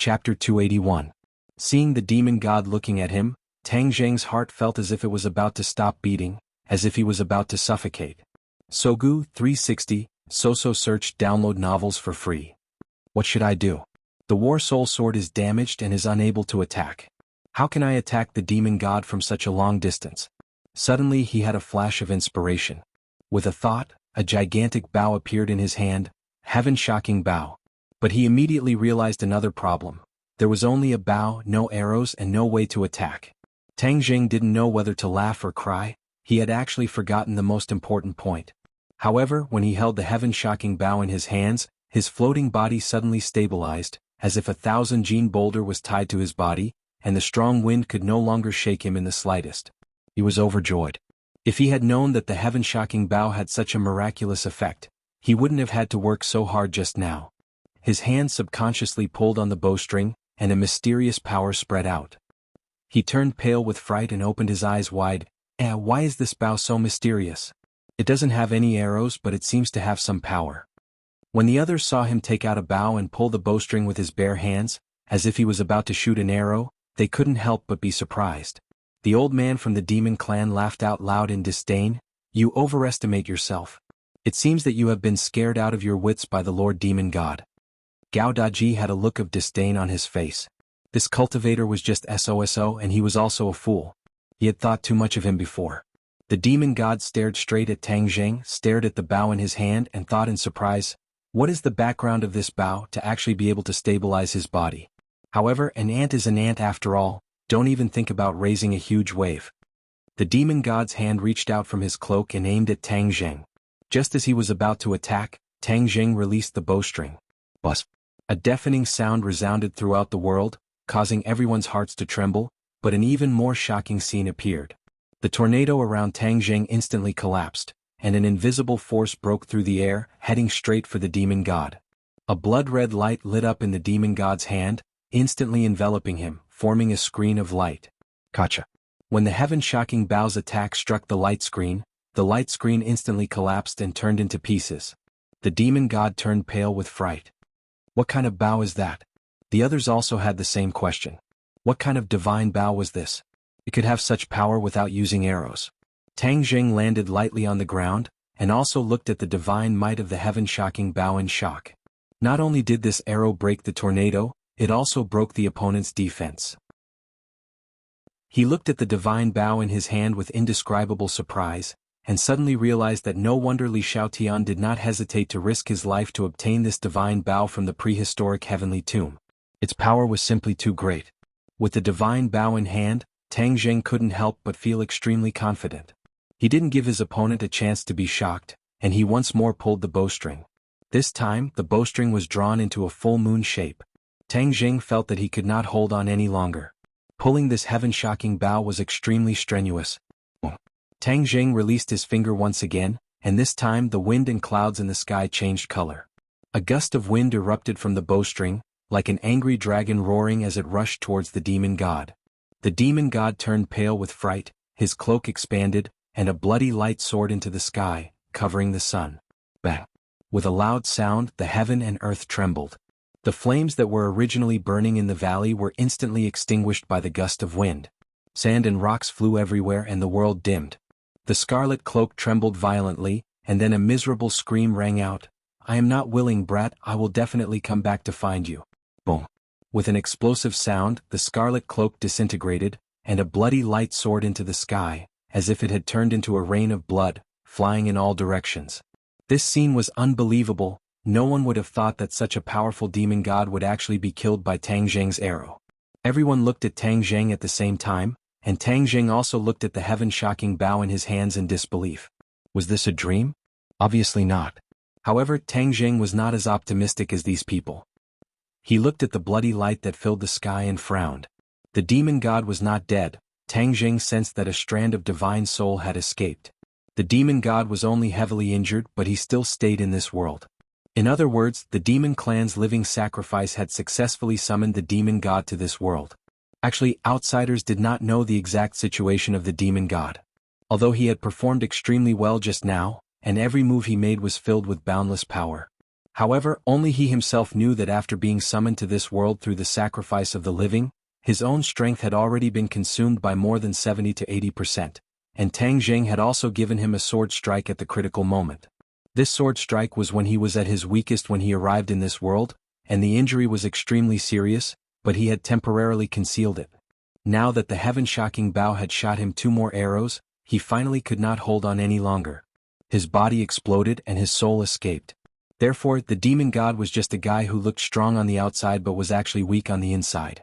Chapter 281. Seeing the demon god looking at him, Tang Zheng's heart felt as if it was about to stop beating, as if he was about to suffocate. Sogu 360, Soso search download novels for free. What should I do? The War Soul Sword is damaged and is unable to attack. How can I attack the demon god from such a long distance? Suddenly he had a flash of inspiration. With a thought, a gigantic bow appeared in his hand, heaven-shocking bow. But he immediately realized another problem. There was only a bow, no arrows and no way to attack. Tang Zheng didn't know whether to laugh or cry. He had actually forgotten the most important point. However, when he held the heaven-shocking bow in his hands, his floating body suddenly stabilized, as if a 1,000-gene boulder was tied to his body, and the strong wind could no longer shake him in the slightest. He was overjoyed. If he had known that the heaven-shocking bow had such a miraculous effect, he wouldn't have had to work so hard just now. His hand subconsciously pulled on the bowstring, and a mysterious power spread out. He turned pale with fright and opened his eyes wide. Why is this bow so mysterious? It doesn't have any arrows, but it seems to have some power. When the others saw him take out a bow and pull the bowstring with his bare hands, as if he was about to shoot an arrow, they couldn't help but be surprised. The old man from the demon clan laughed out loud in disdain. You overestimate yourself. It seems that you have been scared out of your wits by the Lord Demon God. Gao Daji had a look of disdain on his face. This cultivator was just SOSO and he was also a fool. He had thought too much of him before. The demon god stared straight at Tang Zheng, stared at the bow in his hand and thought in surprise, what is the background of this bow to actually be able to stabilize his body? However, an ant is an ant after all, don't even think about raising a huge wave. The demon god's hand reached out from his cloak and aimed at Tang Zheng. Just as he was about to attack, Tang Zheng released the bowstring. Buzz. A deafening sound resounded throughout the world, causing everyone's hearts to tremble, but an even more shocking scene appeared. The tornado around Tang Zheng instantly collapsed, and an invisible force broke through the air, heading straight for the demon god. A blood-red light lit up in the demon god's hand, instantly enveloping him, forming a screen of light. Gotcha. When the heaven-shocking bow's attack struck the light screen instantly collapsed and turned into pieces. The demon god turned pale with fright. What kind of bow is that? The others also had the same question. What kind of divine bow was this? It could have such power without using arrows. Tang Zheng landed lightly on the ground, and also looked at the divine might of the heaven-shocking bow in shock. Not only did this arrow break the tornado, it also broke the opponent's defense. He looked at the divine bow in his hand with indescribable surprise, and suddenly realized that no wonder Li Xiaotian did not hesitate to risk his life to obtain this divine bow from the prehistoric heavenly tomb. Its power was simply too great. With the divine bow in hand, Tang Zheng couldn't help but feel extremely confident. He didn't give his opponent a chance to be shocked, and he once more pulled the bowstring. This time, the bowstring was drawn into a full moon shape. Tang Zheng felt that he could not hold on any longer. Pulling this heaven-shocking bow was extremely strenuous. Tang Zheng released his finger once again, and this time the wind and clouds in the sky changed color. A gust of wind erupted from the bowstring, like an angry dragon roaring as it rushed towards the demon god. The demon god turned pale with fright, his cloak expanded, and a bloody light soared into the sky, covering the sun. Bang! With a loud sound, the heaven and earth trembled. The flames that were originally burning in the valley were instantly extinguished by the gust of wind. Sand and rocks flew everywhere and the world dimmed. The scarlet cloak trembled violently, and then a miserable scream rang out. I am not willing, brat, I will definitely come back to find you. Boom! With an explosive sound, the scarlet cloak disintegrated, and a bloody light soared into the sky, as if it had turned into a rain of blood, flying in all directions. This scene was unbelievable. No one would have thought that such a powerful demon god would actually be killed by Tang Zheng's arrow. Everyone looked at Tang Zheng at the same time, and Tang Zheng also looked at the heaven-shocking bow in his hands in disbelief. Was this a dream? Obviously not. However, Tang Zheng was not as optimistic as these people. He looked at the bloody light that filled the sky and frowned. The demon god was not dead. Tang Zheng sensed that a strand of divine soul had escaped. The demon god was only heavily injured, but he still stayed in this world. In other words, the demon clan's living sacrifice had successfully summoned the demon god to this world. Actually, outsiders did not know the exact situation of the demon god. Although he had performed extremely well just now, and every move he made was filled with boundless power. However, only he himself knew that after being summoned to this world through the sacrifice of the living, his own strength had already been consumed by more than 70 to 80%, and Tang Jing had also given him a sword strike at the critical moment. This sword strike was when he was at his weakest when he arrived in this world, and the injury was extremely serious, but he had temporarily concealed it. Now that the heaven-shocking bow had shot him 2 more arrows, he finally could not hold on any longer. His body exploded and his soul escaped. Therefore, the demon god was just a guy who looked strong on the outside but was actually weak on the inside.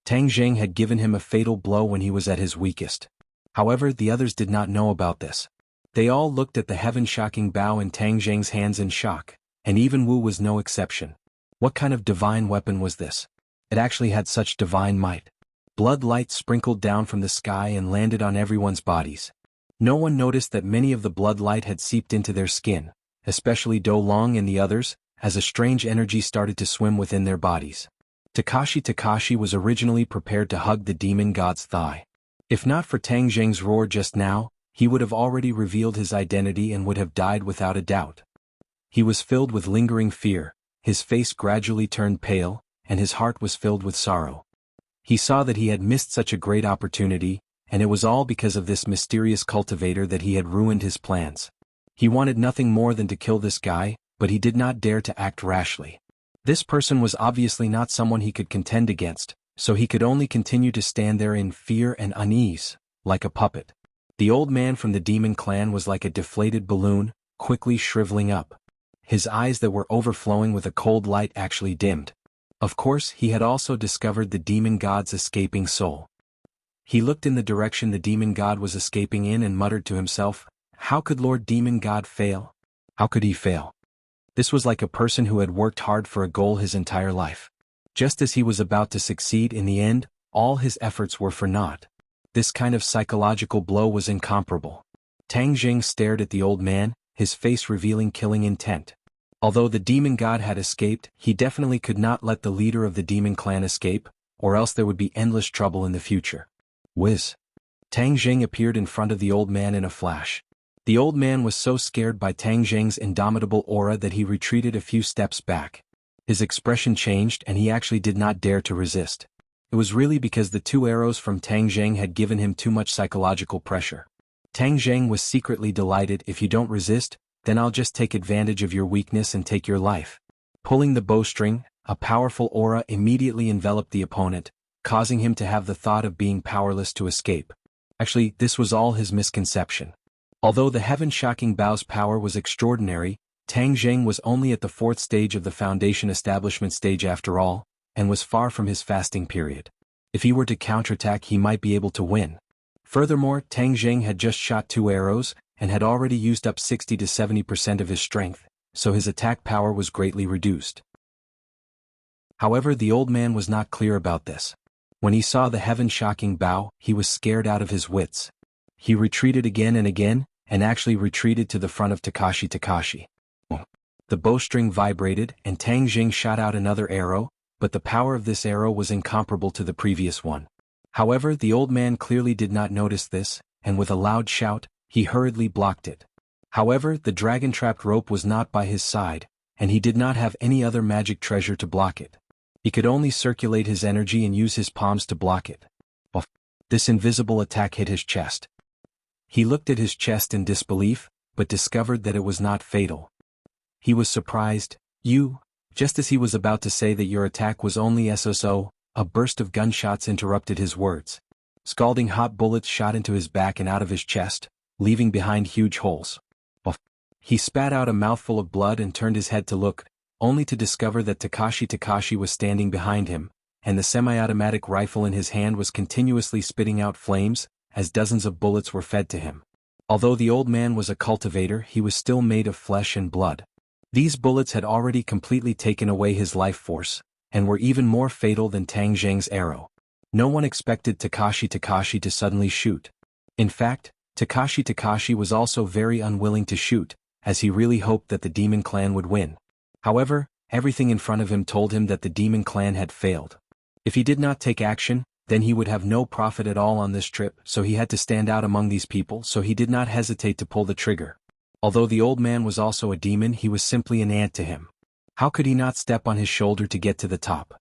Tang Jing had given him a fatal blow when he was at his weakest. However, the others did not know about this. They all looked at the heaven-shocking bow in Tang Jing's hands in shock, and even Wu was no exception. What kind of divine weapon was this? It actually had such divine might. Blood light sprinkled down from the sky and landed on everyone's bodies. No one noticed that many of the blood light had seeped into their skin, especially Do Long and the others, as a strange energy started to swim within their bodies. Takashi was originally prepared to hug the demon god's thigh. If not for Tang Jing's roar just now, he would have already revealed his identity and would have died without a doubt. He was filled with lingering fear, his face gradually turned pale, and his heart was filled with sorrow. He saw that he had missed such a great opportunity, and it was all because of this mysterious cultivator that he had ruined his plans. He wanted nothing more than to kill this guy, but he did not dare to act rashly. This person was obviously not someone he could contend against, so he could only continue to stand there in fear and unease, like a puppet. The old man from the demon clan was like a deflated balloon, quickly shriveling up. His eyes that were overflowing with a cold light actually dimmed. Of course, he had also discovered the demon god's escaping soul. He looked in the direction the demon god was escaping in and muttered to himself, "How could Lord Demon God fail? How could he fail?" This was like a person who had worked hard for a goal his entire life. Just as he was about to succeed in the end, all his efforts were for naught. This kind of psychological blow was incomparable. Tang Jing stared at the old man, his face revealing killing intent. Although the demon god had escaped, he definitely could not let the leader of the demon clan escape, or else there would be endless trouble in the future. Whiz! Tang Jing appeared in front of the old man in a flash. The old man was so scared by Tang Jing's indomitable aura that he retreated a few steps back. His expression changed and he actually did not dare to resist. It was really because the 2 arrows from Tang Jing had given him too much psychological pressure. Tang Jing was secretly delighted. "If you don't resist, then I'll just take advantage of your weakness and take your life." Pulling the bowstring, a powerful aura immediately enveloped the opponent, causing him to have the thought of being powerless to escape. Actually, this was all his misconception. Although the heaven-shocking bow's power was extraordinary, Tang Jing was only at the 4th stage of the foundation establishment stage after all, and was far from his fasting period. If he were to counterattack, he might be able to win. Furthermore, Tang Jing had just shot 2 arrows, and had already used up 60 to 70% of his strength, so his attack power was greatly reduced. However, the old man was not clear about this. When he saw the heaven-shocking bow, he was scared out of his wits. He retreated again, and actually retreated to the front of Takashi. The bowstring vibrated, and Tang Jing shot out another arrow, but the power of this arrow was incomparable to the previous one. However, the old man clearly did not notice this, and with a loud shout, he hurriedly blocked it. However, the dragon-trapped rope was not by his side, and he did not have any other magic treasure to block it. He could only circulate his energy and use his palms to block it. This invisible attack hit his chest. He looked at his chest in disbelief, but discovered that it was not fatal. He was surprised. "You?" Just as he was about to say that your attack was only so, a burst of gunshots interrupted his words. Scalding hot bullets shot into his back and out of his chest, leaving behind huge holes. He spat out a mouthful of blood and turned his head to look, only to discover that Takashi was standing behind him, and the semi-automatic rifle in his hand was continuously spitting out flames, as dozens of bullets were fed to him. Although the old man was a cultivator, he was still made of flesh and blood. These bullets had already completely taken away his life force, and were even more fatal than Tang Jing's arrow. No one expected Takashi to suddenly shoot. In fact, Takashi was also very unwilling to shoot, as he really hoped that the demon clan would win. However, everything in front of him told him that the demon clan had failed. If he did not take action, then he would have no profit at all on this trip, so he had to stand out among these people, so he did not hesitate to pull the trigger. Although the old man was also a demon, he was simply an ant to him. How could he not step on his shoulder to get to the top?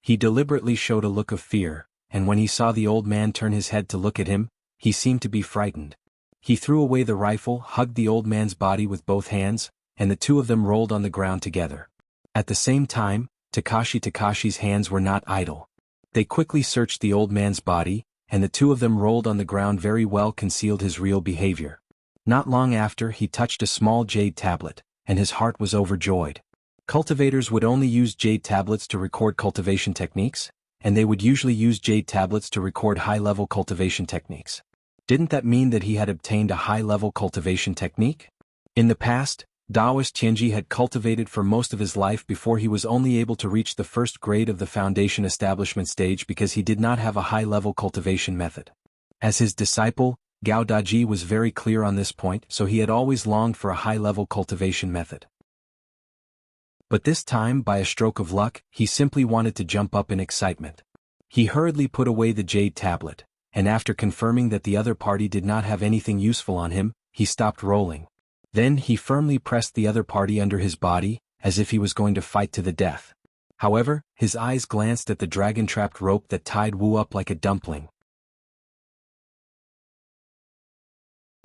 He deliberately showed a look of fear, and when he saw the old man turn his head to look at him, he seemed to be frightened. He threw away the rifle, hugged the old man's body with both hands, and the two of them rolled on the ground together. At the same time, Takashi's hands were not idle. They quickly searched the old man's body, and the two of them rolled on the ground very well concealed his real behavior. Not long after, he touched a small jade tablet, and his heart was overjoyed. Cultivators would only use jade tablets to record cultivation techniques, and they would usually use jade tablets to record high-level cultivation techniques. Didn't that mean that he had obtained a high-level cultivation technique? In the past, Daoist Tianji had cultivated for most of his life before he was only able to reach the first grade of the foundation establishment stage because he did not have a high-level cultivation method. As his disciple, Gao Daji was very clear on this point, so he had always longed for a high-level cultivation method. But this time, by a stroke of luck, he simply wanted to jump up in excitement. He hurriedly put away the jade tablet, and after confirming that the other party did not have anything useful on him, he stopped rolling. Then he firmly pressed the other party under his body, as if he was going to fight to the death. However, his eyes glanced at the dragon-trapped rope that tied Wu up like a dumpling.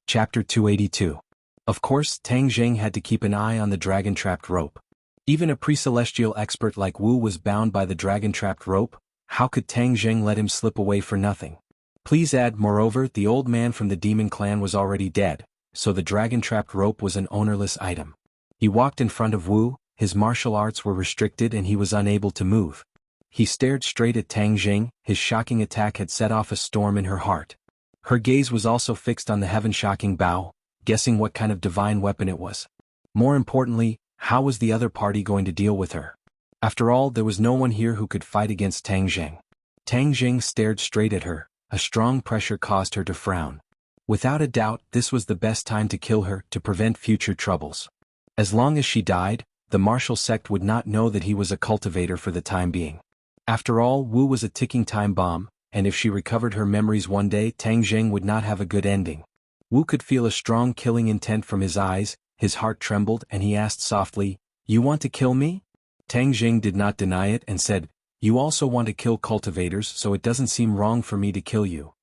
Chapter 282. Of course, Tang Zheng had to keep an eye on the dragon-trapped rope. Even a pre-celestial expert like Wu was bound by the dragon-trapped rope. How could Tang Zheng let him slip away for nothing? Please add, moreover, the old man from the demon clan was already dead, so the dragon-trapped rope was an ownerless item. He walked in front of Wu, his martial arts were restricted and he was unable to move. He stared straight at Tang Zheng, his shocking attack had set off a storm in her heart. Her gaze was also fixed on the heaven-shocking bow, guessing what kind of divine weapon it was. More importantly, how was the other party going to deal with her? After all, there was no one here who could fight against Tang Zheng. Tang Zheng stared straight at her. A strong pressure caused her to frown. Without a doubt, this was the best time to kill her, to prevent future troubles. As long as she died, the martial sect would not know that he was a cultivator for the time being. After all, Wu was a ticking time bomb, and if she recovered her memories one day, Tang Zheng would not have a good ending. Wu could feel a strong killing intent from his eyes, his heart trembled and he asked softly, "You want to kill me?" Tang Zheng did not deny it and said, "You also want to kill cultivators, so it doesn't seem wrong for me to kill you."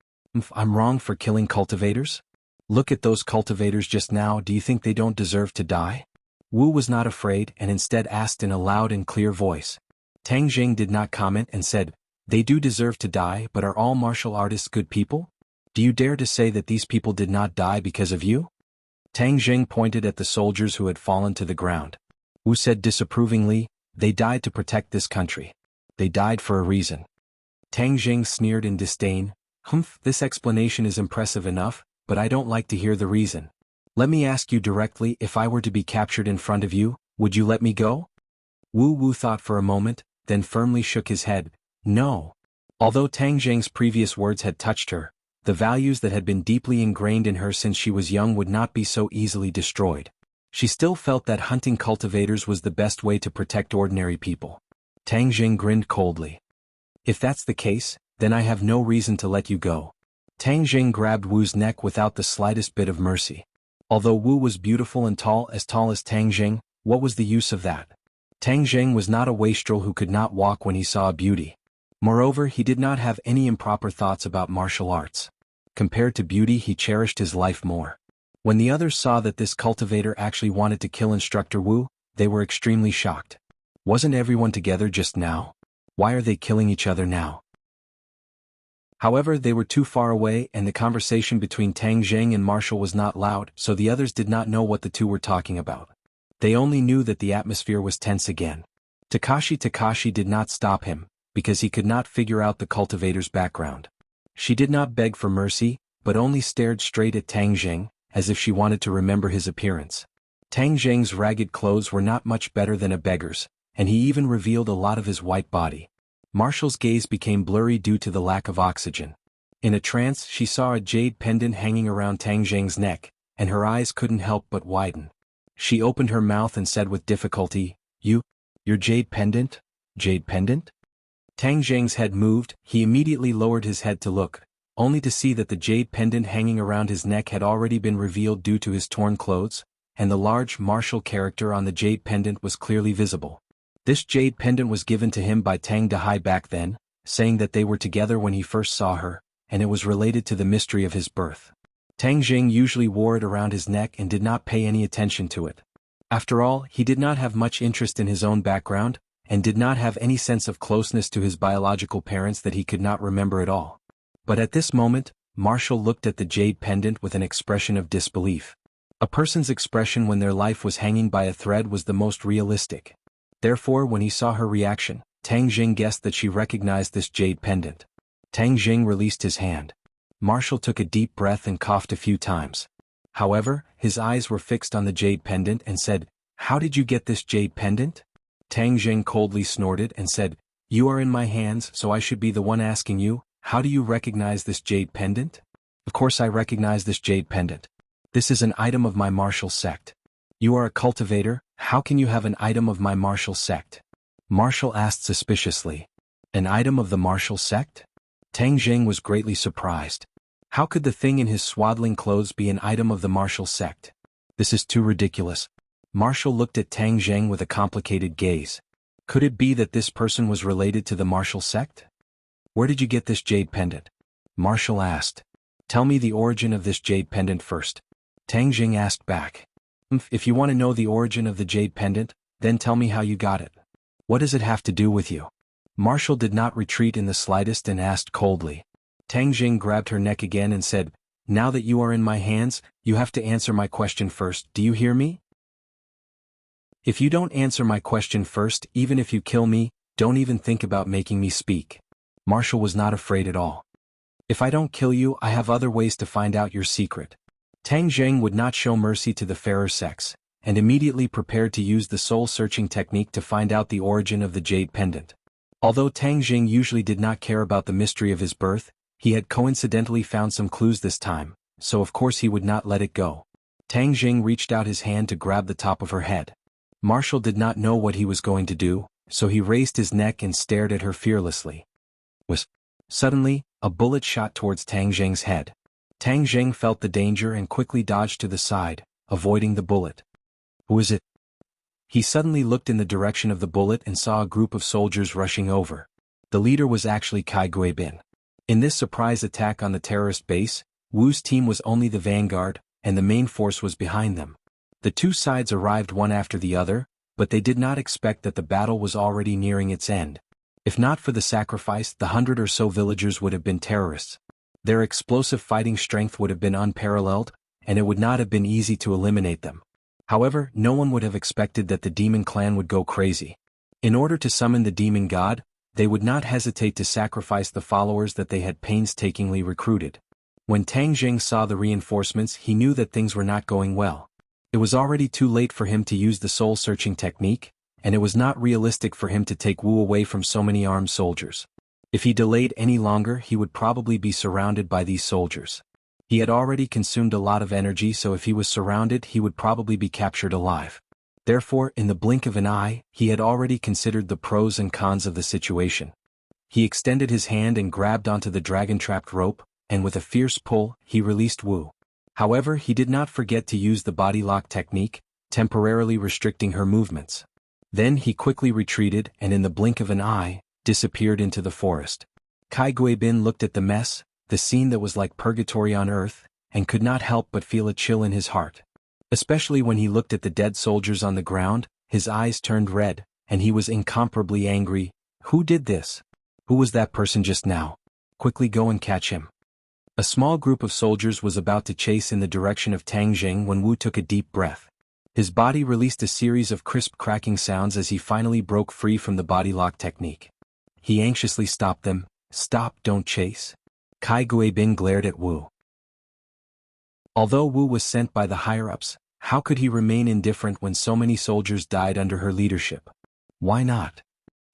"I'm wrong for killing cultivators? Look at those cultivators just now, do you think they don't deserve to die?" Wu was not afraid and instead asked in a loud and clear voice. Tang Zheng did not comment and said, "They do deserve to die, but are all martial artists good people? Do you dare to say that these people did not die because of you?" Tang Zheng pointed at the soldiers who had fallen to the ground. Wu said disapprovingly, "They died to protect this country. They died for a reason." Tang Zheng sneered in disdain, This explanation is impressive enough, but I don't like to hear the reason. Let me ask you directly, if I were to be captured in front of you, would you let me go?" Wu thought for a moment, then firmly shook his head, "No." Although Tang Zheng's previous words had touched her, the values that had been deeply ingrained in her since she was young would not be so easily destroyed. She still felt that hunting cultivators was the best way to protect ordinary people. Tang Zheng grinned coldly. "If that's the case, then I have no reason to let you go." Tang Zheng grabbed Wu's neck without the slightest bit of mercy. Although Wu was beautiful and tall as Tang Zheng, what was the use of that? Tang Zheng was not a wastrel who could not walk when he saw a beauty. Moreover, he did not have any improper thoughts about martial arts. Compared to beauty, he cherished his life more. When the others saw that this cultivator actually wanted to kill Instructor Wu, they were extremely shocked. Wasn't everyone together just now? Why are they killing each other now? However, they were too far away and the conversation between Tang Zheng and Marshall was not loud, so the others did not know what the two were talking about. They only knew that the atmosphere was tense again. Takashi did not stop him, because he could not figure out the cultivator's background. She did not beg for mercy, but only stared straight at Tang Zheng, as if she wanted to remember his appearance. Tang Zheng's ragged clothes were not much better than a beggar's, and he even revealed a lot of his white body. Marshall's gaze became blurry due to the lack of oxygen. In a trance, she saw a jade pendant hanging around Tang Zheng's neck, and her eyes couldn't help but widen. She opened her mouth and said with difficulty, Your jade pendant? Jade pendant?" Tang Zheng's head moved, he immediately lowered his head to look, only to see that the jade pendant hanging around his neck had already been revealed due to his torn clothes. and the large martial character on the jade pendant was clearly visible. This jade pendant was given to him by Tang Dehai back then, saying that they were together when he first saw her, and it was related to the mystery of his birth. Tang Jing usually wore it around his neck and did not pay any attention to it. After all, he did not have much interest in his own background, and did not have any sense of closeness to his biological parents that he could not remember at all. But at this moment, Marshall looked at the jade pendant with an expression of disbelief. A person's expression when their life was hanging by a thread was the most realistic. Therefore, when he saw her reaction, Tang Jing guessed that she recognized this jade pendant. Tang Jing released his hand. Marshall took a deep breath and coughed a few times. However, his eyes were fixed on the jade pendant and said, "How did you get this jade pendant?" Tang Jing coldly snorted and said, "You are in my hands, so I should be the one asking you, how do you recognize this jade pendant?" "Of course I recognize this jade pendant. This is an item of my martial sect." "You are a cultivator, how can you have an item of my martial sect?" Marshall asked suspiciously. "An item of the martial sect?" Tang Jing was greatly surprised. How could the thing in his swaddling clothes be an item of the martial sect? This is too ridiculous. Marshall looked at Tang Jing with a complicated gaze. Could it be that this person was related to the martial sect? "Where did you get this jade pendant?" Marshall asked. "Tell me the origin of this jade pendant first." Tang Jing asked back. If you want to know the origin of the jade pendant, then tell me how you got it." "What does it have to do with you?" Marshall did not retreat in the slightest and asked coldly. Tang Jing grabbed her neck again and said, "Now that you are in my hands, you have to answer my question first, do you hear me? If you don't answer my question first, even if you kill me, don't even think about making me speak." Marshall was not afraid at all. "If I don't kill you, I have other ways to find out your secret." Tang Jing would not show mercy to the fairer sex, and immediately prepared to use the soul-searching technique to find out the origin of the jade pendant. Although Tang Jing usually did not care about the mystery of his birth, he had coincidentally found some clues this time, so of course he would not let it go. Tang Jing reached out his hand to grab the top of her head. Marshall did not know what he was going to do, so he raised his neck and stared at her fearlessly. Suddenly, a bullet shot towards Tang Jing's head. Tang Jing felt the danger and quickly dodged to the side, avoiding the bullet. "Who is it?" He suddenly looked in the direction of the bullet and saw a group of soldiers rushing over. The leader was actually Kai Guibin. In this surprise attack on the terrorist base, Wu's team was only the vanguard, and the main force was behind them. The two sides arrived one after the other, but they did not expect that the battle was already nearing its end. If not for the sacrifice, the 100 or so villagers would have been terrorists. Their explosive fighting strength would have been unparalleled, and it would not have been easy to eliminate them. However, no one would have expected that the demon clan would go crazy. In order to summon the demon god, they would not hesitate to sacrifice the followers that they had painstakingly recruited. When Tang Jing saw the reinforcements, he knew that things were not going well. It was already too late for him to use the soul-searching technique, and it was not realistic for him to take Wu away from so many armed soldiers. If he delayed any longer, he would probably be surrounded by these soldiers. He had already consumed a lot of energy, so if he was surrounded, he would probably be captured alive. Therefore, in the blink of an eye, he had already considered the pros and cons of the situation. He extended his hand and grabbed onto the dragon-trapped rope, and with a fierce pull, he released Wu. However, he did not forget to use the body lock technique, temporarily restricting her movements. Then he quickly retreated and in the blink of an eye, disappeared into the forest. Kai Guibin looked at the mess, the scene that was like purgatory on earth, and could not help but feel a chill in his heart. Especially when he looked at the dead soldiers on the ground, his eyes turned red, and he was incomparably angry. Who did this? Who was that person just now? Quickly go and catch him. A small group of soldiers was about to chase in the direction of Tang Jing when Wu took a deep breath. His body released a series of crisp cracking sounds as he finally broke free from the body lock technique. He anxiously stopped them. "Stop, don't chase." Kai Guibin glared at Wu. Although Wu was sent by the higher-ups, how could he remain indifferent when so many soldiers died under her leadership? Why not?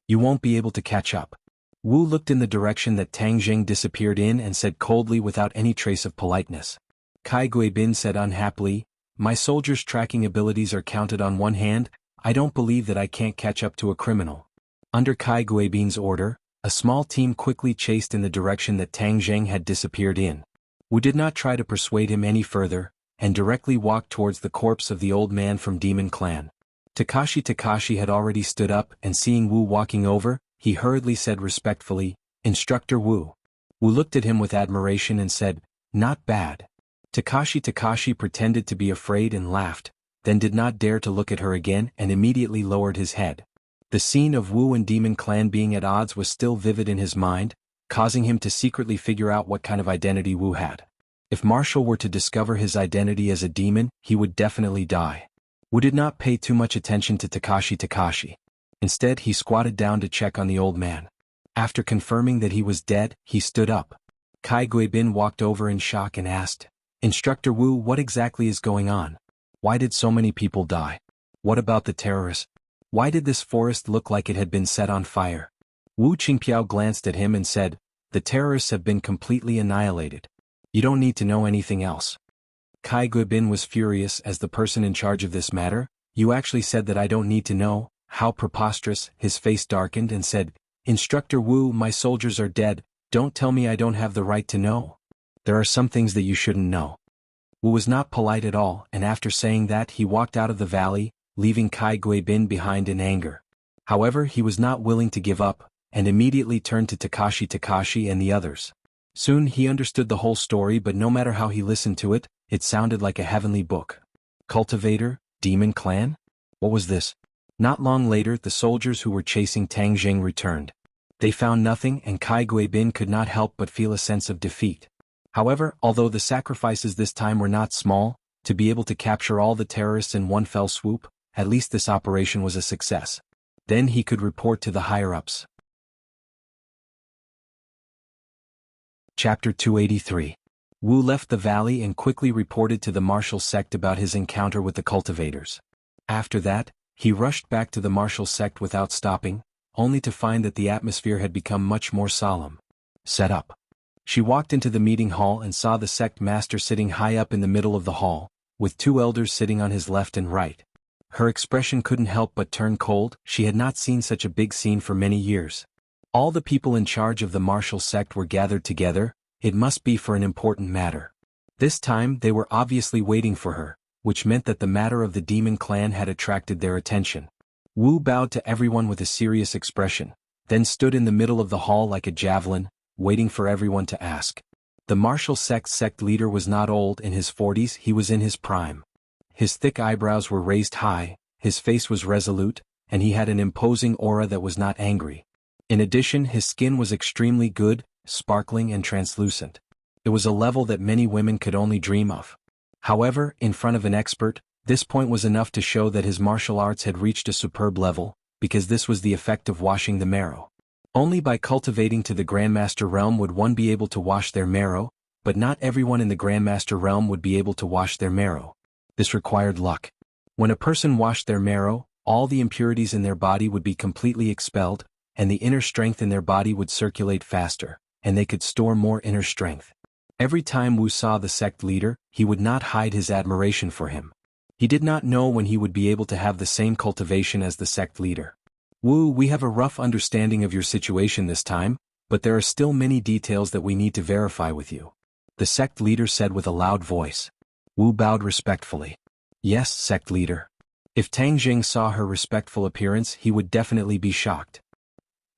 You won't be able to catch up. Wu looked in the direction that Tang Jing disappeared in and said coldly without any trace of politeness. Kai Guibin said unhappily, "My soldiers' tracking abilities are counted on one hand. I don't believe that I can't catch up to a criminal." Under Kai Guibin's order, a small team quickly chased in the direction that Tang Jing had disappeared in. Wu did not try to persuade him any further, and directly walked towards the corpse of the old man from Demon Clan. Takashi had already stood up, and seeing Wu walking over, he hurriedly said respectfully, "Instructor Wu." Wu looked at him with admiration and said, "Not bad." Takashi pretended to be afraid and laughed, then did not dare to look at her again and immediately lowered his head. The scene of Wu and Demon Clan being at odds was still vivid in his mind, causing him to secretly figure out what kind of identity Wu had. If Marshall were to discover his identity as a demon, he would definitely die. Wu did not pay too much attention to Takashi. Instead, he squatted down to check on the old man. After confirming that he was dead, he stood up. Kai Guibin walked over in shock and asked, "Instructor Wu, what exactly is going on? Why did so many people die? What about the terrorists? Why did this forest look like it had been set on fire?" Wu Qingpiao glanced at him and said, "The terrorists have been completely annihilated. You don't need to know anything else." Kai Guibin was furious. As the person in charge of this matter, "You actually said that I don't need to know? How preposterous." His face darkened and said, "Instructor Wu, my soldiers are dead. Don't tell me I don't have the right to know. There are some things that you shouldn't know." Wu was not polite at all, and after saying that he walked out of the valley, leaving Kai Guibin behind in anger. However, he was not willing to give up, and immediately turned to Takashi and the others. Soon he understood the whole story, but no matter how he listened to it, it sounded like a heavenly book. Cultivator, Demon Clan? What was this? Not long later, the soldiers who were chasing Tang Jing returned. They found nothing, and Kai Guibin could not help but feel a sense of defeat. However, although the sacrifices this time were not small, to be able to capture all the terrorists in one fell swoop, at least this operation was a success. Then he could report to the higher-ups. Chapter 283. Wu left the valley and quickly reported to the martial sect about his encounter with the cultivators. After that, he rushed back to the martial sect without stopping, only to find that the atmosphere had become much more solemn. Set up. She walked into the meeting hall and saw the sect master sitting high up in the middle of the hall, with two elders sitting on his left and right. Her expression couldn't help but turn cold. She had not seen such a big scene for many years. All the people in charge of the martial sect were gathered together. It must be for an important matter. This time they were obviously waiting for her, which meant that the matter of the Demon Clan had attracted their attention. Wu bowed to everyone with a serious expression, then stood in the middle of the hall like a javelin, waiting for everyone to ask. The martial sect leader was not old, in his 40s, he was in his prime. His thick eyebrows were raised high, his face was resolute, and he had an imposing aura that was not angry. In addition, his skin was extremely good, sparkling and translucent. It was a level that many women could only dream of. However, in front of an expert, this point was enough to show that his martial arts had reached a superb level, because this was the effect of washing the marrow. Only by cultivating to the Grandmaster realm would one be able to wash their marrow, but not everyone in the Grandmaster realm would be able to wash their marrow. This required luck. When a person washed their marrow, all the impurities in their body would be completely expelled, and the inner strength in their body would circulate faster, and they could store more inner strength. Every time Wu saw the sect leader, he would not hide his admiration for him. He did not know when he would be able to have the same cultivation as the sect leader. "Wu, we have a rough understanding of your situation this time, but there are still many details that we need to verify with you," the sect leader said with a loud voice. Wu bowed respectfully. "Yes, sect leader." If Tang Jing saw her respectful appearance, he would definitely be shocked.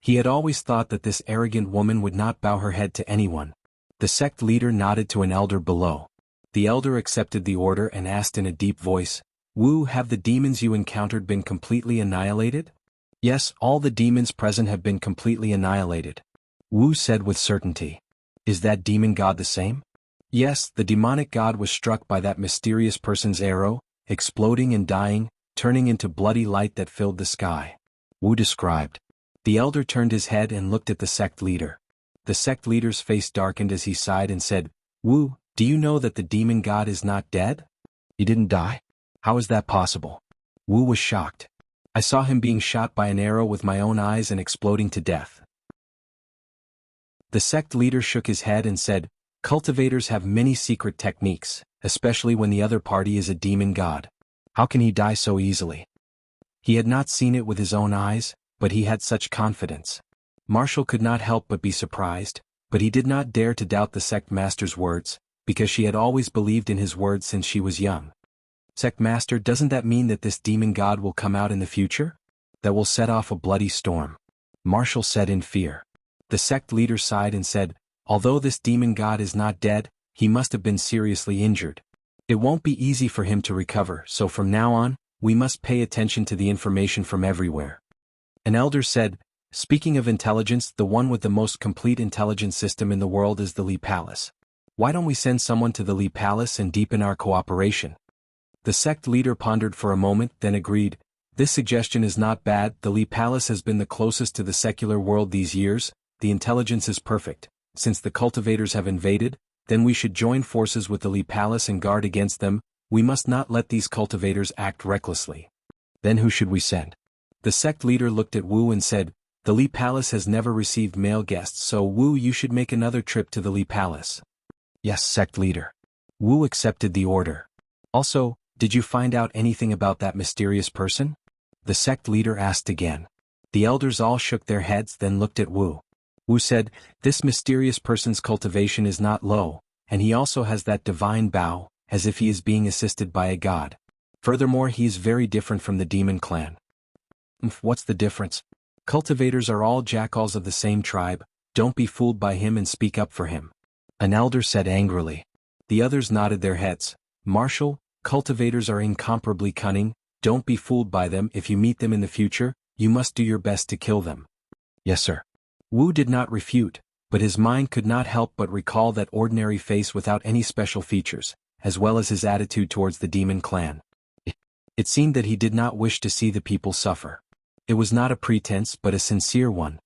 He had always thought that this arrogant woman would not bow her head to anyone. The sect leader nodded to an elder below. The elder accepted the order and asked in a deep voice, "Wu, have the demons you encountered been completely annihilated?" "Yes, all the demons present have been completely annihilated," Wu said with certainty. "Is that demon god the same?" "Yes, the demonic god was struck by that mysterious person's arrow, exploding and dying, turning into bloody light that filled the sky," Wu described. The elder turned his head and looked at the sect leader. The sect leader's face darkened as he sighed and said, "Wu, do you know that the demon god is not dead? He didn't die? How is that possible?" Wu was shocked. "I saw him being shot by an arrow with my own eyes and exploding to death." The sect leader shook his head and said, "Cultivators have many secret techniques, especially when the other party is a demon god. How can he die so easily?" He had not seen it with his own eyes, but he had such confidence. Marshall could not help but be surprised, but he did not dare to doubt the sect master's words, because she had always believed in his words since she was young. Sect Master, doesn't that mean that this demon god will come out in the future? That will set off a bloody storm? Marshall said in fear. The sect leader sighed and said, although this demon god is not dead, he must have been seriously injured. It won't be easy for him to recover, so from now on, we must pay attention to the information from everywhere. An elder said, speaking of intelligence, the one with the most complete intelligence system in the world is the Lee Palace. Why don't we send someone to the Lee Palace and deepen our cooperation? The sect leader pondered for a moment, then agreed, this suggestion is not bad. The Lee Palace has been the closest to the secular world these years, the intelligence is perfect. Since the cultivators have invaded, then we should join forces with the Lee Palace and guard against them. We must not let these cultivators act recklessly. Then who should we send? The sect leader looked at Wu and said, the Lee Palace has never received male guests, so Wu, you should make another trip to the Lee Palace. Yes, sect leader. Wu accepted the order. Also, did you find out anything about that mysterious person? The sect leader asked again. The elders all shook their heads, then looked at Wu. Wu said, this mysterious person's cultivation is not low, and he also has that divine bow, as if he is being assisted by a god. Furthermore, he is very different from the demon clan. What's the difference? Cultivators are all jackals of the same tribe, don't be fooled by him and speak up for him. An elder said angrily. The others nodded their heads. Marshall, cultivators are incomparably cunning, don't be fooled by them. If you meet them in the future, you must do your best to kill them. Yes, sir. Wu did not refute, but his mind could not help but recall that ordinary face without any special features, as well as his attitude towards the demon clan. It seemed that he did not wish to see the people suffer. It was not a pretense but a sincere one.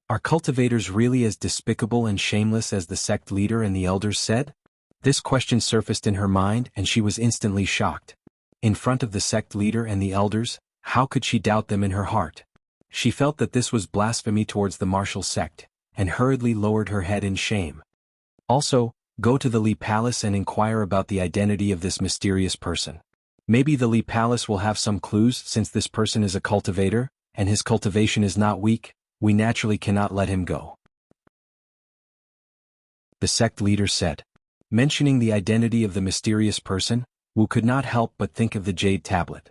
Are cultivators really as despicable and shameless as the sect leader and the elders said? This question surfaced in her mind and she was instantly shocked. In front of the sect leader and the elders, how could she doubt them in her heart? She felt that this was blasphemy towards the martial sect, and hurriedly lowered her head in shame. Also, go to the Lee Palace and inquire about the identity of this mysterious person. Maybe the Lee Palace will have some clues. Since this person is a cultivator, and his cultivation is not weak, we naturally cannot let him go. The sect leader said. Mentioning the identity of the mysterious person, Wu could not help but think of the jade tablet.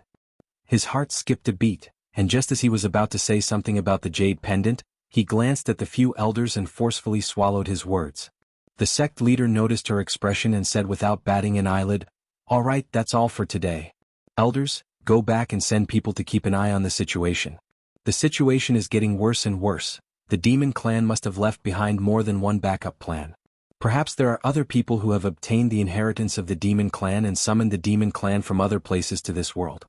His heart skipped a beat, and just as he was about to say something about the jade pendant, he glanced at the few elders and forcefully swallowed his words. The sect leader noticed her expression and said without batting an eyelid, all right, that's all for today. Elders, go back and send people to keep an eye on the situation. The situation is getting worse and worse. The demon clan must have left behind more than one backup plan. Perhaps there are other people who have obtained the inheritance of the demon clan and summoned the demon clan from other places to this world.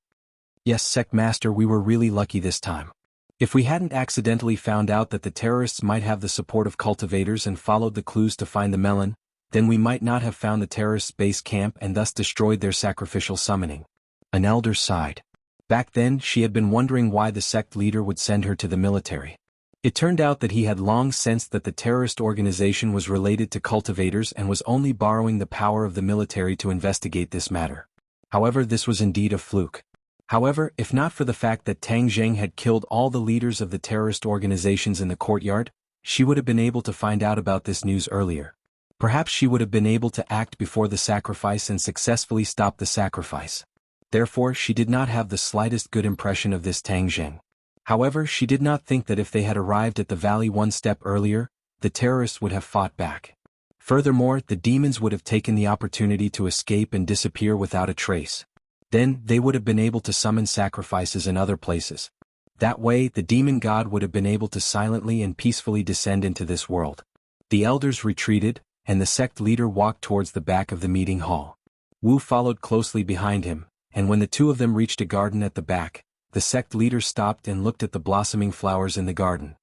Yes, sect master, we were really lucky this time. If we hadn't accidentally found out that the terrorists might have the support of cultivators and followed the clues to find the melon, then we might not have found the terrorists' base camp and thus destroyed their sacrificial summoning. An elder sighed. Back then, she had been wondering why the sect leader would send her to the military. It turned out that he had long sensed that the terrorist organization was related to cultivators and was only borrowing the power of the military to investigate this matter. However, this was indeed a fluke. However, if not for the fact that Tang Zheng had killed all the leaders of the terrorist organizations in the courtyard, she would have been able to find out about this news earlier. Perhaps she would have been able to act before the sacrifice and successfully stop the sacrifice. Therefore, she did not have the slightest good impression of this Tang Zheng. However, she did not think that if they had arrived at the valley one step earlier, the terrorists would have fought back. Furthermore, the demons would have taken the opportunity to escape and disappear without a trace. Then, they would have been able to summon sacrifices in other places. That way, the demon god would have been able to silently and peacefully descend into this world. The elders retreated, and the sect leader walked towards the back of the meeting hall. Wu followed closely behind him, and when the two of them reached a garden at the back, the sect leader stopped and looked at the blossoming flowers in the garden.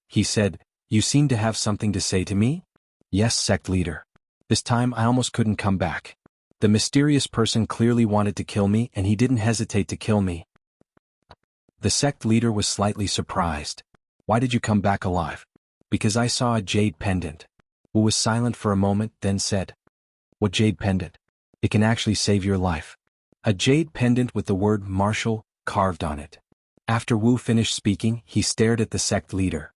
He said, "You seem to have something to say to me?" "Yes, sect leader. This time I almost couldn't come back. The mysterious person clearly wanted to kill me and he didn't hesitate to kill me." The sect leader was slightly surprised. "Why did you come back alive?" "Because I saw a jade pendant." Wu was silent for a moment, then said, "What jade pendant? It can actually save your life." "A jade pendant with the word Marshall carved on it." After Wu finished speaking, he stared at the sect leader.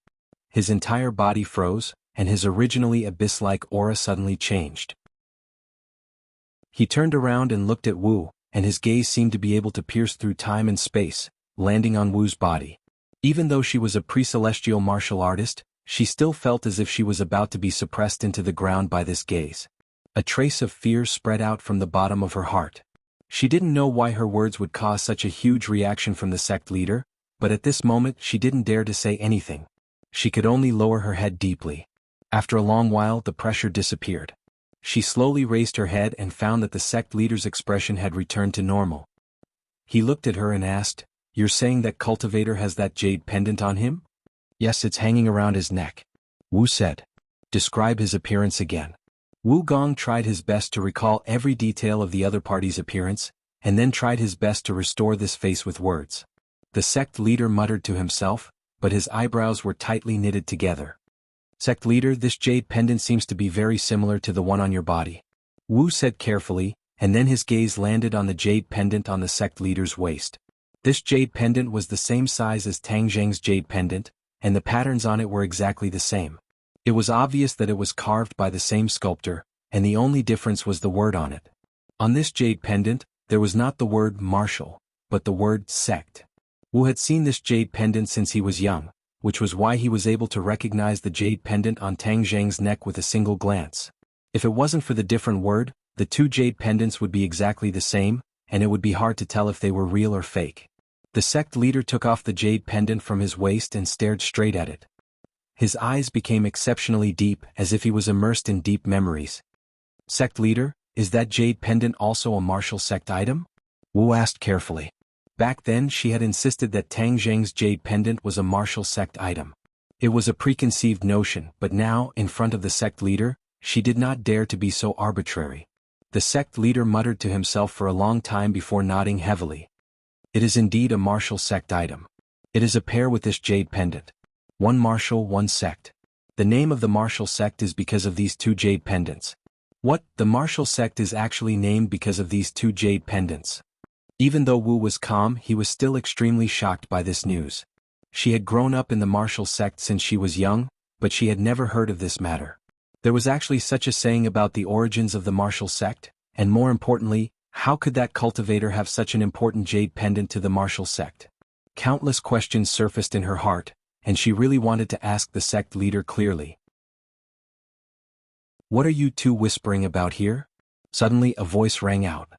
His entire body froze, and his originally abyss-like aura suddenly changed. He turned around and looked at Wu, and his gaze seemed to be able to pierce through time and space, landing on Wu's body. Even though she was a pre-celestial martial artist, she still felt as if she was about to be suppressed into the ground by this gaze. A trace of fear spread out from the bottom of her heart. She didn't know why her words would cause such a huge reaction from the sect leader, but at this moment she didn't dare to say anything. She could only lower her head deeply. After a long while the pressure disappeared. She slowly raised her head and found that the sect leader's expression had returned to normal. He looked at her and asked, "You're saying that Cultivator has that jade pendant on him?" "Yes, it's hanging around his neck," Wu said. "Describe his appearance again." Wu Gong tried his best to recall every detail of the other party's appearance, and then tried his best to restore this face with words. The sect leader muttered to himself, but his eyebrows were tightly knitted together. "Sect leader, this jade pendant seems to be very similar to the one on your body," Wu said carefully, and then his gaze landed on the jade pendant on the sect leader's waist. This jade pendant was the same size as Tang Zheng's jade pendant, and the patterns on it were exactly the same. It was obvious that it was carved by the same sculptor, and the only difference was the word on it. On this jade pendant, there was not the word martial, but the word sect. Wu had seen this jade pendant since he was young, which was why he was able to recognize the jade pendant on Tang Zheng's neck with a single glance. If it wasn't for the different word, the two jade pendants would be exactly the same, and it would be hard to tell if they were real or fake. The sect leader took off the jade pendant from his waist and stared straight at it. His eyes became exceptionally deep, as if he was immersed in deep memories. "Sect leader, is that jade pendant also a martial sect item?" Wu asked carefully. Back then she had insisted that Tang Zheng's jade pendant was a martial sect item. It was a preconceived notion, but now, in front of the sect leader, she did not dare to be so arbitrary. The sect leader muttered to himself for a long time before nodding heavily. "It is indeed a martial sect item. It is a pair with this jade pendant. One martial, one sect. The name of the martial sect is because of these two jade pendants." "What? The martial sect is actually named because of these two jade pendants?" Even though Wu was calm, he was still extremely shocked by this news. She had grown up in the martial sect since she was young, but she had never heard of this matter. There was actually such a saying about the origins of the martial sect, and more importantly, how could that cultivator have such an important jade pendant to the martial sect? Countless questions surfaced in her heart, and she really wanted to ask the sect leader clearly. "What are you two whispering about here?" Suddenly a voice rang out.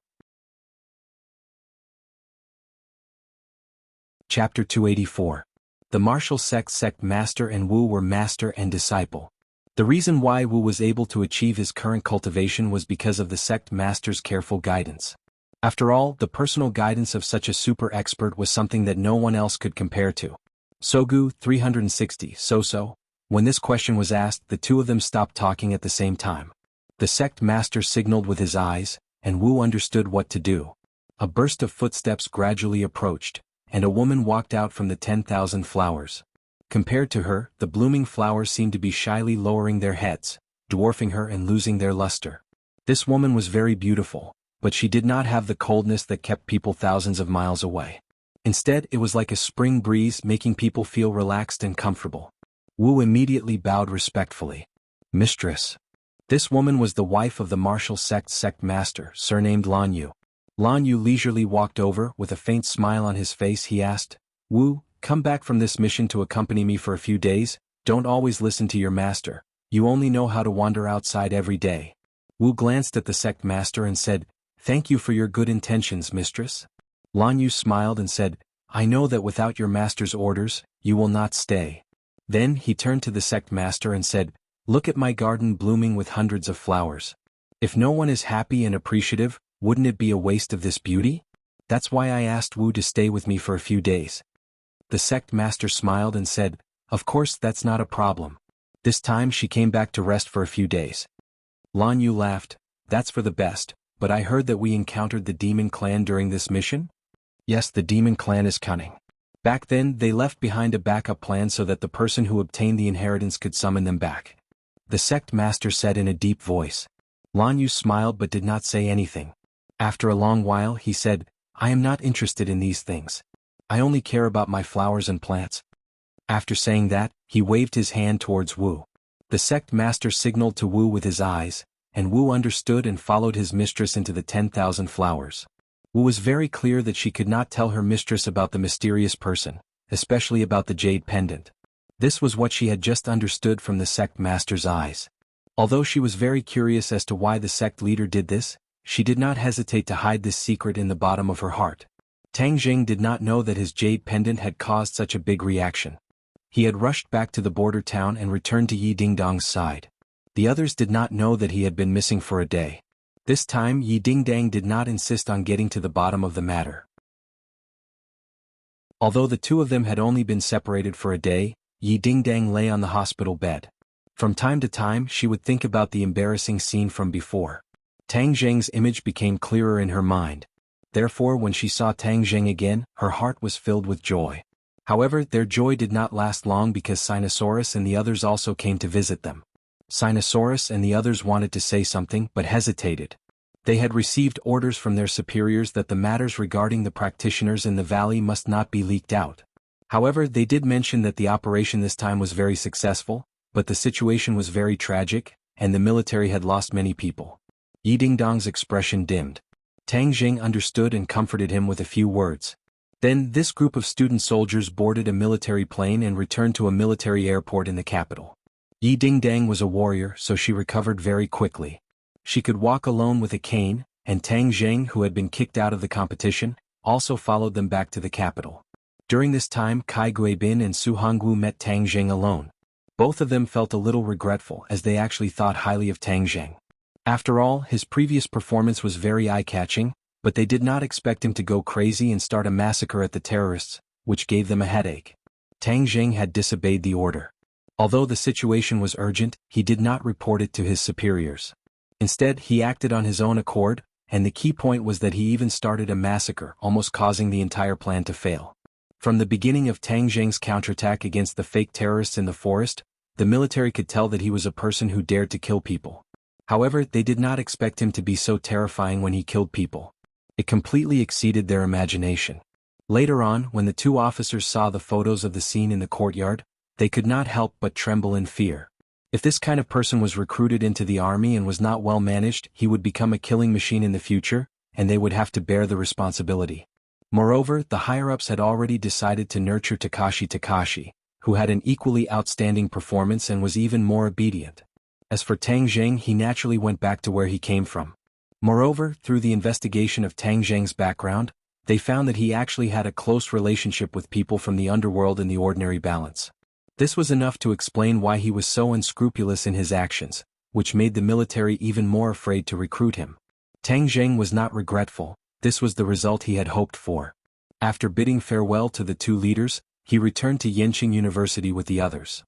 Chapter 284. The martial sect master and Wu were master and disciple. The reason why Wu was able to achieve his current cultivation was because of the sect master's careful guidance. After all, the personal guidance of such a super expert was something that no one else could compare to. Sogu 360 So. When this question was asked, the two of them stopped talking at the same time. The sect master signaled with his eyes, and Wu understood what to do. A burst of footsteps gradually approached, and a woman walked out from the 10,000 flowers. Compared to her, the blooming flowers seemed to be shyly lowering their heads, dwarfing her and losing their luster. This woman was very beautiful, but she did not have the coldness that kept people thousands of miles away. Instead, it was like a spring breeze making people feel relaxed and comfortable. Wu immediately bowed respectfully. "Mistress." This woman was the wife of the martial sect master, surnamed Lan Yu. Lan Yu leisurely walked over. With a faint smile on his face he asked, "Wu, come back from this mission to accompany me for a few days. Don't always listen to your master. You only know how to wander outside every day." Wu glanced at the sect master and said, "Thank you for your good intentions, mistress." Lan Yu smiled and said, "I know that without your master's orders, you will not stay." Then he turned to the sect master and said, "Look at my garden blooming with hundreds of flowers. If no one is happy and appreciative, wouldn't it be a waste of this beauty? That's why I asked Wu to stay with me for a few days." The sect master smiled and said, "Of course that's not a problem." This time she came back to rest for a few days. Lan Yu laughed, "That's for the best, but I heard that we encountered the demon clan during this mission?" "Yes, the demon clan is cunning. Back then they left behind a backup plan so that the person who obtained the inheritance could summon them back," the sect master said in a deep voice. Lan Yu smiled but did not say anything. After a long while he said, "I am not interested in these things. I only care about my flowers and plants." After saying that, he waved his hand towards Wu. The sect master signaled to Wu with his eyes, and Wu understood and followed his mistress into the 10,000 flowers. Wu was very clear that she could not tell her mistress about the mysterious person, especially about the jade pendant. This was what she had just understood from the sect master's eyes. Although she was very curious as to why the sect leader did this, she did not hesitate to hide this secret in the bottom of her heart. Tang Jing did not know that his jade pendant had caused such a big reaction. He had rushed back to the border town and returned to Yi Dingdang's side. The others did not know that he had been missing for a day. This time Yi Dingdang did not insist on getting to the bottom of the matter. Although the two of them had only been separated for a day, Yi Dingdang lay on the hospital bed. From time to time she would think about the embarrassing scene from before. Tang Zheng's image became clearer in her mind. Therefore when she saw Tang Zheng again, her heart was filled with joy. However, their joy did not last long because Sinosaurus and the others also came to visit them. Sinosaurus and the others wanted to say something but hesitated. They had received orders from their superiors that the matters regarding the practitioners in the valley must not be leaked out. However, they did mention that the operation this time was very successful, but the situation was very tragic, and the military had lost many people. Yi Dingdang's expression dimmed. Tang Jing understood and comforted him with a few words. Then this group of student soldiers boarded a military plane and returned to a military airport in the capital. Yi Dingdang was a warrior, so she recovered very quickly. She could walk alone with a cane, and Tang Zheng, who had been kicked out of the competition, also followed them back to the capital. During this time Kai Guibin and Su Hongwu met Tang Zheng alone. Both of them felt a little regretful as they actually thought highly of Tang Zheng. After all, his previous performance was very eye-catching, but they did not expect him to go crazy and start a massacre at the terrorists, which gave them a headache. Tang Zheng had disobeyed the order. Although the situation was urgent, he did not report it to his superiors. Instead, he acted on his own accord, and the key point was that he even started a massacre, almost causing the entire plan to fail. From the beginning of Tang Zheng's counterattack against the fake terrorists in the forest, the military could tell that he was a person who dared to kill people. However, they did not expect him to be so terrifying when he killed people. It completely exceeded their imagination. Later on, when the two officers saw the photos of the scene in the courtyard, they could not help but tremble in fear. If this kind of person was recruited into the army and was not well managed, he would become a killing machine in the future, and they would have to bear the responsibility. Moreover, the higher-ups had already decided to nurture Takashi, who had an equally outstanding performance and was even more obedient. As for Tang Zheng, he naturally went back to where he came from. Moreover, through the investigation of Tang Zheng's background, they found that he actually had a close relationship with people from the underworld in the ordinary balance. This was enough to explain why he was so unscrupulous in his actions, which made the military even more afraid to recruit him. Tang Zheng was not regretful. This was the result he had hoped for. After bidding farewell to the two leaders, he returned to Yenqing University with the others.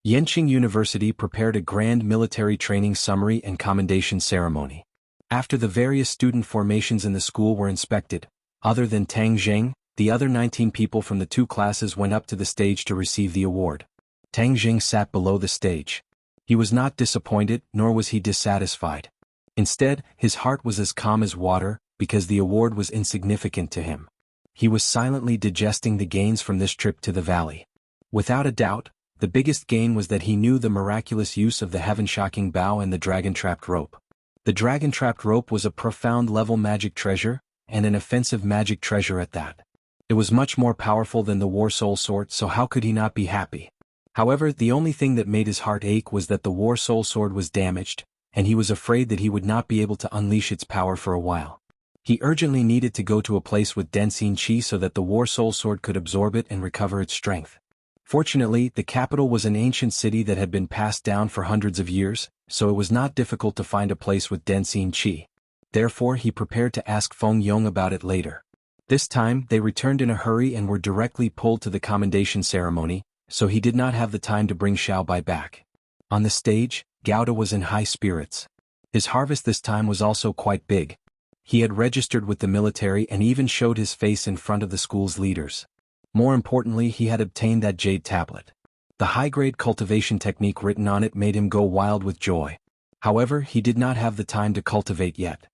Yenqing University prepared a grand military training summary and commendation ceremony. After the various student formations in the school were inspected, other than Tang Zheng, the other 19 people from the two classes went up to the stage to receive the award. Tang Zheng sat below the stage. He was not disappointed, nor was he dissatisfied. Instead, his heart was as calm as water, because the award was insignificant to him. He was silently digesting the gains from this trip to the valley. Without a doubt, the biggest gain was that he knew the miraculous use of the heaven-shocking bow and the dragon-trapped rope. The dragon-trapped rope was a profound-level magic treasure, and an offensive magic treasure at that. It was much more powerful than the War Soul Sword, so how could he not be happy? However, the only thing that made his heart ache was that the War Soul Sword was damaged, and he was afraid that he would not be able to unleash its power for a while. He urgently needed to go to a place with Densin Qi so that the War Soul Sword could absorb it and recover its strength. Fortunately, the capital was an ancient city that had been passed down for hundreds of years, so it was not difficult to find a place with Densin Qi. Therefore, he prepared to ask Feng Yong about it later. This time, they returned in a hurry and were directly pulled to the commendation ceremony, so he did not have the time to bring Xiaobai back. On the stage, Gauda was in high spirits. His harvest this time was also quite big. He had registered with the military and even showed his face in front of the school's leaders. More importantly, he had obtained that jade tablet. The high-grade cultivation technique written on it made him go wild with joy. However, he did not have the time to cultivate yet.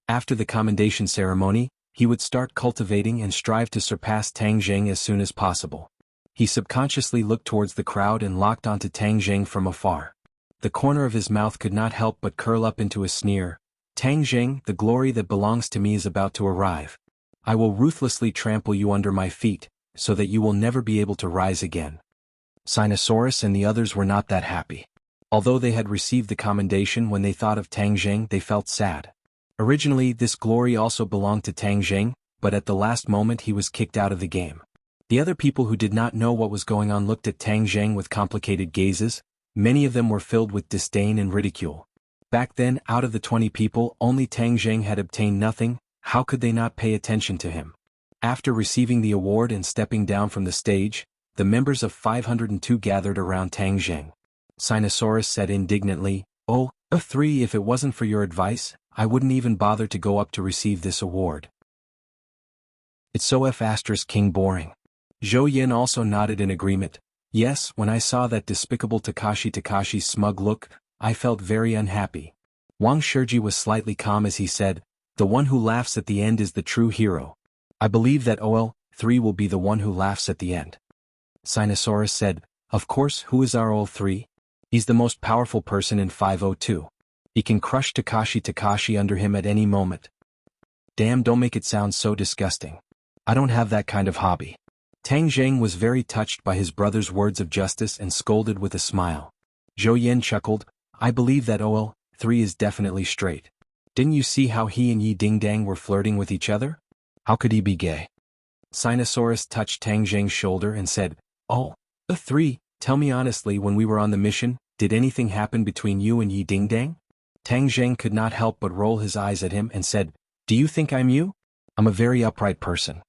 After the commendation ceremony, he would start cultivating and strive to surpass Tang Zheng as soon as possible. He subconsciously looked towards the crowd and locked onto Tang Zheng from afar. the corner of his mouth could not help but curl up into a sneer. Tang Zheng, the glory that belongs to me is about to arrive. I will ruthlessly trample you under my feet, so that you will never be able to rise again. Sinosaurus and the others were not that happy. Although they had received the commendation, when they thought of Tang Zheng they felt sad. Originally this glory also belonged to Tang Zheng, but at the last moment he was kicked out of the game. The other people who did not know what was going on looked at Tang Zheng with complicated gazes. Many of them were filled with disdain and ridicule. Back then, out of the 20 people, only Tang Zheng had obtained nothing. How could they not pay attention to him? After receiving the award and stepping down from the stage, the members of 502 gathered around Tang Zheng. Sinosaurus said indignantly, "Oh, A3, if it wasn't for your advice, I wouldn't even bother to go up to receive this award. It's so King boring." Zhou Yin also nodded in agreement. Yes, when I saw that despicable Takashi's smug look, I felt very unhappy. Wang Shiji was slightly calm as he said, "The one who laughs at the end is the true hero. I believe that OL3 will be the one who laughs at the end." Sinosaurus said, "Of course, who is our OL3? He's the most powerful person in 502. He can crush Takashi under him at any moment." "Damn, don't make it sound so disgusting. I don't have that kind of hobby." Tang Zheng was very touched by his brother's words of justice and scolded with a smile. Zhou Yin chuckled, "I believe that OL3 is definitely straight. Didn't you see how he and Yi Dingdang were flirting with each other? How could he be gay?" Sinosaurus touched Tang Zheng's shoulder and said, "Oh, A3, tell me honestly, when we were on the mission, did anything happen between you and Yi Dingdang?" Tang Zheng could not help but roll his eyes at him and said, "Do you think I'm you? I'm a very upright person."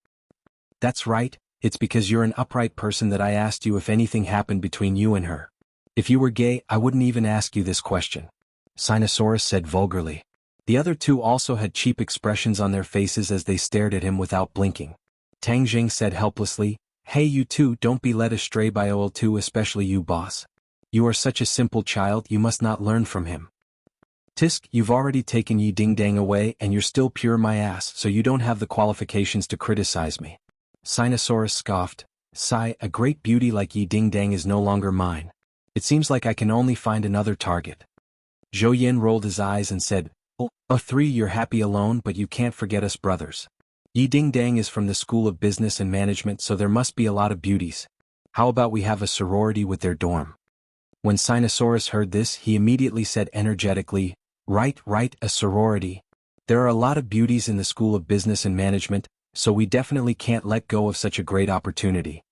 "That's right, it's because you're an upright person that I asked you if anything happened between you and her. If you were gay, I wouldn't even ask you this question," Sinosaurus said vulgarly. The other two also had cheap expressions on their faces as they stared at him without blinking. Tang Zheng said helplessly, "Hey, you two, don't be led astray by OL2, especially you, boss. You are such a simple child, you must not learn from him. Tisk, you've already taken Yi Dingdang away and you're still pure my ass, so you don't have the qualifications to criticize me." Sinosaurus scoffed, "Sigh, a great beauty like Yi Dingdang is no longer mine. It seems like I can only find another target." Zhou Yin rolled his eyes and said, "Oh, A3, you're happy alone, but you can't forget us brothers. Yi Dingdang is from the School of Business and Management, so there must be a lot of beauties. How about we have a sorority with their dorm?" When Sinosaurus heard this, he immediately said energetically, Right, a sorority. There are a lot of beauties in the School of Business and Management, so we definitely can't let go of such a great opportunity.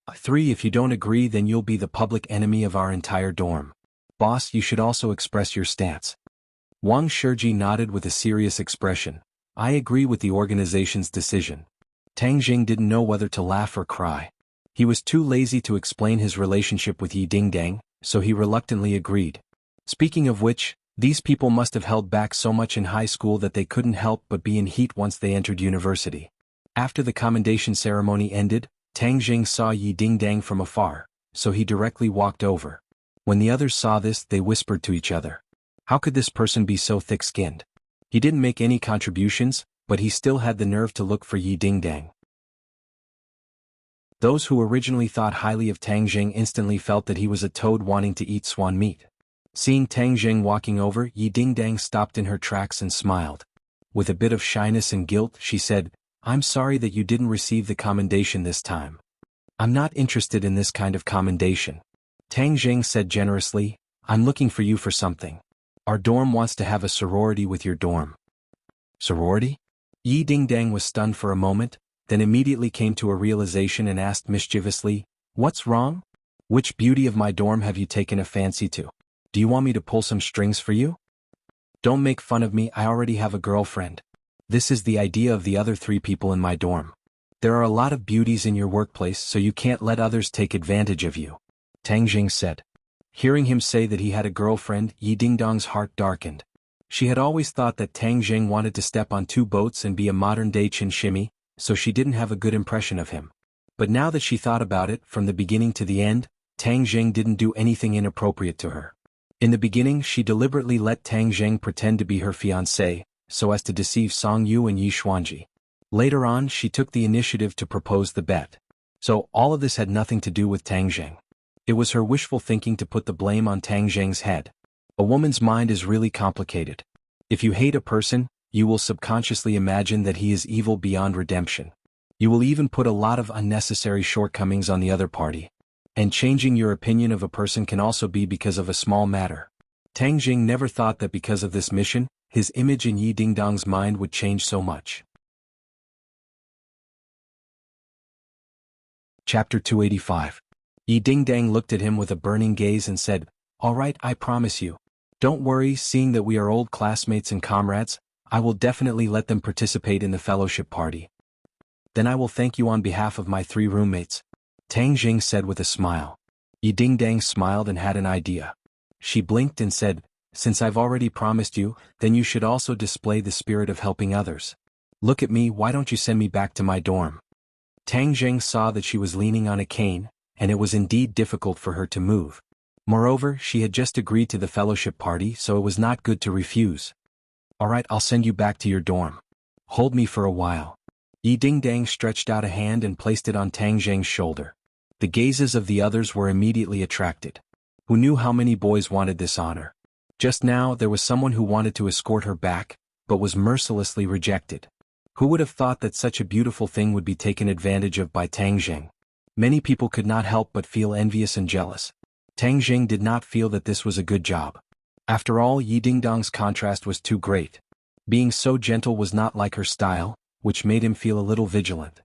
A3, if you don't agree, then you'll be the public enemy of our entire dorm. Boss, you should also express your stance." Wang Shiji nodded with a serious expression. "I agree with the organization's decision." Tang Zheng didn't know whether to laugh or cry. He was too lazy to explain his relationship with Yi Dingdang, so he reluctantly agreed. Speaking of which, these people must have held back so much in high school that they couldn't help but be in heat once they entered university. After the commendation ceremony ended, Tang Zheng saw Yi Dingdang from afar, so he directly walked over. When the others saw this, they whispered to each other, "How could this person be so thick-skinned?" He didn't make any contributions, but he still had the nerve to look for Yi Dingdang. Those who originally thought highly of Tang Zheng instantly felt that he was a toad wanting to eat swan meat. Seeing Tang Zheng walking over, Yi Dingdang stopped in her tracks and smiled. With a bit of shyness and guilt, she said, "I'm sorry that you didn't receive the commendation this time. I'm not interested in this kind of commendation." Tang Zheng said generously, "I'm looking for you for something. Our dorm wants to have a sorority with your dorm." "Sorority?" Yi Dingdang was stunned for a moment, then immediately came to a realization and asked mischievously, "What's wrong? Which beauty of my dorm have you taken a fancy to? Do you want me to pull some strings for you?" "Don't make fun of me, I already have a girlfriend. This is the idea of the other 3 people in my dorm. There are a lot of beauties in your workplace, so you can't let others take advantage of you," Tang Zheng said. Hearing him say that he had a girlfriend, Yi Dingdang's heart darkened. She had always thought that Tang Zheng wanted to step on 2 boats and be a modern-day Chin Shimmy, so she didn't have a good impression of him. But now that she thought about it, from the beginning to the end, Tang Zheng didn't do anything inappropriate to her. In the beginning, she deliberately let Tang Zheng pretend to be her fiancé, so as to deceive Song Yu and Yi Xuanji. Later on, she took the initiative to propose the bet. So, all of this had nothing to do with Tang Zheng. It was her wishful thinking to put the blame on Tang Zheng's head. A woman's mind is really complicated. If you hate a person, you will subconsciously imagine that he is evil beyond redemption. You will even put a lot of unnecessary shortcomings on the other party. And changing your opinion of a person can also be because of a small matter. Tang Jing never thought that because of this mission, his image in Yi Dingdong's mind would change so much. Chapter 285. Yi Dingdang looked at him with a burning gaze and said, "All right, I promise you. Don't worry, seeing that we are old classmates and comrades, I will definitely let them participate in the fellowship party. Then I will thank you on behalf of my 3 roommates," Tang Jing said with a smile. Yi Dingdang smiled and had an idea. She blinked and said, "Since I've already promised you, then you should also display the spirit of helping others. Look at me, why don't you send me back to my dorm?" Tang Jing saw that she was leaning on a cane, and it was indeed difficult for her to move. Moreover, she had just agreed to the fellowship party, so it was not good to refuse. "All right, I'll send you back to your dorm. Hold me for a while." Yi Dingdang stretched out a hand and placed it on Tang Jing's shoulder. The gazes of the others were immediately attracted. Who knew how many boys wanted this honor? Just now there was someone who wanted to escort her back, but was mercilessly rejected. Who would have thought that such a beautiful thing would be taken advantage of by Tang Jing? Many people could not help but feel envious and jealous. Tang Jing did not feel that this was a good job. After all, Yi Dingdong's contrast was too great. Being so gentle was not like her style, which made him feel a little vigilant.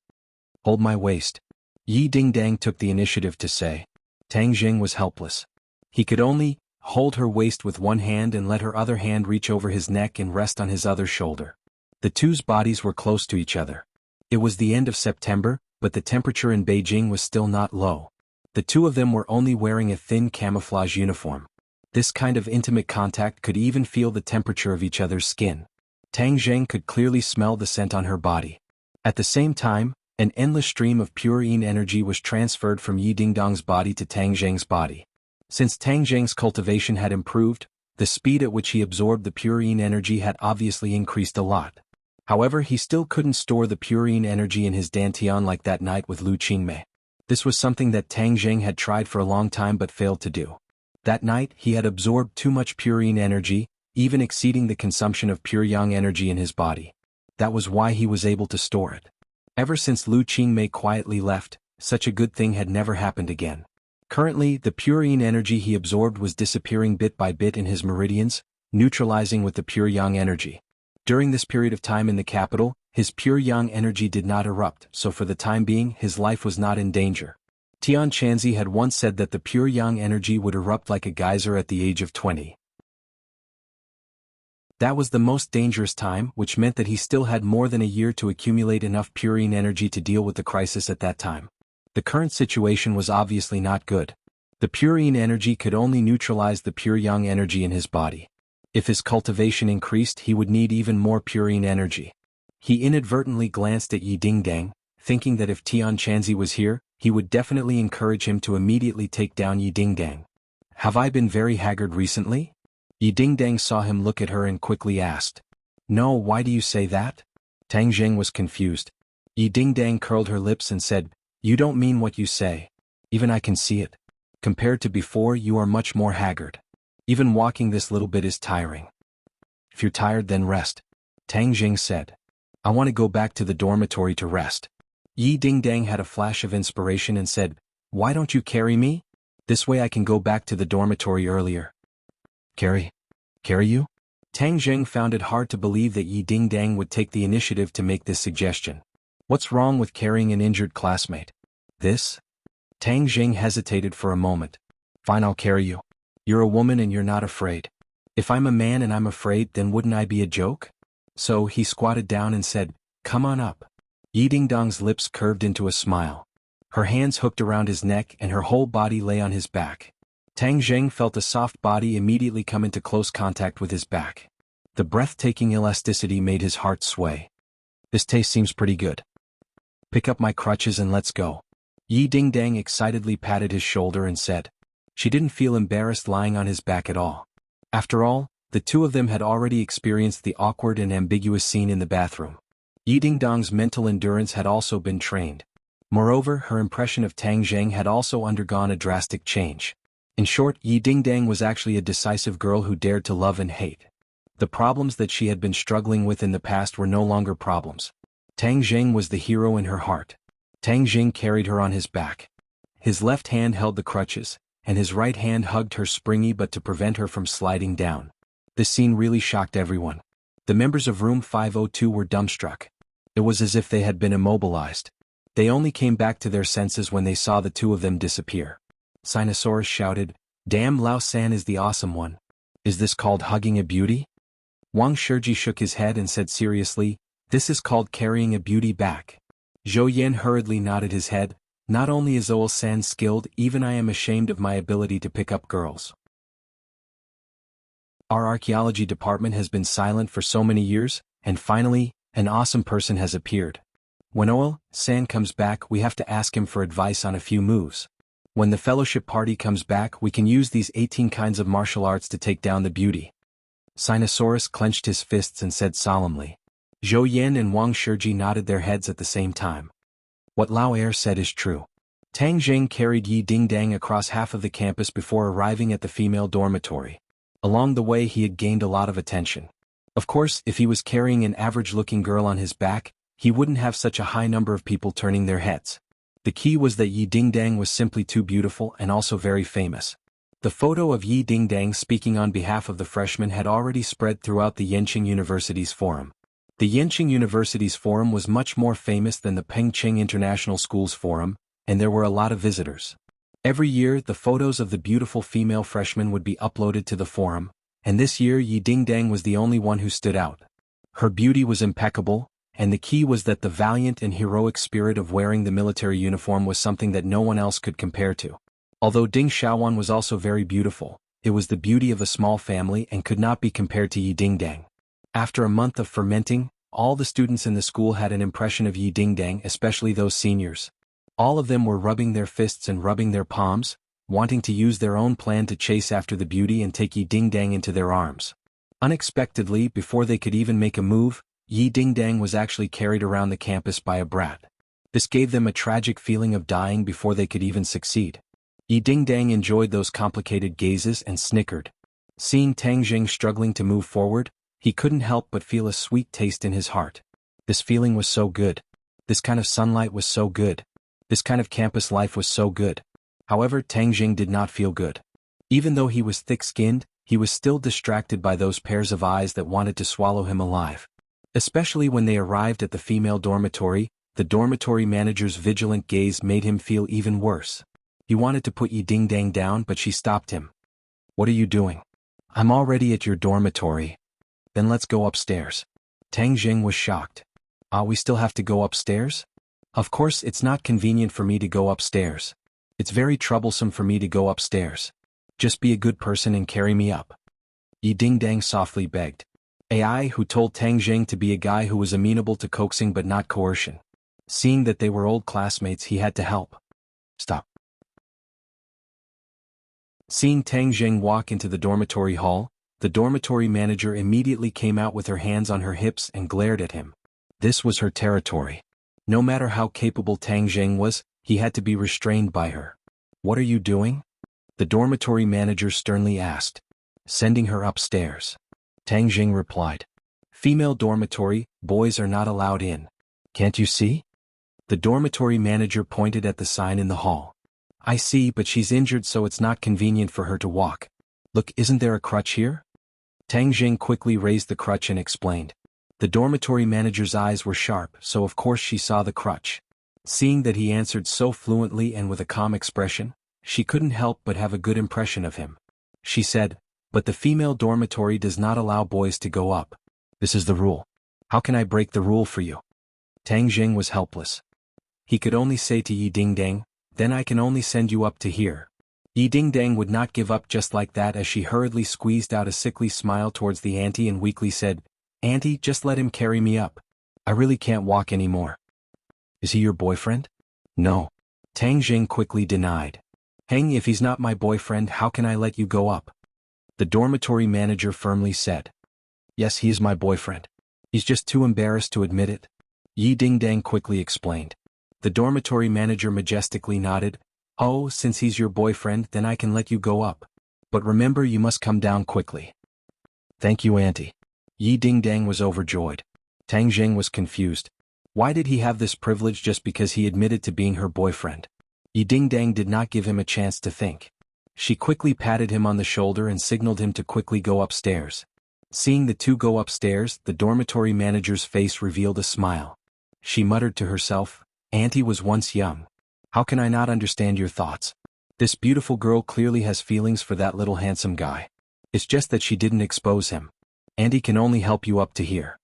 "Hold my waist," Yi Dingdang took the initiative to say. Tang Jing was helpless. He could only hold her waist with one hand and let her other hand reach over his neck and rest on his other shoulder. The two's bodies were close to each other. It was the end of September, but the temperature in Beijing was still not low. The two of them were only wearing a thin camouflage uniform. This kind of intimate contact could even feel the temperature of each other's skin. Tang Jing could clearly smell the scent on her body. At the same time, an endless stream of pure yin energy was transferred from Yi Dingdong's body to Tang Jing's body. Since Tang Jing's cultivation had improved, the speed at which he absorbed the pure yin energy had obviously increased a lot. However, he still couldn't store the pure yin energy in his dantian like that night with Lu Qingmei. This was something that Tang Jing had tried for a long time but failed to do. That night, he had absorbed too much pure yin energy, even exceeding the consumption of pure yang energy in his body. That was why he was able to store it. Ever since Lu Qingmei quietly left, such a good thing had never happened again. Currently, the pure yin energy he absorbed was disappearing bit by bit in his meridians, neutralizing with the pure yang energy. During this period of time in the capital, his pure yang energy did not erupt, so for the time being, his life was not in danger. Tian Chanzi had once said that the pure yang energy would erupt like a geyser at the age of 20. That was the most dangerous time, which meant that he still had more than a year to accumulate enough pure yin energy to deal with the crisis at that time. The current situation was obviously not good. The pure yin energy could only neutralize the pure yang energy in his body. If his cultivation increased, he would need even more pure yin energy. He inadvertently glanced at Yi Dingdang, thinking that if Tian Chanzi was here, he would definitely encourage him to immediately take down Yi Dingdang. "Have I been very haggard recently?" Yi Dingdang saw him look at her and quickly asked. "No, why do you say that?" Tang Jing was confused. Yi Dingdang curled her lips and said, "You don't mean what you say. Even I can see it. Compared to before, you are much more haggard. Even walking this little bit is tiring." "If you're tired, then rest," Tang Jing said. "I want to go back to the dormitory to rest." Yi Dingdang had a flash of inspiration and said, "Why don't you carry me? This way I can go back to the dormitory earlier." Carry you? Tang Jing found it hard to believe that Yi Dingdang would take the initiative to make this suggestion. What's wrong with carrying an injured classmate? This? Tang Jing hesitated for a moment. "Fine, I'll carry you. You're a woman and you're not afraid. If I'm a man and I'm afraid, then wouldn't I be a joke?" So he squatted down and said, "Come on up." Yi Dingdong's lips curved into a smile. Her hands hooked around his neck and her whole body lay on his back. Tang Jing felt a soft body immediately come into close contact with his back. The breathtaking elasticity made his heart sway. "This taste seems pretty good. Pick up my crutches and let's go." Yi Dingdang excitedly patted his shoulder and said. She didn't feel embarrassed lying on his back at all. After all, the two of them had already experienced the awkward and ambiguous scene in the bathroom. Yi Dingdong's mental endurance had also been trained. Moreover, her impression of Tang Jing had also undergone a drastic change. In short, Yi Dingdang was actually a decisive girl who dared to love and hate. The problems that she had been struggling with in the past were no longer problems. Tang Jing was the hero in her heart. Tang Jing carried her on his back. His left hand held the crutches, and his right hand hugged her springy but to prevent her from sliding down. This scene really shocked everyone. The members of room 502 were dumbstruck. It was as if they had been immobilized. They only came back to their senses when they saw the two of them disappear. Sinosaurus shouted, "Damn, Lao San is the awesome one. Is this called hugging a beauty?" Wang Shiji shook his head and said seriously, "This is called carrying a beauty back." Zhou Yan hurriedly nodded his head, "Not only is Oil San skilled, even I am ashamed of my ability to pick up girls. Our archaeology department has been silent for so many years, and finally, an awesome person has appeared. When Oil San comes back, we have to ask him for advice on a few moves. When the fellowship party comes back, we can use these 18 kinds of martial arts to take down the beauty." Sinosaurus clenched his fists and said solemnly. Zhou Yan and Wang Shiji nodded their heads at the same time. What Lao Air said is true. Tang Jing carried Yi Dingdang across half of the campus before arriving at the female dormitory. Along the way he had gained a lot of attention. Of course, if he was carrying an average-looking girl on his back, he wouldn't have such a high number of people turning their heads. The key was that Yi Dingdang was simply too beautiful and also very famous. The photo of Yi Dingdang speaking on behalf of the freshmen had already spread throughout the Yenqing University's forum. The Yenqing University's forum was much more famous than the Pengqing International School's forum, and there were a lot of visitors. Every year, the photos of the beautiful female freshmen would be uploaded to the forum, and this year Yi Dingdang was the only one who stood out. Her beauty was impeccable, and the key was that the valiant and heroic spirit of wearing the military uniform was something that no one else could compare to. Although Ding Xiaowan was also very beautiful, it was the beauty of a small family and could not be compared to Yi Dingdang. After a month of fermenting, all the students in the school had an impression of Yi Dingdang, especially those seniors. All of them were rubbing their fists and rubbing their palms, wanting to use their own plan to chase after the beauty and take Yi Dingdang into their arms. Unexpectedly, before they could even make a move, Yi Dingdang was actually carried around the campus by a brat. This gave them a tragic feeling of dying before they could even succeed. Yi Dingdang enjoyed those complicated gazes and snickered. Seeing Tang Jing struggling to move forward, he couldn't help but feel a sweet taste in his heart. This feeling was so good. This kind of sunlight was so good. This kind of campus life was so good. However, Tang Jing did not feel good. Even though he was thick-skinned, he was still distracted by those pairs of eyes that wanted to swallow him alive. Especially when they arrived at the female dormitory, the dormitory manager's vigilant gaze made him feel even worse. He wanted to put Yi Dingdang down, but she stopped him. "What are you doing?" "I'm already at your dormitory." "Then let's go upstairs." Tang Jing was shocked. We still have to go upstairs?" "Of course it's not convenient for me to go upstairs. It's very troublesome for me to go upstairs. Just be a good person and carry me up." Yi Dingdang softly begged. AI who told Tang Jing to be a guy who was amenable to coaxing but not coercion. Seeing that they were old classmates, he had to help. "Stop." Seeing Tang Jing walk into the dormitory hall, the dormitory manager immediately came out with her hands on her hips and glared at him. This was her territory. No matter how capable Tang Jing was, he had to be restrained by her. "What are you doing?" the dormitory manager sternly asked. "Sending her upstairs." Tang Jing replied. "Female dormitory, boys are not allowed in. Can't you see?" The dormitory manager pointed at the sign in the hall. "I see, but she's injured, so it's not convenient for her to walk. Look, isn't there a crutch here?" Tang Jing quickly raised the crutch and explained. The dormitory manager's eyes were sharp, so of course she saw the crutch. Seeing that he answered so fluently and with a calm expression, she couldn't help but have a good impression of him. She said, "But the female dormitory does not allow boys to go up. This is the rule. How can I break the rule for you?" Tang Jing was helpless. He could only say to Yi Dingdang, "Then I can only send you up to here." Yi Dingdang would not give up just like that, as she hurriedly squeezed out a sickly smile towards the auntie and weakly said, "Auntie, just let him carry me up. I really can't walk anymore." "Is he your boyfriend?" "No." Tang Jing quickly denied. "Hang, if he's not my boyfriend, how can I let you go up?" The dormitory manager firmly said. "Yes, he is my boyfriend. He's just too embarrassed to admit it." Yi Dingdang quickly explained. The dormitory manager majestically nodded. Oh, since he's your boyfriend, then I can let you go up. But remember, you must come down quickly. Thank you, Auntie. Yi Dingdang was overjoyed. Tang Jing was confused. Why did he have this privilege just because he admitted to being her boyfriend? Yi Dingdang did not give him a chance to think. She quickly patted him on the shoulder and signaled him to quickly go upstairs. Seeing the two go upstairs, the dormitory manager's face revealed a smile. She muttered to herself, Auntie was once young. How can I not understand your thoughts? This beautiful girl clearly has feelings for that little handsome guy. It's just that she didn't expose him. Auntie can only help you up to here.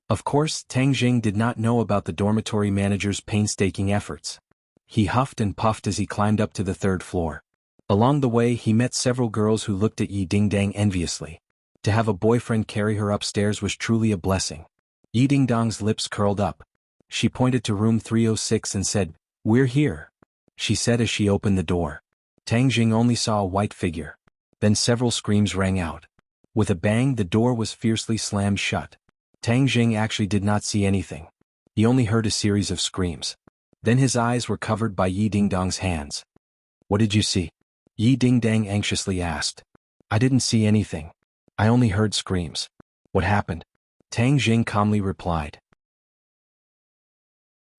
Of course, Tang Jing did not know about the dormitory manager's painstaking efforts. He huffed and puffed as he climbed up to the third floor. Along the way, he met several girls who looked at Yi Dingdang enviously. To have a boyfriend carry her upstairs was truly a blessing. Yi Dingdang's lips curled up. She pointed to room 306 and said, "We're here," she said as she opened the door. Tang Jing only saw a white figure. Then several screams rang out. With a bang, the door was fiercely slammed shut. Tang Jing actually did not see anything. He only heard a series of screams. Then his eyes were covered by Yi Dingdang's hands. "What did you see?" Yi Dingdang anxiously asked. "I didn't see anything. I only heard screams." "What happened?" Tang Jing calmly replied.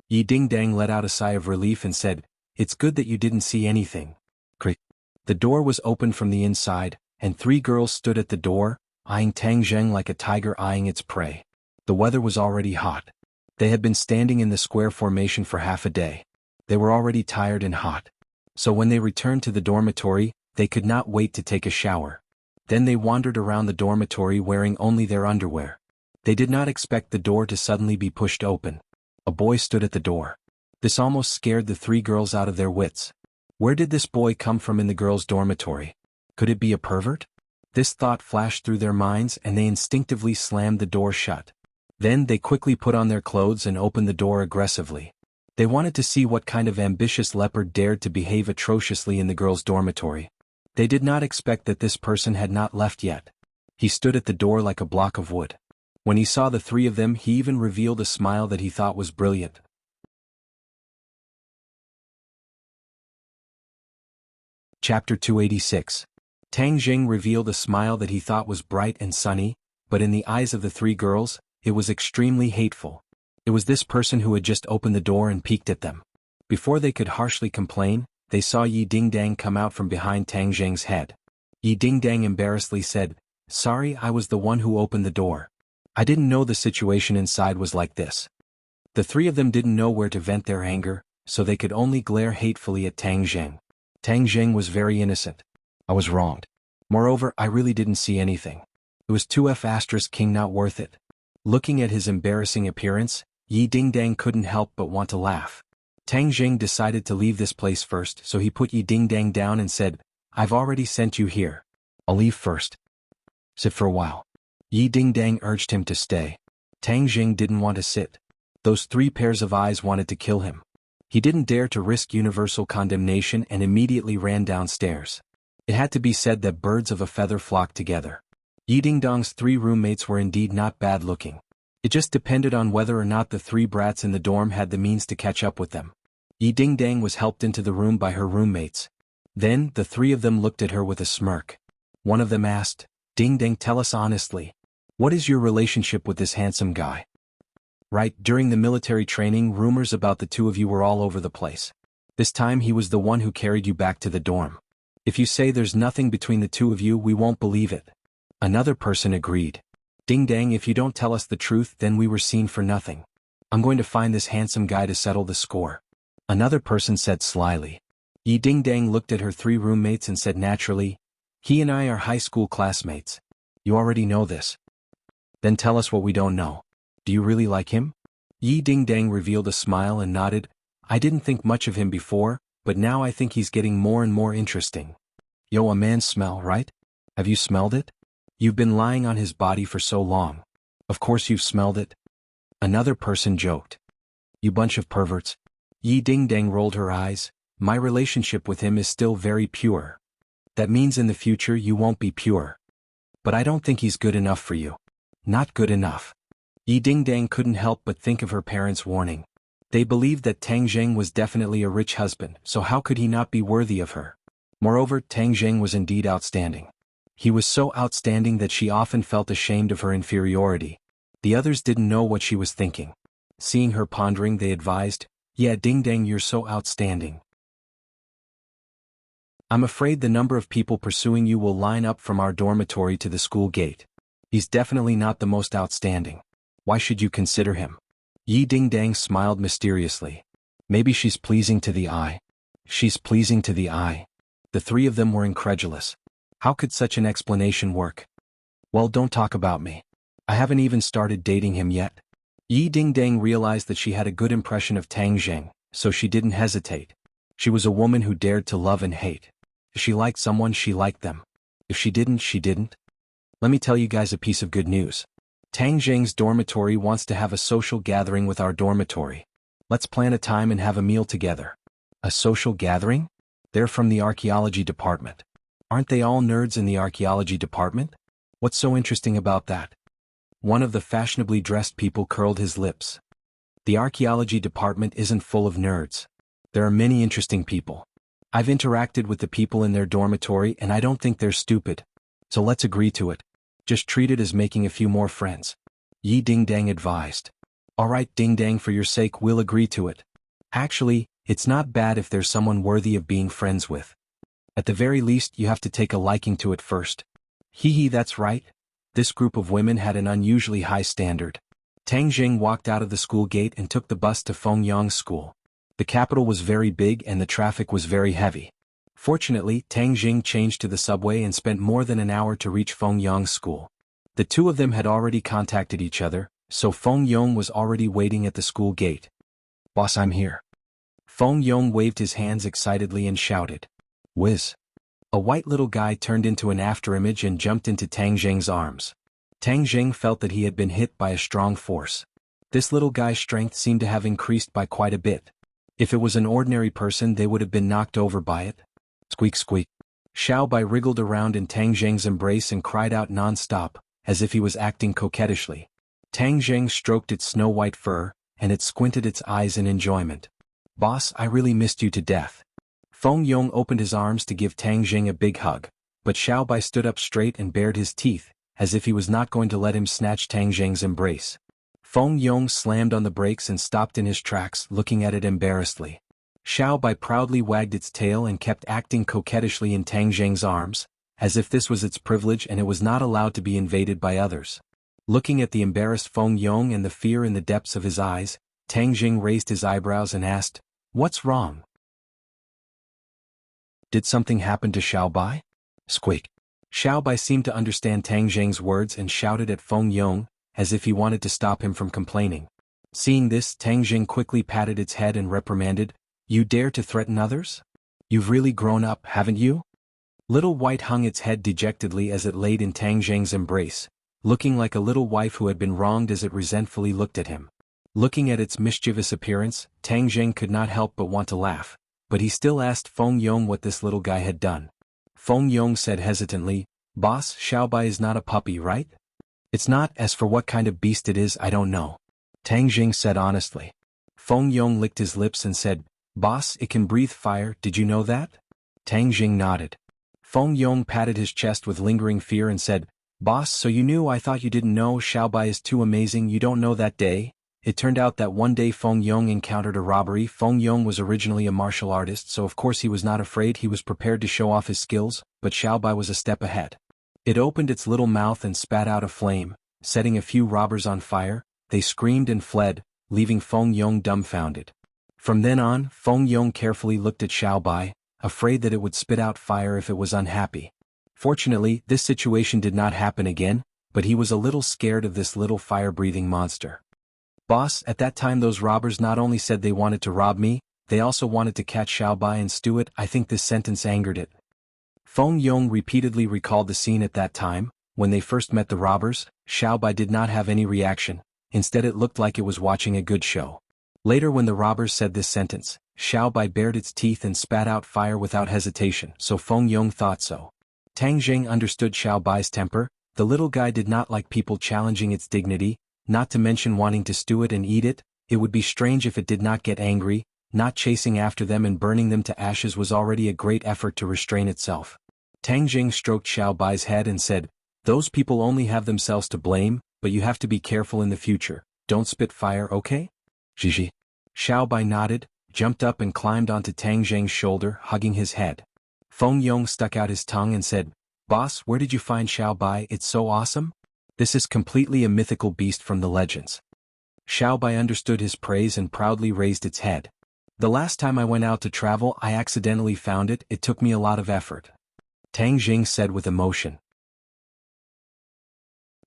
Yi Dingdang let out a sigh of relief and said, "It's good that you didn't see anything." Crick. The door was opened from the inside, and three girls stood at the door, eyeing Tang Jing like a tiger eyeing its prey. The weather was already hot. They had been standing in the square formation for half a day. They were already tired and hot. So when they returned to the dormitory, they could not wait to take a shower. Then they wandered around the dormitory wearing only their underwear. They did not expect the door to suddenly be pushed open. A boy stood at the door. This almost scared the three girls out of their wits. Where did this boy come from in the girls' dormitory? Could it be a pervert? This thought flashed through their minds and they instinctively slammed the door shut. Then they quickly put on their clothes and opened the door aggressively. They wanted to see what kind of ambitious leopard dared to behave atrociously in the girls' dormitory. They did not expect that this person had not left yet. He stood at the door like a block of wood. When he saw the three of them, he even revealed a smile that he thought was brilliant. Chapter 286. Tang Jing revealed a smile that he thought was bright and sunny, but in the eyes of the three girls, it was extremely hateful. It was this person who had just opened the door and peeked at them. Before they could harshly complain, they saw Yi Dingdang come out from behind Tang Jing's head. Yi Dingdang embarrassedly said, "Sorry, I was the one who opened the door. I didn't know the situation inside was like this." The three of them didn't know where to vent their anger, so they could only glare hatefully at Tang Jing. Tang Jing was very innocent. "I was wronged. Moreover, I really didn't see anything. It was 2F** king not worth it." Looking at his embarrassing appearance, Yi Dingdang couldn't help but want to laugh. Tang Jing decided to leave this place first, so he put Yi Dingdang down and said, "I've already sent you here. I'll leave first. Sit for a while." Yi Dingdang urged him to stay. Tang Jing didn't want to sit. Those three pairs of eyes wanted to kill him. He didn't dare to risk universal condemnation and immediately ran downstairs. It had to be said that birds of a feather flocked together. Yi Dingdang's three roommates were indeed not bad looking. It just depended on whether or not the three brats in the dorm had the means to catch up with them. Yi Dingdang was helped into the room by her roommates. Then, the three of them looked at her with a smirk. One of them asked, "Dingdang, tell us honestly. What is your relationship with this handsome guy?" "Right, during the military training, rumors about the two of you were all over the place. This time he was the one who carried you back to the dorm. If you say there's nothing between the two of you, we won't believe it." Another person agreed. "Dingdang, if you don't tell us the truth, then we were seen for nothing. I'm going to find this handsome guy to settle the score." Another person said slyly. Yi Dingdang looked at her three roommates and said naturally, "He and I are high school classmates. You already know this. Then tell us what we don't know. Do you really like him?" Yi Dingdang revealed a smile and nodded. "I didn't think much of him before, but now I think he's getting more and more interesting." "Yo, a man's smell, right? Have you smelled it? You've been lying on his body for so long. Of course you've smelled it." Another person joked. "You bunch of perverts." Yi Dingdang rolled her eyes. "My relationship with him is still very pure." "That means in the future you won't be pure." "But I don't think he's good enough for you." "Not good enough." Yi Dingdang couldn't help but think of her parents' warning. They believed that Tang Zheng was definitely a rich husband, so how could he not be worthy of her? Moreover, Tang Zheng was indeed outstanding. He was so outstanding that she often felt ashamed of her inferiority. The others didn't know what she was thinking. Seeing her pondering, they advised, "Yeah, Ding Dang, you're so outstanding. I'm afraid the number of people pursuing you will line up from our dormitory to the school gate. He's definitely not the most outstanding. Why should you consider him?" Yi Ding Dang smiled mysteriously. "Maybe she's pleasing to the eye." She's pleasing to the eye. The three of them were incredulous. How could such an explanation work? "Well, don't talk about me. I haven't even started dating him yet." Yi Ding Dang realized that she had a good impression of Tang Zheng, so she didn't hesitate. She was a woman who dared to love and hate. If she liked someone, she liked them. If she didn't, she didn't. Let me tell you guys a piece of good news. Tang Zheng's dormitory wants to have a social gathering with our dormitory. Let's plan a time and have a meal together. A social gathering? They're from the archaeology department. Aren't they all nerds in the archaeology department? What's so interesting about that? One of the fashionably dressed people curled his lips. The archaeology department isn't full of nerds. There are many interesting people. I've interacted with the people in their dormitory and I don't think they're stupid. So let's agree to it. Just treat it as making a few more friends. Yi Ding Dang advised. Alright Ding Dang, for your sake we'll agree to it. Actually, it's not bad if there's someone worthy of being friends with. At the very least you have to take a liking to it first. Hee, that's right. This group of women had an unusually high standard. Tang Zheng walked out of the school gate and took the bus to Fengyang's school. The capital was very big and the traffic was very heavy. Fortunately, Tang Zheng changed to the subway and spent more than an hour to reach Fengyang's school. The two of them had already contacted each other, so Fengyang was already waiting at the school gate. "Boss, I'm here." Fengyang waved his hands excitedly and shouted. "Whiz." A white little guy turned into an afterimage and jumped into Tang Zheng's arms. Tang Zheng felt that he had been hit by a strong force. This little guy's strength seemed to have increased by quite a bit. If it was an ordinary person, they would have been knocked over by it. Squeak squeak. Xiaobai wriggled around in Tang Zheng's embrace and cried out non-stop, as if he was acting coquettishly. Tang Zheng stroked its snow-white fur, and it squinted its eyes in enjoyment. "Boss, I really missed you to death." Fengyang opened his arms to give Tang Zheng a big hug, but Xiaobai stood up straight and bared his teeth, as if he was not going to let him snatch Tang Zheng's embrace. Fengyang slammed on the brakes and stopped in his tracks, looking at it embarrassedly. Xiaobai proudly wagged its tail and kept acting coquettishly in Tang Zheng's arms, as if this was its privilege and it was not allowed to be invaded by others. Looking at the embarrassed Fengyang and the fear in the depths of his eyes, Tang Zheng raised his eyebrows and asked, "What's wrong? Did something happen to Xiaobai?" Squeak. Xiaobai seemed to understand Tang Zheng's words and shouted at Fengyang, as if he wanted to stop him from complaining. Seeing this, Tang Zheng quickly patted its head and reprimanded, "You dare to threaten others? You've really grown up, haven't you?" Little White hung its head dejectedly as it laid in Tang Zheng's embrace, looking like a little wife who had been wronged as it resentfully looked at him. Looking at its mischievous appearance, Tang Zheng could not help but want to laugh, but he still asked Fengyang what this little guy had done. Fengyang said hesitantly, "Boss, Xiaobai is not a puppy, right?" "It's not. As for what kind of beast it is, I don't know," Tang Zheng said honestly. Fengyang licked his lips and said, "Boss, it can breathe fire, did you know that?" Tang Zheng nodded. Fengyang patted his chest with lingering fear and said, "Boss, so you knew? I thought you didn't know. Xiaobai is too amazing. You don't know that day?" It turned out that one day Fengyang encountered a robbery. Fengyang was originally a martial artist, so of course he was not afraid. He was prepared to show off his skills, but Xiaobai was a step ahead. It opened its little mouth and spat out a flame, setting a few robbers on fire. They screamed and fled, leaving Fengyang dumbfounded. From then on, Fengyang carefully looked at Xiaobai, afraid that it would spit out fire if it was unhappy. Fortunately, this situation did not happen again, but he was a little scared of this little fire-breathing monster. "Boss, at that time those robbers not only said they wanted to rob me, they also wanted to catch Xiaobai and stew it." I think this sentence angered it. Fengyang repeatedly recalled the scene at that time. When they first met the robbers, Xiaobai did not have any reaction. Instead, it looked like it was watching a good show. Later, when the robbers said this sentence, Xiaobai bared its teeth and spat out fire without hesitation, so Fengyang thought so. Tang Zheng understood Xiaobai's temper. The little guy did not like people challenging its dignity, not to mention wanting to stew it and eat it, It would be strange if it did not get angry. Not chasing after them and burning them to ashes was already a great effort to restrain itself. Tang Jing stroked Xiao Bai's head and said, "Those people only have themselves to blame, but you have to be careful in the future. Don't spit fire, okay?" Gigi. Xiao Bai nodded, jumped up and climbed onto Tang Jing's shoulder, hugging his head. Feng Yong stuck out his tongue and said, "Boss, where did you find Xiao Bai? It's so awesome. This is completely a mythical beast from the legends." Xiao Bai understood his praise and proudly raised its head. "The last time I went out to travel I accidentally found it. It took me a lot of effort," Tang Jing said with emotion.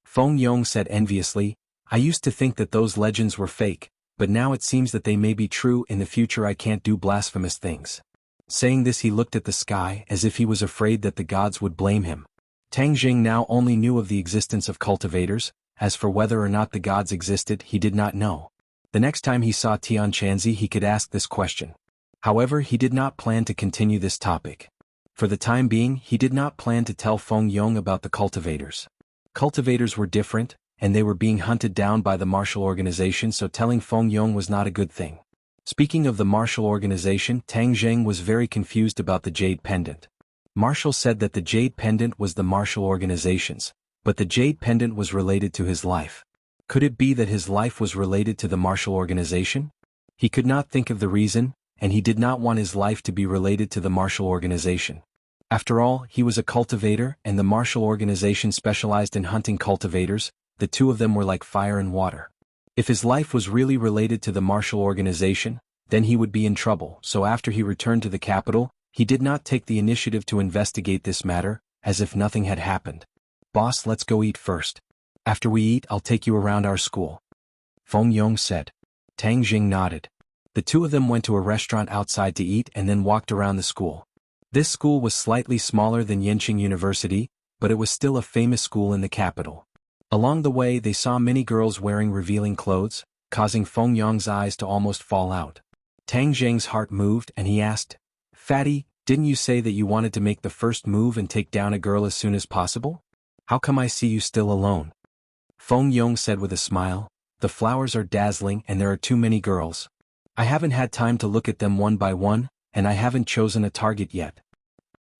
Feng Yong said enviously, "I used to think that those legends were fake, but now it seems that they may be true. In the future I can't do blasphemous things." Saying this he looked at the sky as if he was afraid that the gods would blame him. Tang Jing now only knew of the existence of cultivators. As for whether or not the gods existed he did not know. The next time he saw Tian Chanzi he could ask this question. However, he did not plan to continue this topic. For the time being he did not plan to tell Feng Yong about the cultivators. Cultivators were different, and they were being hunted down by the martial organization, so telling Feng Yong was not a good thing. Speaking of the martial organization, Tang Jing was very confused about the Jade Pendant. Marshall said that the Jade Pendant was the martial organization's, but the Jade Pendant was related to his life. Could it be that his life was related to the martial organization? He could not think of the reason, and he did not want his life to be related to the martial organization. After all, he was a cultivator, and the martial organization specialized in hunting cultivators. The two of them were like fire and water. If his life was really related to the martial organization, then he would be in trouble. So after he returned to the capital, he did not take the initiative to investigate this matter, as if nothing had happened. "Boss, let's go eat first. After we eat I'll take you around our school," Feng Yong said. Tang Jing nodded. The two of them went to a restaurant outside to eat and then walked around the school. This school was slightly smaller than Yenching University, but it was still a famous school in the capital. Along the way they saw many girls wearing revealing clothes, causing Feng Yong's eyes to almost fall out. Tang Jing's heart moved and he asked, "Fatty, didn't you say that you wanted to make the first move and take down a girl as soon as possible? How come I see you still alone?" Feng Yong said with a smile, "The flowers are dazzling and there are too many girls. I haven't had time to look at them one by one, and I haven't chosen a target yet."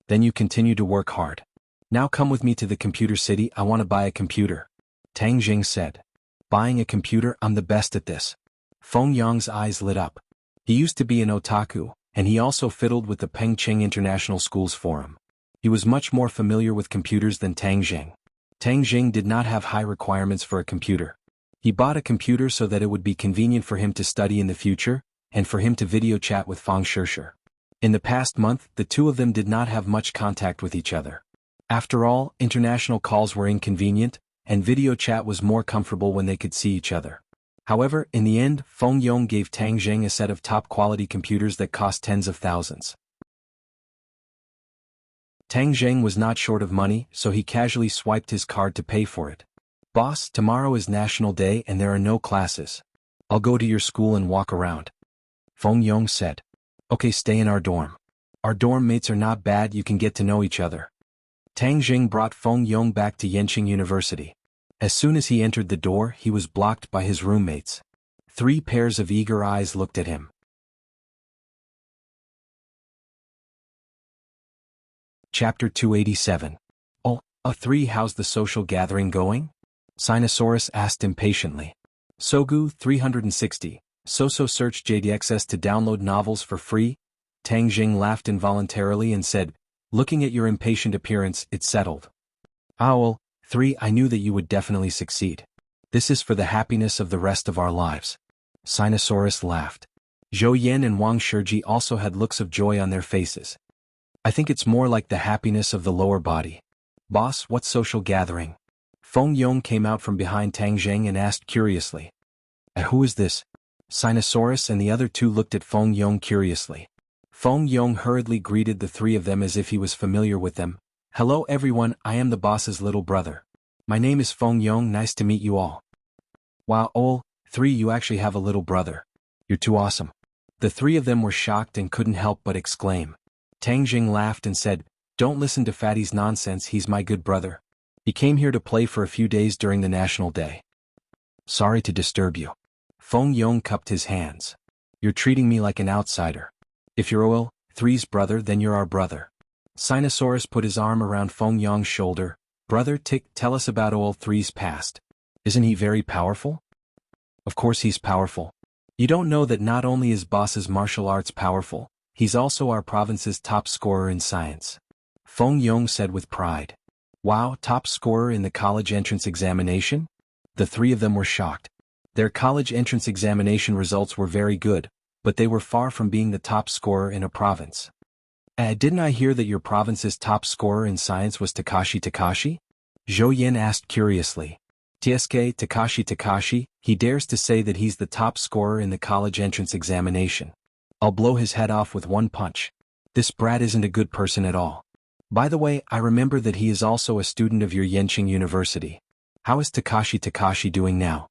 "Then you continue to work hard. Now come with me to the computer city. I want to buy a computer," Tang Jing said. "Buying a computer? I'm the best at this." Feng Yong's eyes lit up. He used to be an otaku, and he also fiddled with the Pengcheng International Schools Forum. He was much more familiar with computers than Tang Jing. Tang Jing did not have high requirements for a computer. He bought a computer so that it would be convenient for him to study in the future, and for him to video chat with Fang Shishir. In the past month, the two of them did not have much contact with each other. After all, international calls were inconvenient, and video chat was more comfortable when they could see each other. However, in the end, Feng Yong gave Tang Jing a set of top-quality computers that cost tens of thousands. Tang Jing was not short of money, so he casually swiped his card to pay for it. "Boss, tomorrow is National Day and there are no classes. I'll go to your school and walk around," Feng Yong said. "Okay, stay in our dorm. Our dorm mates are not bad, you can get to know each other." Tang Jing brought Feng Yong back to Yenching University. As soon as he entered the door, he was blocked by his roommates. 3 pairs of eager eyes looked at him. Chapter 287. "Oh, 3, how's the social gathering going?" Sinosaurus asked impatiently. Sogu 360. Soso search JDXS to download novels for free. Tang Jing laughed involuntarily and said, "Looking at your impatient appearance, it's settled." "Owl 3, I knew that you would definitely succeed. This is for the happiness of the rest of our lives." Sinosaurus laughed. Zhou Yan and Wang Shiji also had looks of joy on their faces. "I think it's more like the happiness of the lower body." "Boss, what social gathering?" Feng Yong came out from behind Tang Jing and asked curiously. Who is this?" Sinosaurus and the other two looked at Feng Yong curiously. Feng Yong hurriedly greeted the 3 of them as if he was familiar with them. "Hello everyone, I am the boss's little brother. My name is Feng Yong, nice to meet you all." "Wow, 3, you actually have a little brother. You're too awesome." The 3 of them were shocked and couldn't help but exclaim. Tang Jing laughed and said, "Don't listen to Fatty's nonsense, he's my good brother. He came here to play for a few days during the National Day." "Sorry to disturb you." Feng Yong cupped his hands. You're treating me like an outsider. If you're OL3's brother, then you're our brother. Sinosaurus put his arm around Feng Yong's shoulder. Brother Tick, tell us about OL3's past. Isn't he very powerful? Of course he's powerful. You don't know that not only is Boss's martial arts powerful, he's also our province's top scorer in science. Feng Yong said with pride. Wow, top scorer in the college entrance examination? The three of them were shocked. Their college entrance examination results were very good, but they were far from being the top scorer in a province. Didn't I hear that your province's top scorer in science was Takashi? Zhou Yin asked curiously. Tsk Takashi, he dares to say that he's the top scorer in the college entrance examination. I'll blow his head off with one punch. This brat isn't a good person at all. By the way, I remember that he is also a student of your Yenching University. How is Takashi doing now?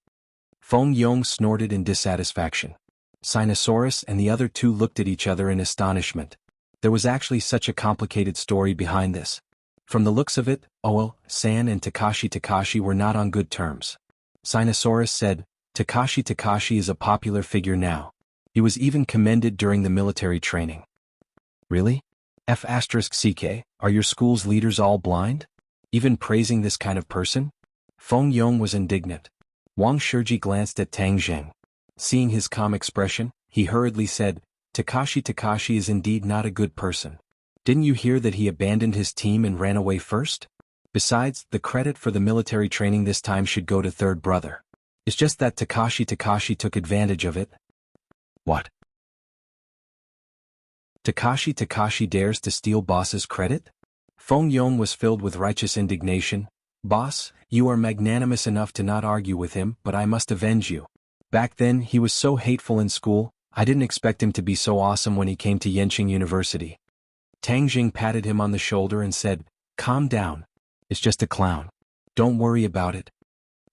Feng Yong snorted in dissatisfaction. Sinosaurus and the other two looked at each other in astonishment. There was actually such a complicated story behind this. From the looks of it, San and Takashi were not on good terms. Sinosaurus said, Takashi is a popular figure now. He was even commended during the military training. Really? F*ck, are your school's leaders all blind? Even praising this kind of person? Feng Yong was indignant. Wang Shiji glanced at Tang Zheng. Seeing his calm expression, he hurriedly said, Takashi is indeed not a good person. Didn't you hear that he abandoned his team and ran away first? Besides, the credit for the military training this time should go to third brother. It's just that Takashi took advantage of it. What? Takashi dares to steal Boss's credit? Feng Yong was filled with righteous indignation. Boss, you are magnanimous enough to not argue with him, but I must avenge you. Back then, he was so hateful in school, I didn't expect him to be so awesome when he came to Yenching University. Tang Jing patted him on the shoulder and said, Calm down. It's just a clown. Don't worry about it.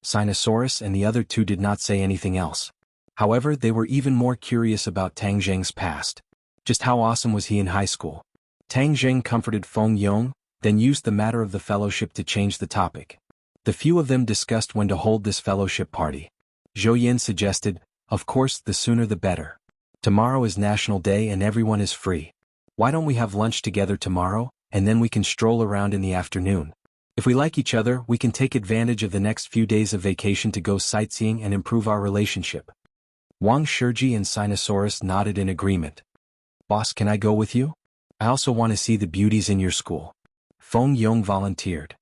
Sinosaurus and the other two did not say anything else. However, they were even more curious about Tang Zheng's past. Just how awesome was he in high school? Tang Zheng comforted Feng Yong, then used the matter of the fellowship to change the topic. The few of them discussed when to hold this fellowship party. Zhou Yin suggested, of course, the sooner the better. Tomorrow is National Day and everyone is free. Why don't we have lunch together tomorrow, and then we can stroll around in the afternoon? If we like each other, we can take advantage of the next few days of vacation to go sightseeing and improve our relationship. Wang Shiji and Sinosaurus nodded in agreement. Boss, can I go with you? I also want to see the beauties in your school. Feng Yong volunteered.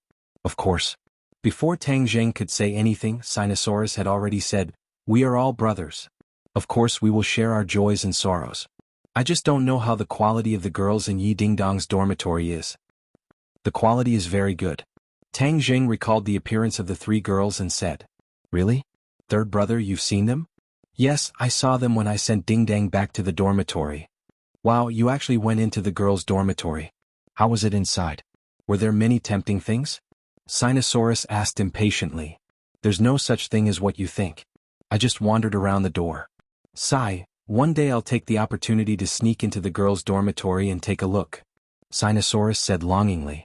Of course. Before Tang Zheng could say anything, Sinosaurus had already said, We are all brothers. Of course we will share our joys and sorrows. I just don't know how the quality of the girls in Yi Dingdong's dormitory is. The quality is very good. Tang Zheng recalled the appearance of the three girls and said, Really? Third brother, you've seen them? Yes, I saw them when I sent Ding Dang back to the dormitory. Wow, you actually went into the girls' dormitory. How was it inside? Were there many tempting things? Sinosaurus asked impatiently. There's no such thing as what you think. I just wandered around the door. Sigh, one day I'll take the opportunity to sneak into the girls' dormitory and take a look. Sinosaurus said longingly.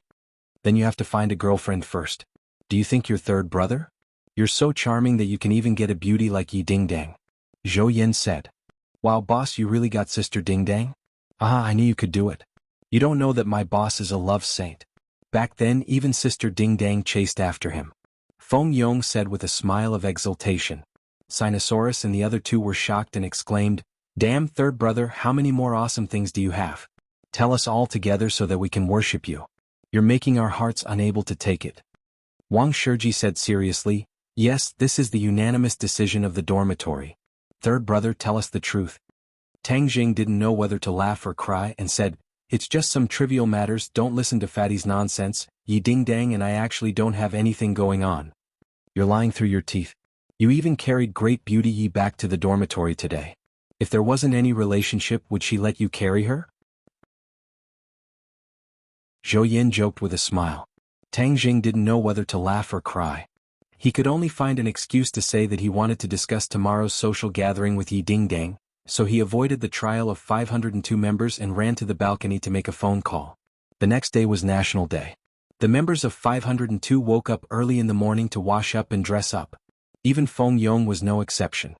Then you have to find a girlfriend first. Do you think you're third brother? You're so charming that you can even get a beauty like Yi Ding Dang. Zhou Yin said. Wow, boss, you really got Sister Ding Dang? Ah, I knew you could do it. You don't know that my boss is a love saint. Back then, even Sister Ding Dang chased after him. Feng Yong said with a smile of exultation. Sinosaurus and the other two were shocked and exclaimed, Damn, third brother, how many more awesome things do you have? Tell us all together so that we can worship you. You're making our hearts unable to take it. Wang Shiji said seriously, Yes, this is the unanimous decision of the dormitory. Third brother, tell us the truth. Tang Jing didn't know whether to laugh or cry and said, It's just some trivial matters, don't listen to Fatty's nonsense, Yi Ding Dang and I actually don't have anything going on. You're lying through your teeth. You even carried Great Beauty Yi back to the dormitory today. If there wasn't any relationship, would she let you carry her? Zhou Yin joked with a smile. Tang Jing didn't know whether to laugh or cry. He could only find an excuse to say that he wanted to discuss tomorrow's social gathering with Yi Ding Dang, so he avoided the trial of 502 members and ran to the balcony to make a phone call. The next day was National Day. The members of 502 woke up early in the morning to wash up and dress up. Even Feng Yong was no exception.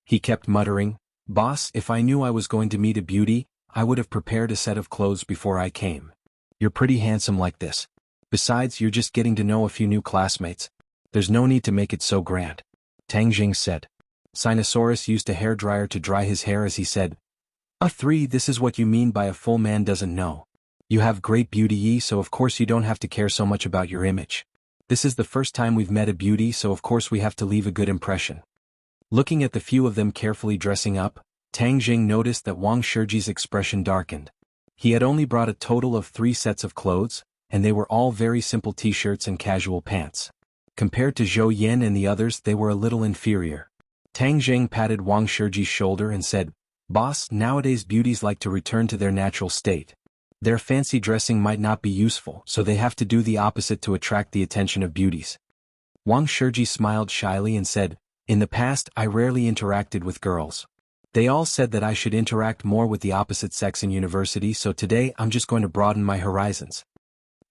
He kept muttering, "Boss, if I knew I was going to meet a beauty, I would have prepared a set of clothes before I came. You're pretty handsome like this. Besides, you're just getting to know a few new classmates. There's no need to make it so grand," Tang Jing said. Sinosaurus used a hairdryer to dry his hair as he said, This is what you mean by a full man doesn't know. You have great beauty, so of course you don't have to care so much about your image. This is the first time we've met a beauty, so of course we have to leave a good impression." Looking at the few of them carefully dressing up, Tang Jing noticed that Wang Shiji's expression darkened. He had only brought a total of 3 sets of clothes, and they were all very simple t-shirts and casual pants. Compared to Zhou Yan and the others, they were a little inferior. Tang Jing patted Wang Shiji's shoulder and said, "Boss, nowadays beauties like to return to their natural state. Their fancy dressing might not be useful, so they have to do the opposite to attract the attention of beauties." Wang Shiji smiled shyly and said, "In the past, I rarely interacted with girls. They all said that I should interact more with the opposite sex in university, so today I'm just going to broaden my horizons."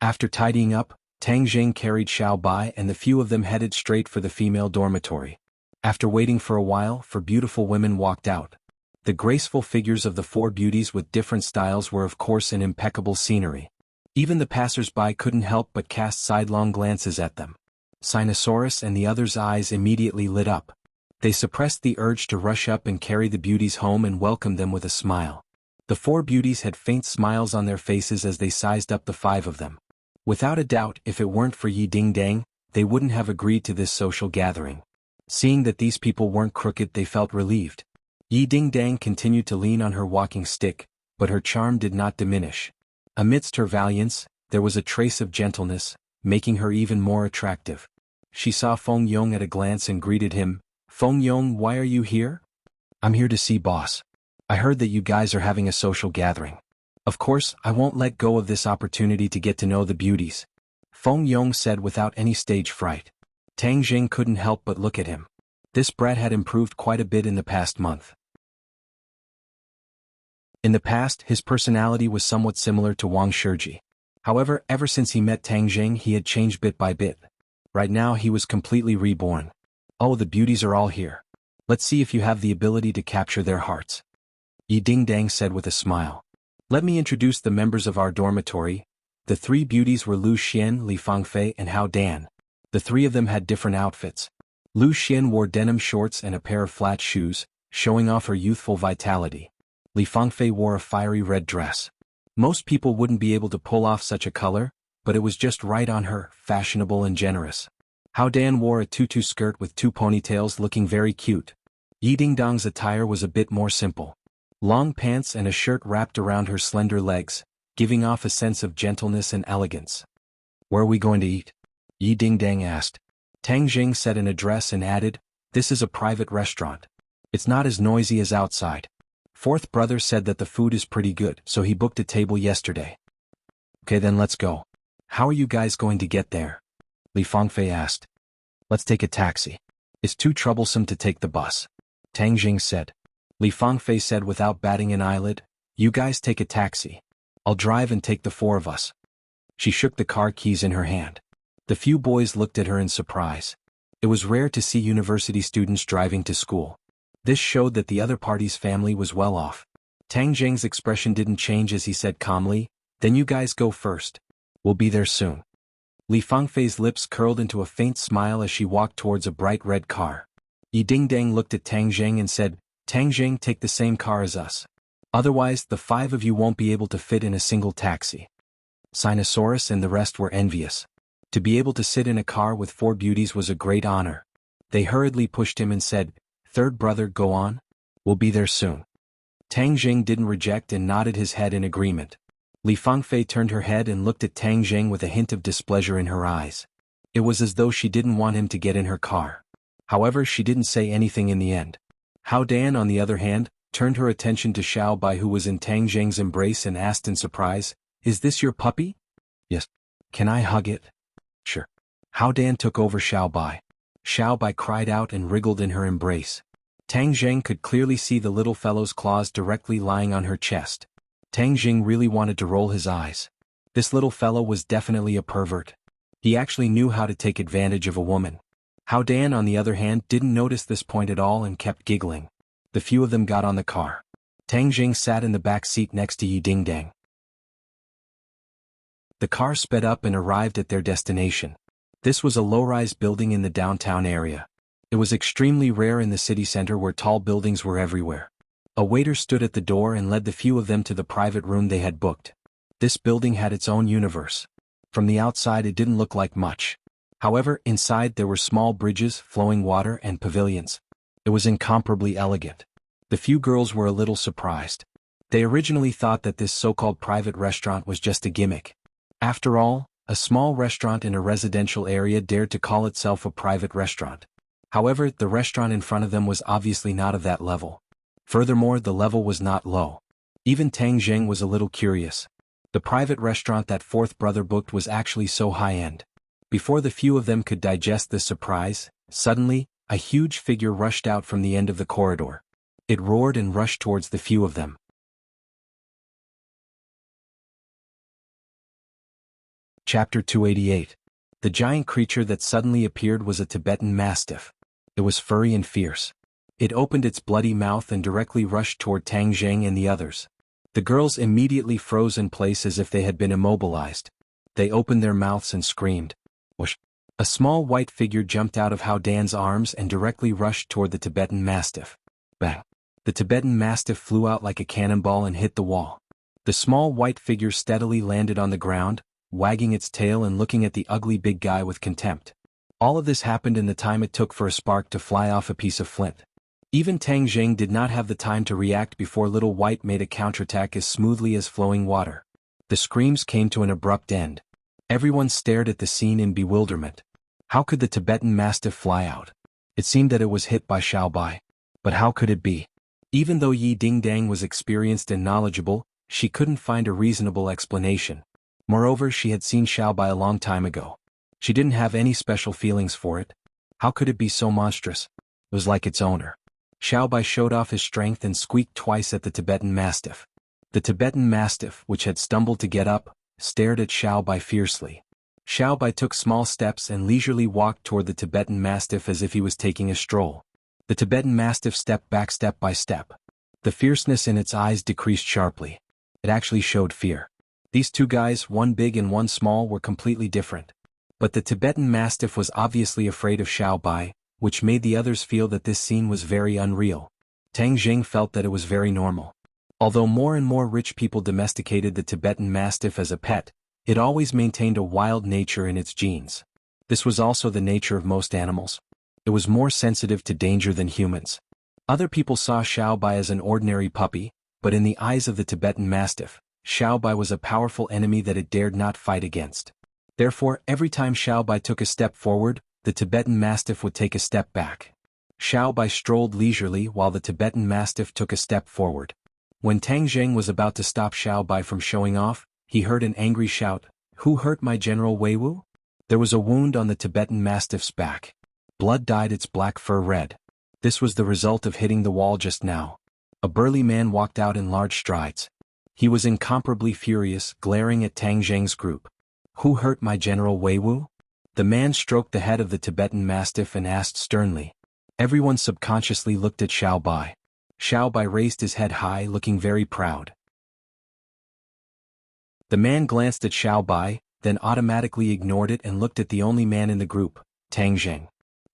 After tidying up, Tang Jing carried Xiao Bai and the few of them headed straight for the female dormitory. After waiting for a while, 4 beautiful women walked out. The graceful figures of the 4 beauties with different styles were of course an impeccable scenery. Even the passers-by couldn't help but cast sidelong glances at them. Sinosaurus and the others' eyes immediately lit up. They suppressed the urge to rush up and carry the beauties home and welcome them with a smile. The 4 beauties had faint smiles on their faces as they sized up the 5 of them. Without a doubt, if it weren't for Yi Ding Dang, they wouldn't have agreed to this social gathering. Seeing that these people weren't crooked, they felt relieved. Yi Ding Dang continued to lean on her walking stick, but her charm did not diminish. Amidst her valiance, there was a trace of gentleness, making her even more attractive. She saw Feng Yong at a glance and greeted him. "Feng Yong, why are you here?" "I'm here to see boss. I heard that you guys are having a social gathering. Of course, I won't let go of this opportunity to get to know the beauties," Feng Yong said without any stage fright. Tang Jing couldn't help but look at him. This brat had improved quite a bit in the past month. In the past, his personality was somewhat similar to Wang Shiji. However, ever since he met Tang Jing, he had changed bit by bit. Right now he was completely reborn. "Oh, the beauties are all here. Let's see if you have the ability to capture their hearts," Yi Ding Dang said with a smile. "Let me introduce the members of our dormitory." The 3 beauties were Lu Xian, Li Fangfei and Hao Dan. The 3 of them had different outfits. Lu Xian wore denim shorts and a pair of flat shoes, showing off her youthful vitality. Li Fangfei wore a fiery red dress. Most people wouldn't be able to pull off such a color, but it was just right on her, fashionable and generous. Hao Dan wore a tutu skirt with 2 ponytails, looking very cute. Yi Ding Dang's attire was a bit more simple. Long pants and a shirt wrapped around her slender legs, giving off a sense of gentleness and elegance. "Where are we going to eat?" Yi Ding Dang asked. Tang Jing said in a dress and added, "This is a private restaurant. It's not as noisy as outside." Fourth brother said that the food is pretty good, so he booked a table yesterday. "Okay, then let's go." "How are you guys going to get there?" Li Fangfei asked. "Let's take a taxi. It's too troublesome to take the bus," Tang Jing said. Li Fangfei said without batting an eyelid, "You guys take a taxi. I'll drive and take the 4 of us." She shook the car keys in her hand. The few boys looked at her in surprise. It was rare to see university students driving to school. This showed that the other party's family was well off. Tang Jing's expression didn't change as he said calmly, "Then you guys go first. We'll be there soon." Li Fangfei's lips curled into a faint smile as she walked towards a bright red car. Yi Ding Dang looked at Tang Jing and said, "Tang Jing, take the same car as us. Otherwise, the 5 of you won't be able to fit in a single taxi." Sinosaurus and the rest were envious. To be able to sit in a car with 4 beauties was a great honor. They hurriedly pushed him and said, "Third brother, go on. We'll be there soon." Tang Jing didn't reject and nodded his head in agreement. Li Fangfei turned her head and looked at Tang Jing with a hint of displeasure in her eyes. It was as though she didn't want him to get in her car. However, she didn't say anything in the end. Hao Dan, on the other hand, turned her attention to Xiao Bai, who was in Tang Jing's embrace, and asked in surprise, "Is this your puppy?" "Yes." "Can I hug it?" "Sure." Hao Dan took over Xiao Bai. Xiao Bai cried out and wriggled in her embrace. Tang Jing could clearly see the little fellow's claws directly lying on her chest. Tang Jing really wanted to roll his eyes. This little fellow was definitely a pervert. He actually knew how to take advantage of a woman. Hao Dan, on the other hand, didn't notice this point at all and kept giggling. The few of them got on the car. Tang Jing sat in the back seat next to Yi Dingdang. The car sped up and arrived at their destination. This was a low-rise building in the downtown area. It was extremely rare in the city center where tall buildings were everywhere. A waiter stood at the door and led the few of them to the private room they had booked. This building had its own universe. From the outside it didn't look like much. However, inside there were small bridges, flowing water, and pavilions. It was incomparably elegant. The few girls were a little surprised. They originally thought that this so-called private restaurant was just a gimmick. After all, a small restaurant in a residential area dared to call itself a private restaurant. However, the restaurant in front of them was obviously not of that level. Furthermore, the level was not low. Even Tang Jing was a little curious. The private restaurant that fourth brother booked was actually so high-end. Before the few of them could digest this surprise, suddenly, a huge figure rushed out from the end of the corridor. It roared and rushed towards the few of them. Chapter 288. The giant creature that suddenly appeared was a Tibetan Mastiff. It was furry and fierce. It opened its bloody mouth and directly rushed toward Tang Jing and the others. The girls immediately froze in place as if they had been immobilized. They opened their mouths and screamed. Whoosh! A small white figure jumped out of Hao Dan's arms and directly rushed toward the Tibetan Mastiff. Bang! The Tibetan Mastiff flew out like a cannonball and hit the wall. The small white figure steadily landed on the ground, wagging its tail and looking at the ugly big guy with contempt. All of this happened in the time it took for a spark to fly off a piece of flint. Even Tang Jing did not have the time to react before Little White made a counterattack as smoothly as flowing water. The screams came to an abrupt end. Everyone stared at the scene in bewilderment. How could the Tibetan Mastiff fly out? It seemed that it was hit by Xiao Bai. But how could it be? Even though Yi Dingdang was experienced and knowledgeable, she couldn't find a reasonable explanation. Moreover, she had seen Xiao Bai a long time ago. She didn't have any special feelings for it. How could it be so monstrous? It was like its owner. Xiao Bai showed off his strength and squeaked twice at the Tibetan Mastiff. The Tibetan Mastiff, which had stumbled to get up, stared at Xiao Bai fiercely. Xiao Bai took small steps and leisurely walked toward the Tibetan Mastiff as if he was taking a stroll. The Tibetan Mastiff stepped back step by step. The fierceness in its eyes decreased sharply. It actually showed fear. These two guys, one big and one small, were completely different. But the Tibetan Mastiff was obviously afraid of Xiao Bai, which made the others feel that this scene was very unreal. Tang Jing felt that it was very normal. Although more and more rich people domesticated the Tibetan Mastiff as a pet, it always maintained a wild nature in its genes. This was also the nature of most animals. It was more sensitive to danger than humans. Other people saw Xiao Bai as an ordinary puppy, but in the eyes of the Tibetan Mastiff, Xiao Bai was a powerful enemy that it dared not fight against. Therefore, every time Xiao Bai took a step forward, the Tibetan Mastiff would take a step back. Xiao Bai strolled leisurely while the Tibetan Mastiff took a step forward. When Tang Jing was about to stop Xiao Bai from showing off, he heard an angry shout, "Who hurt my General Wei Wu?" There was a wound on the Tibetan Mastiff's back. Blood dyed its black fur red. This was the result of hitting the wall just now. A burly man walked out in large strides. He was incomparably furious, glaring at Tang Jing's group. "Who hurt my General Wei Wu?" The man stroked the head of the Tibetan Mastiff and asked sternly. Everyone subconsciously looked at Xiao Bai. Xiao Bai raised his head high, looking very proud. The man glanced at Xiao Bai, then automatically ignored it and looked at the only man in the group, Tang Jing.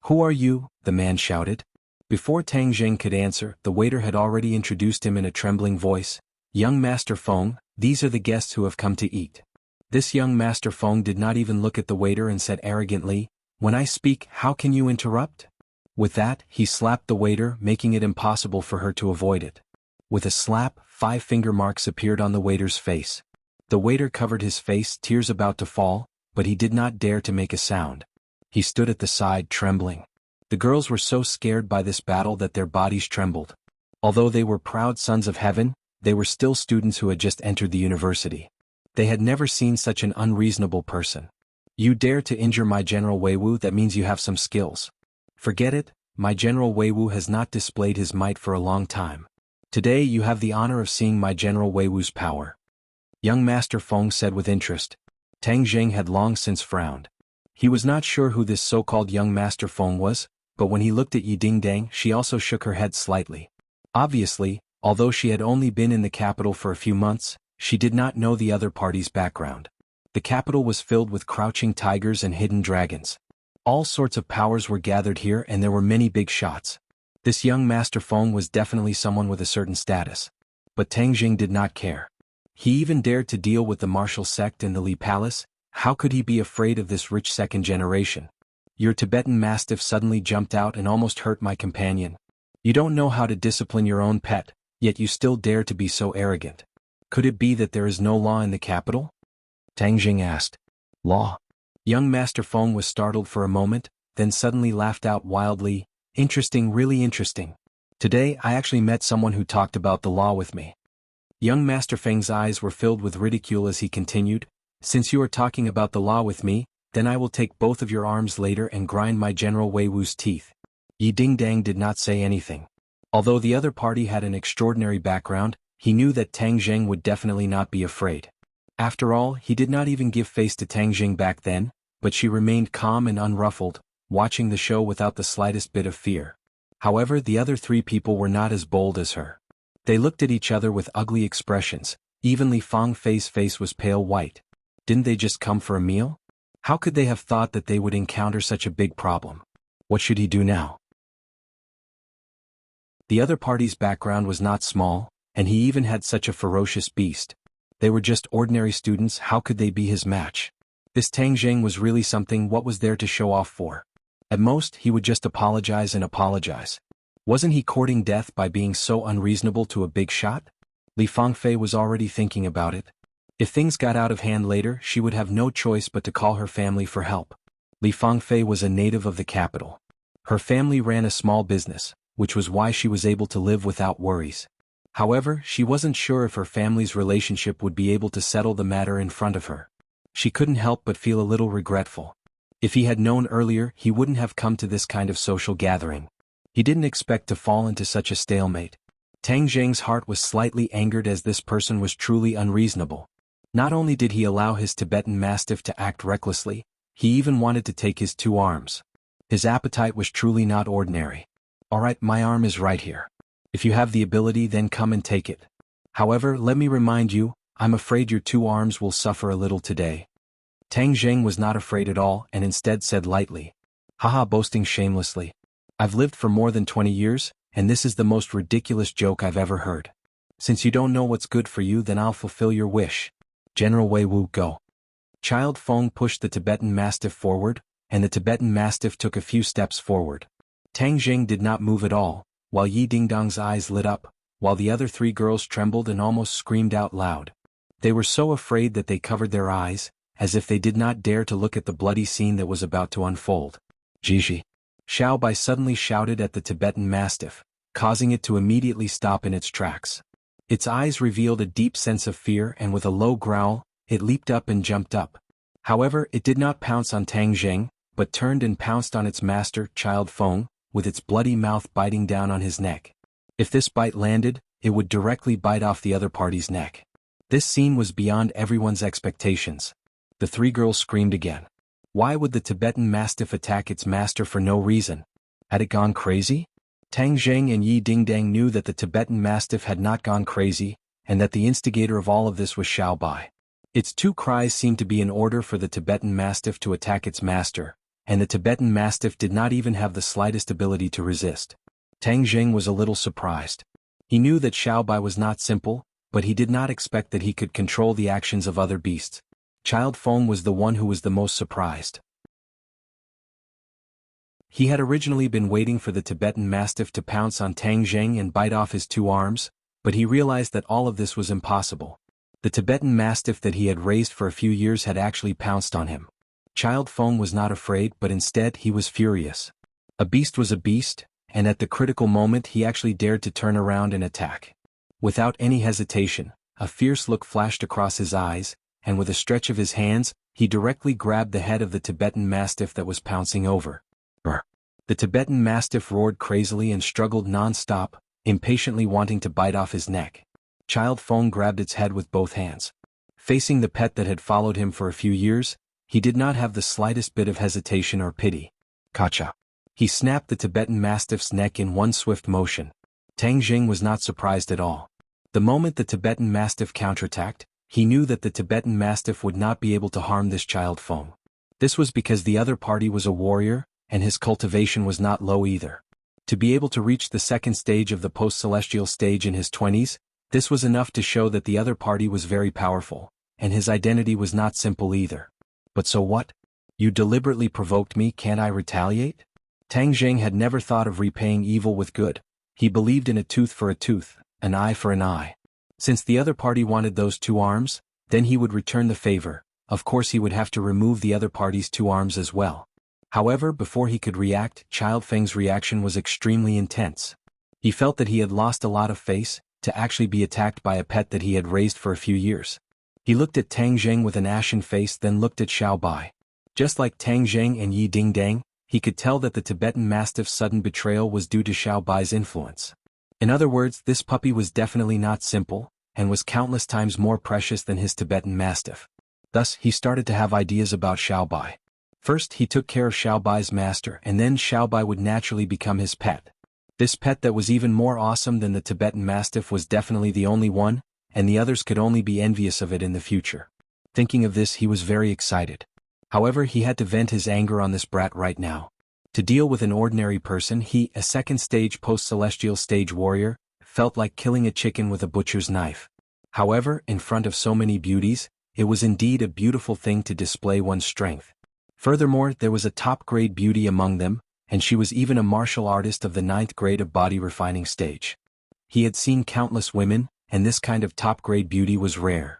"Who are you?" the man shouted. Before Tang Jing could answer, the waiter had already introduced him in a trembling voice. "Young Master Feng, these are the guests who have come to eat." This young Master Feng did not even look at the waiter and said arrogantly, "When I speak, how can you interrupt?" With that, he slapped the waiter, making it impossible for her to avoid it. With a slap, 5 finger marks appeared on the waiter's face. The waiter covered his face, tears about to fall, but he did not dare to make a sound. He stood at the side, trembling. The girls were so scared by this battle that their bodies trembled. Although they were proud sons of heaven, they were still students who had just entered the university. They had never seen such an unreasonable person. "You dare to injure my General Wei Wu? That means you have some skills." "Forget it, my General Wei Wu has not displayed his might for a long time. Today you have the honor of seeing my General Wei Wu's power." Young Master Feng said with interest. Tang Jing had long since frowned. He was not sure who this so-called young Master Feng was, but when he looked at Yi Dingdang, she also shook her head slightly. Obviously, although she had only been in the capital for a few months, she did not know the other party's background. The capital was filled with crouching tigers and hidden dragons. All sorts of powers were gathered here and there were many big shots. This young Master Feng was definitely someone with a certain status. But Tang Jing did not care. He even dared to deal with the martial sect in the Li Palace. How could he be afraid of this rich second generation? Your Tibetan Mastiff suddenly jumped out and almost hurt my companion. You don't know how to discipline your own pet, yet you still dare to be so arrogant. Could it be that there is no law in the capital? Tang Jing asked. Law? Young Master Feng was startled for a moment, then suddenly laughed out wildly. Interesting, really interesting. Today I actually met someone who talked about the law with me. Young Master Feng's eyes were filled with ridicule as he continued, Since you are talking about the law with me, then I will take both of your arms later and grind my General Wei Wu's teeth. Yi Dingdang did not say anything. Although the other party had an extraordinary background, he knew that Tang Jing would definitely not be afraid. After all, he did not even give face to Tang Jing back then, but she remained calm and unruffled, watching the show without the slightest bit of fear. However, the other three people were not as bold as her. They looked at each other with ugly expressions. Even Li Fangfei's face was pale white. Didn't they just come for a meal? How could they have thought that they would encounter such a big problem? What should he do now? The other party's background was not small, and he even had such a ferocious beast. They were just ordinary students, how could they be his match? This Tang Jing was really something. What was there to show off for? At most, he would just apologize and apologize. Wasn't he courting death by being so unreasonable to a big shot? Li Fangfei was already thinking about it. If things got out of hand later, she would have no choice but to call her family for help. Li Fangfei was a native of the capital. Her family ran a small business, which was why she was able to live without worries. However, she wasn't sure if her family's relationship would be able to settle the matter in front of her. She couldn't help but feel a little regretful. If he had known earlier, he wouldn't have come to this kind of social gathering. He didn't expect to fall into such a stalemate. Tang Jing's heart was slightly angered as this person was truly unreasonable. Not only did he allow his Tibetan Mastiff to act recklessly, he even wanted to take his 2 arms. His appetite was truly not ordinary. Alright, my arm is right here. If you have the ability, then come and take it. However, let me remind you, I'm afraid your 2 arms will suffer a little today. Tang Jing was not afraid at all and instead said lightly. Haha, boasting shamelessly. I've lived for more than 20 years, and this is the most ridiculous joke I've ever heard. Since you don't know what's good for you, then I'll fulfill your wish. General Wei Wu, go. Child Feng pushed the Tibetan Mastiff forward, and the Tibetan Mastiff took a few steps forward. Tang Jing did not move at all, while Yi Dingdang's eyes lit up, while the other 3 girls trembled and almost screamed out loud. They were so afraid that they covered their eyes, as if they did not dare to look at the bloody scene that was about to unfold. Jiji. Xiao Bai suddenly shouted at the Tibetan Mastiff, causing it to immediately stop in its tracks. Its eyes revealed a deep sense of fear, and with a low growl, it leaped up and jumped up. However, it did not pounce on Tang Jing, but turned and pounced on its master, Child Feng, with its bloody mouth biting down on his neck. If this bite landed, it would directly bite off the other party's neck. This scene was beyond everyone's expectations. The 3 girls screamed again. Why would the Tibetan Mastiff attack its master for no reason? Had it gone crazy? Tang Jing and Yi Dingdang knew that the Tibetan Mastiff had not gone crazy, and that the instigator of all of this was Xiao Bai. Its 2 cries seemed to be in order for the Tibetan Mastiff to attack its master, and the Tibetan Mastiff did not even have the slightest ability to resist. Tang Jing was a little surprised. He knew that Xiao Bai was not simple, but he did not expect that he could control the actions of other beasts. Child Feng was the one who was the most surprised. He had originally been waiting for the Tibetan Mastiff to pounce on Tang Jing and bite off his 2 arms, but he realized that all of this was impossible. The Tibetan Mastiff that he had raised for a few years had actually pounced on him. Child Feng was not afraid, but instead he was furious. A beast was a beast, and at the critical moment he actually dared to turn around and attack. Without any hesitation, a fierce look flashed across his eyes, and with a stretch of his hands, he directly grabbed the head of the Tibetan Mastiff that was pouncing over. Brr. The Tibetan Mastiff roared crazily and struggled non-stop, impatiently wanting to bite off his neck. Child Feng grabbed its head with both hands. Facing the pet that had followed him for a few years, he did not have the slightest bit of hesitation or pity. Kacha. He snapped the Tibetan Mastiff's neck in one swift motion. Tang Jing was not surprised at all. The moment the Tibetan Mastiff counterattacked, he knew that the Tibetan Mastiff would not be able to harm this child Feng. This was because the other party was a warrior, and his cultivation was not low either. To be able to reach the second stage of the post-celestial stage in his 20s, this was enough to show that the other party was very powerful, and his identity was not simple either. But so what? You deliberately provoked me, can't I retaliate? Tang Jing had never thought of repaying evil with good. He believed in a tooth for a tooth, an eye for an eye. Since the other party wanted those 2 arms, then he would return the favor. Of course he would have to remove the other party's 2 arms as well. However, before he could react, Child Feng's reaction was extremely intense. He felt that he had lost a lot of face, to actually be attacked by a pet that he had raised for a few years. He looked at Tang Jing with an ashen face, then looked at Xiao Bai. Just like Tang Jing and Yi Dingdang, he could tell that the Tibetan Mastiff's sudden betrayal was due to Xiao Bai's influence. In other words, this puppy was definitely not simple, and was countless times more precious than his Tibetan Mastiff. Thus, he started to have ideas about Xiao Bai. First, he took care of Xiao Bai's master, and then Xiao Bai would naturally become his pet. This pet that was even more awesome than the Tibetan Mastiff was definitely the only one, and the others could only be envious of it in the future. Thinking of this, he was very excited. However, he had to vent his anger on this brat right now. To deal with an ordinary person, he, a second stage post-celestial stage warrior, felt like killing a chicken with a butcher's knife. However, in front of so many beauties, it was indeed a beautiful thing to display one's strength. Furthermore, there was a top-grade beauty among them, and she was even a martial artist of the 9th grade of body refining stage. He had seen countless women, and this kind of top-grade beauty was rare.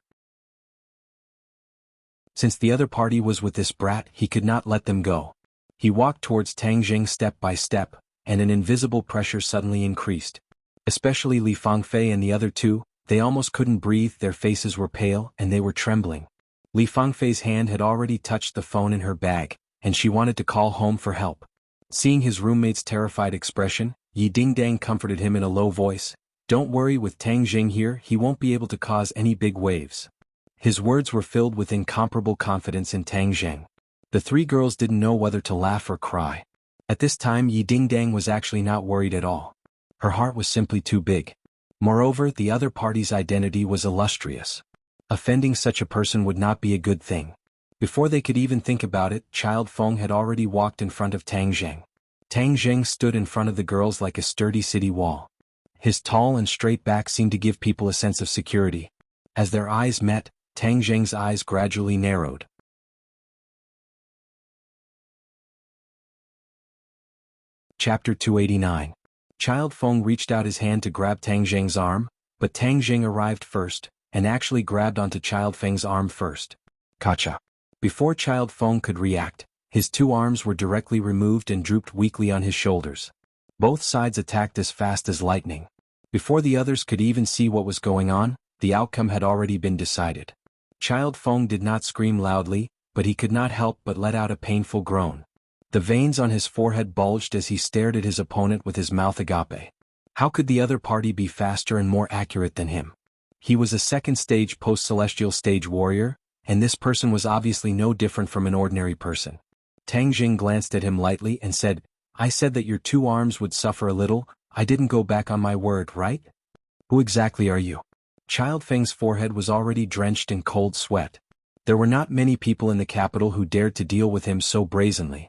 Since the other party was with this brat, he could not let them go. He walked towards Tang Jing step by step, and an invisible pressure suddenly increased. Especially Li Fangfei and the other 2, they almost couldn't breathe, their faces were pale, and they were trembling. Li Fangfei's hand had already touched the phone in her bag, and she wanted to call home for help. Seeing his roommate's terrified expression, Yi Dingdang comforted him in a low voice. Don't worry, with Tang Jing here, he won't be able to cause any big waves. His words were filled with incomparable confidence in Tang Jing. The 3 girls didn't know whether to laugh or cry. At this time, Yi Dingdang was actually not worried at all. Her heart was simply too big. Moreover, the other party's identity was illustrious. Offending such a person would not be a good thing. Before they could even think about it, Child Feng had already walked in front of Tang Jing. Tang Jing stood in front of the girls like a sturdy city wall. His tall and straight back seemed to give people a sense of security. As their eyes met, Tang Jing's eyes gradually narrowed. Chapter 289. Child Feng reached out his hand to grab Tang Jing's arm, but Tang Jing arrived first, and actually grabbed onto Child Feng's arm first. Kacha. Before Child Feng could react, his 2 arms were directly removed and drooped weakly on his shoulders. Both sides attacked as fast as lightning. Before the others could even see what was going on, the outcome had already been decided. Child Feng did not scream loudly, but he could not help but let out a painful groan. The veins on his forehead bulged as he stared at his opponent with his mouth agape. How could the other party be faster and more accurate than him? He was a second stage post-celestial stage warrior, and this person was obviously no different from an ordinary person. Tang Jing glanced at him lightly and said, I said that your 2 arms would suffer a little, I didn't go back on my word, right? Who exactly are you? Child Feng's forehead was already drenched in cold sweat. There were not many people in the capital who dared to deal with him so brazenly.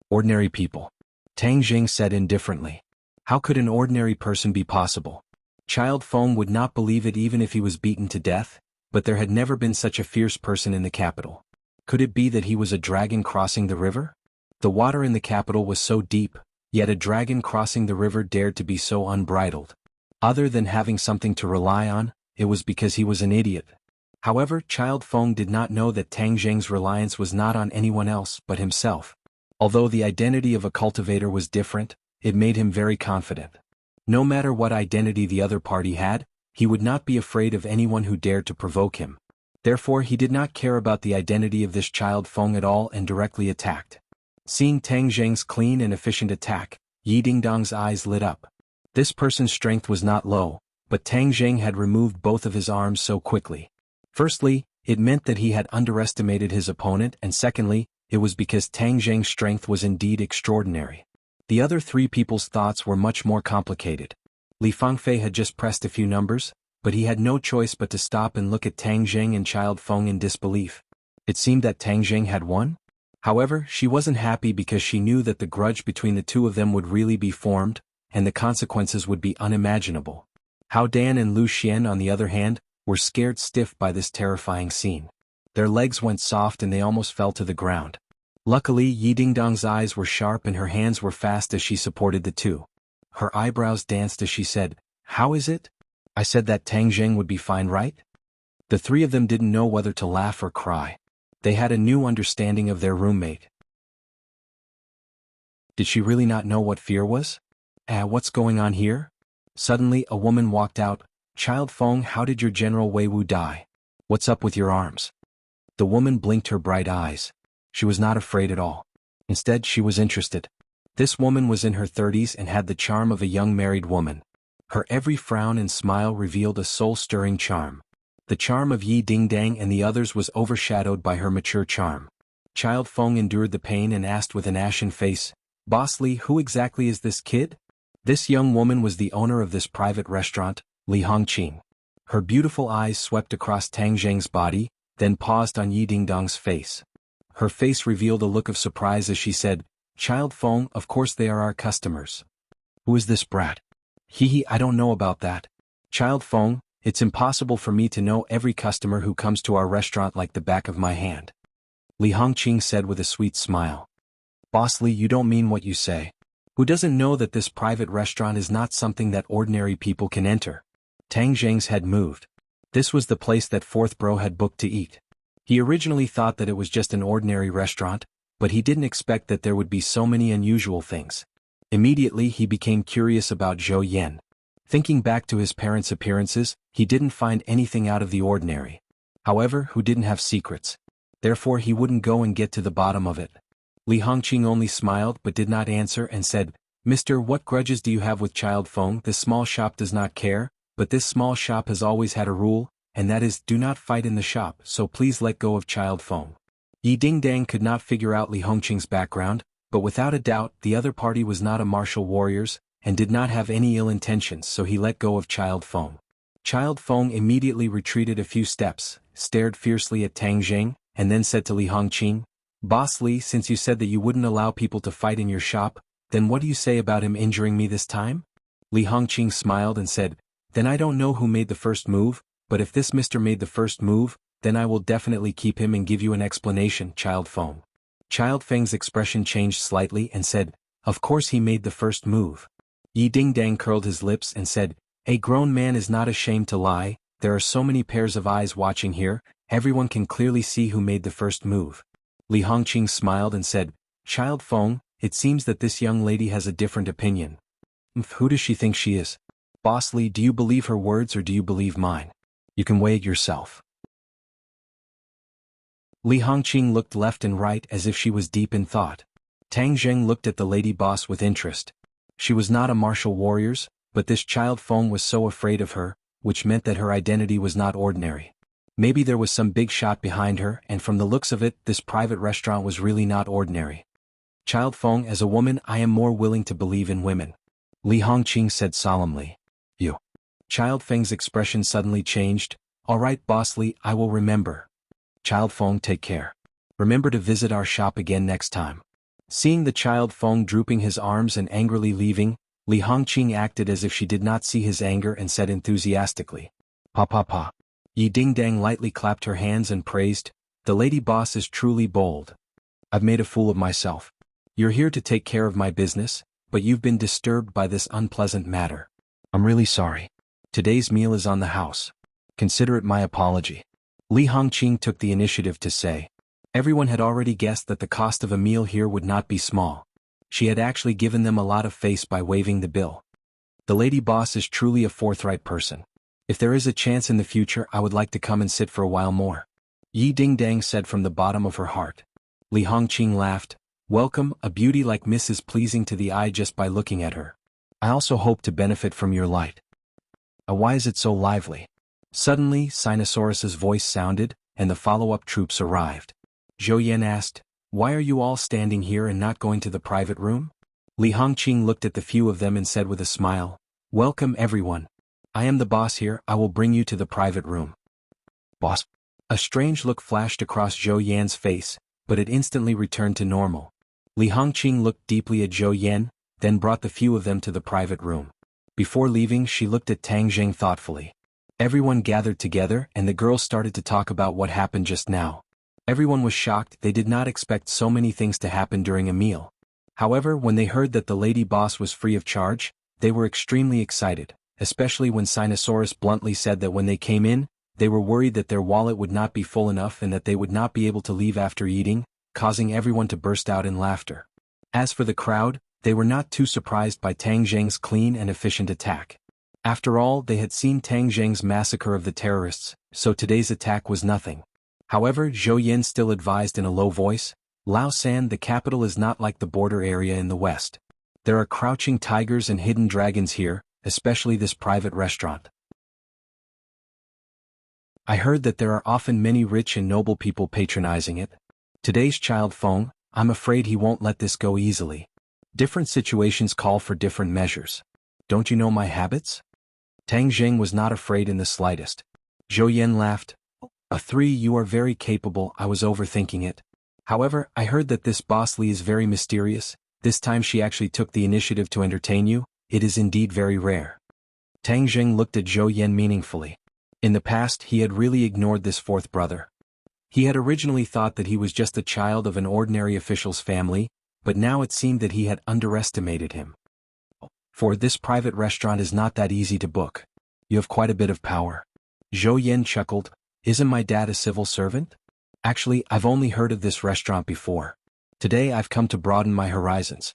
Ordinary people. Tang Jing said indifferently. How could an ordinary person be possible? Child Feng would not believe it even if he was beaten to death, but there had never been such a fierce person in the capital. Could it be that he was a dragon crossing the river? The water in the capital was so deep, yet a dragon crossing the river dared to be so unbridled. Other than having something to rely on, it was because he was an idiot. However, Child Feng did not know that Tang Jing's reliance was not on anyone else but himself. Although the identity of a cultivator was different, it made him very confident. No matter what identity the other party had, he would not be afraid of anyone who dared to provoke him. Therefore, he did not care about the identity of this Child Feng at all and directly attacked. Seeing Tang Jing's clean and efficient attack, Yi Dingdang's eyes lit up. This person's strength was not low, but Tang Jing had removed both of his arms so quickly. Firstly, it meant that he had underestimated his opponent, and secondly, it was because Tang Jing's strength was indeed extraordinary. The other 3 people's thoughts were much more complicated. Li Fangfei had just pressed a few numbers, but he had no choice but to stop and look at Tang Zheng and Child Feng in disbelief. It seemed that Tang Zheng had won. However, she wasn't happy because she knew that the grudge between the two of them would really be formed, and the consequences would be unimaginable. Hao Dan and Lu Xian, on the other hand, were scared stiff by this terrifying scene. Their legs went soft and they almost fell to the ground. Luckily, Yi Dingdong's eyes were sharp and her hands were fast as she supported the two. Her eyebrows danced as she said, "How is it? I said that Tang Zheng would be fine, right?" The three of them didn't know whether to laugh or cry. They had a new understanding of their roommate. Did she really not know what fear was? What's going on here? Suddenly a woman walked out. "Child Feng, how did your General Wei Wu die? What's up with your arms?" The woman blinked her bright eyes. She was not afraid at all. Instead, she was interested. This woman was in her 30s and had the charm of a young married woman. Her every frown and smile revealed a soul-stirring charm. The charm of Yi Dingdang and the others was overshadowed by her mature charm. Child Feng endured the pain and asked with an ashen face, "Boss Li, who exactly is this kid?" This young woman was the owner of this private restaurant, Li Hongqing. Her beautiful eyes swept across Tang Zheng's body, then paused on Yi Dingdong's face. Her face revealed a look of surprise as she said, "Child Feng, of course they are our customers." "Who is this brat?" "Hee, I don't know about that. Child Feng, it's impossible for me to know every customer who comes to our restaurant like the back of my hand." Li Hongqing said with a sweet smile. "Boss Li, you don't mean what you say. Who doesn't know that this private restaurant is not something that ordinary people can enter?" Tang Zheng's head moved. This was the place that Fourth Bro had booked to eat. He originally thought that it was just an ordinary restaurant, but he didn't expect that there would be so many unusual things. Immediately he became curious about Zhou Yan. Thinking back to his parents' appearances, he didn't find anything out of the ordinary. However, who didn't have secrets? Therefore he wouldn't go and get to the bottom of it. Li Hongqing only smiled but did not answer and said, "Mister, what grudges do you have with Child Feng? This small shop does not care, but this small shop has always had a rule, and that is, do not fight in the shop, so please let go of Child Feng." Yi Dingdang could not figure out Li Hongqing's background, but without a doubt the other party was not a martial warriors, and did not have any ill intentions, so he let go of Child Feng. Child Feng immediately retreated a few steps, stared fiercely at Tang Zheng, and then said to Li Hongqing, "Boss Li, since you said that you wouldn't allow people to fight in your shop, then what do you say about him injuring me this time?" Li Hongqing smiled and said, "Then I don't know who made the first move, but if this mister made the first move, then I will definitely keep him and give you an explanation, Child Feng." Child Feng's expression changed slightly and said, "Of course he made the first move." Yi Dingdang curled his lips and said, "A grown man is not ashamed to lie, there are so many pairs of eyes watching here, everyone can clearly see who made the first move." Li Hongqing smiled and said, "Child Feng, it seems that this young lady has a different opinion. Who does she think she is? Boss Li, do you believe her words or do you believe mine? You can weigh it yourself." Li Hongqing looked left and right as if she was deep in thought. Tang Zheng looked at the lady boss with interest. She was not a martial warriors, but this Child Feng was so afraid of her, which meant that her identity was not ordinary. Maybe there was some big shot behind her, and from the looks of it, this private restaurant was really not ordinary. "Child Feng, as a woman, I am more willing to believe in women," Li Hongqing said solemnly. "You." Child Feng's expression suddenly changed. "All right, Boss Li, I will remember. Child Feng, take care. Remember to visit our shop again next time." Seeing the Child Feng drooping his arms and angrily leaving, Li Hongqing acted as if she did not see his anger and said enthusiastically, "Pa pa pa." Yi Dingdang lightly clapped her hands and praised, "The lady boss is truly bold. I've made a fool of myself. You're here to take care of my business, but you've been disturbed by this unpleasant matter. I'm really sorry. Today's meal is on the house. Consider it my apology." Li Hongqing took the initiative to say. Everyone had already guessed that the cost of a meal here would not be small. She had actually given them a lot of face by waiving the bill. The lady boss is truly a forthright person. If there is a chance in the future, I would like to come and sit for a while more. Yi Dingdang said from the bottom of her heart. Li Hongqing laughed. "Welcome, a beauty like Miss is pleasing to the eye just by looking at her. I also hope to benefit from your light. Why is it so lively?" Suddenly, Sinosaurus's voice sounded, and the follow-up troops arrived. Zhou Yan asked, "Why are you all standing here and not going to the private room?" Li Hongqing looked at the few of them and said with a smile, Welcome everyone. I am the boss here, I will bring you to the private room. Boss. A strange look flashed across Zhou Yan's face, but it instantly returned to normal. Li Hongqing looked deeply at Zhou Yan, then brought the few of them to the private room. Before leaving, she looked at Tang Zheng thoughtfully. Everyone gathered together and the girls started to talk about what happened just now. Everyone was shocked, they did not expect so many things to happen during a meal. However, when they heard that the lady boss was free of charge, they were extremely excited, especially when Sinosaurus bluntly said that when they came in, they were worried that their wallet would not be full enough and that they would not be able to leave after eating, causing everyone to burst out in laughter. As for the crowd, they were not too surprised by Tang Zheng's clean and efficient attack. After all, they had seen Tang Zheng's massacre of the terrorists, so today's attack was nothing. However, Zhou Yan still advised in a low voice, Lao San, the capital is not like the border area in the west. There are crouching tigers and hidden dragons here, especially this private restaurant. I heard that there are often many rich and noble people patronizing it. Today's child Feng, I'm afraid he won't let this go easily. Different situations call for different measures. Don't you know my habits? Tang Zheng was not afraid in the slightest. Zhou Yan laughed. You are very capable, I was overthinking it. However, I heard that this boss Li is very mysterious. This time she actually took the initiative to entertain you. It is indeed very rare. Tang Zheng looked at Zhou Yan meaningfully. In the past, he had really ignored this fourth brother. He had originally thought that he was just a child of an ordinary official's family, but now it seemed that he had underestimated him. For this private restaurant is not that easy to book. You have quite a bit of power. Zhou Yan chuckled. Isn't my dad a civil servant? Actually, I've only heard of this restaurant before. Today I've come to broaden my horizons.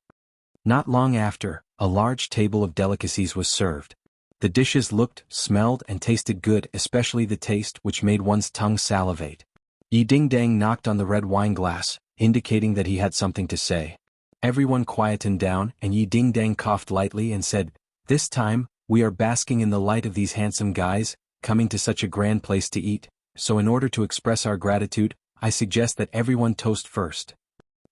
Not long after, a large table of delicacies was served. The dishes looked, smelled, and tasted good, especially the taste which made one's tongue salivate. Yi Dingdang knocked on the red wine glass, indicating that he had something to say. Everyone quietened down, and Yi Dingdang coughed lightly and said, This time, we are basking in the light of these handsome guys, coming to such a grand place to eat, so in order to express our gratitude, I suggest that everyone toast first.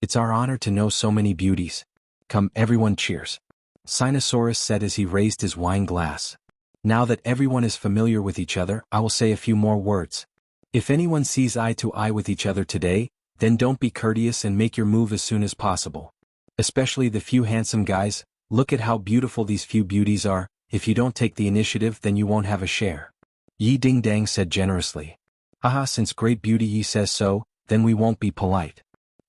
It's our honor to know so many beauties. Come, everyone cheers. Sinosaurus said as he raised his wine glass. Now that everyone is familiar with each other, I will say a few more words. If anyone sees eye to eye with each other today, then don't be courteous and make your move as soon as possible. Especially the few handsome guys, look at how beautiful these few beauties are, if you don't take the initiative then you won't have a share. Yi Dingdang said generously. Haha, since great beauty Yi says so, then we won't be polite.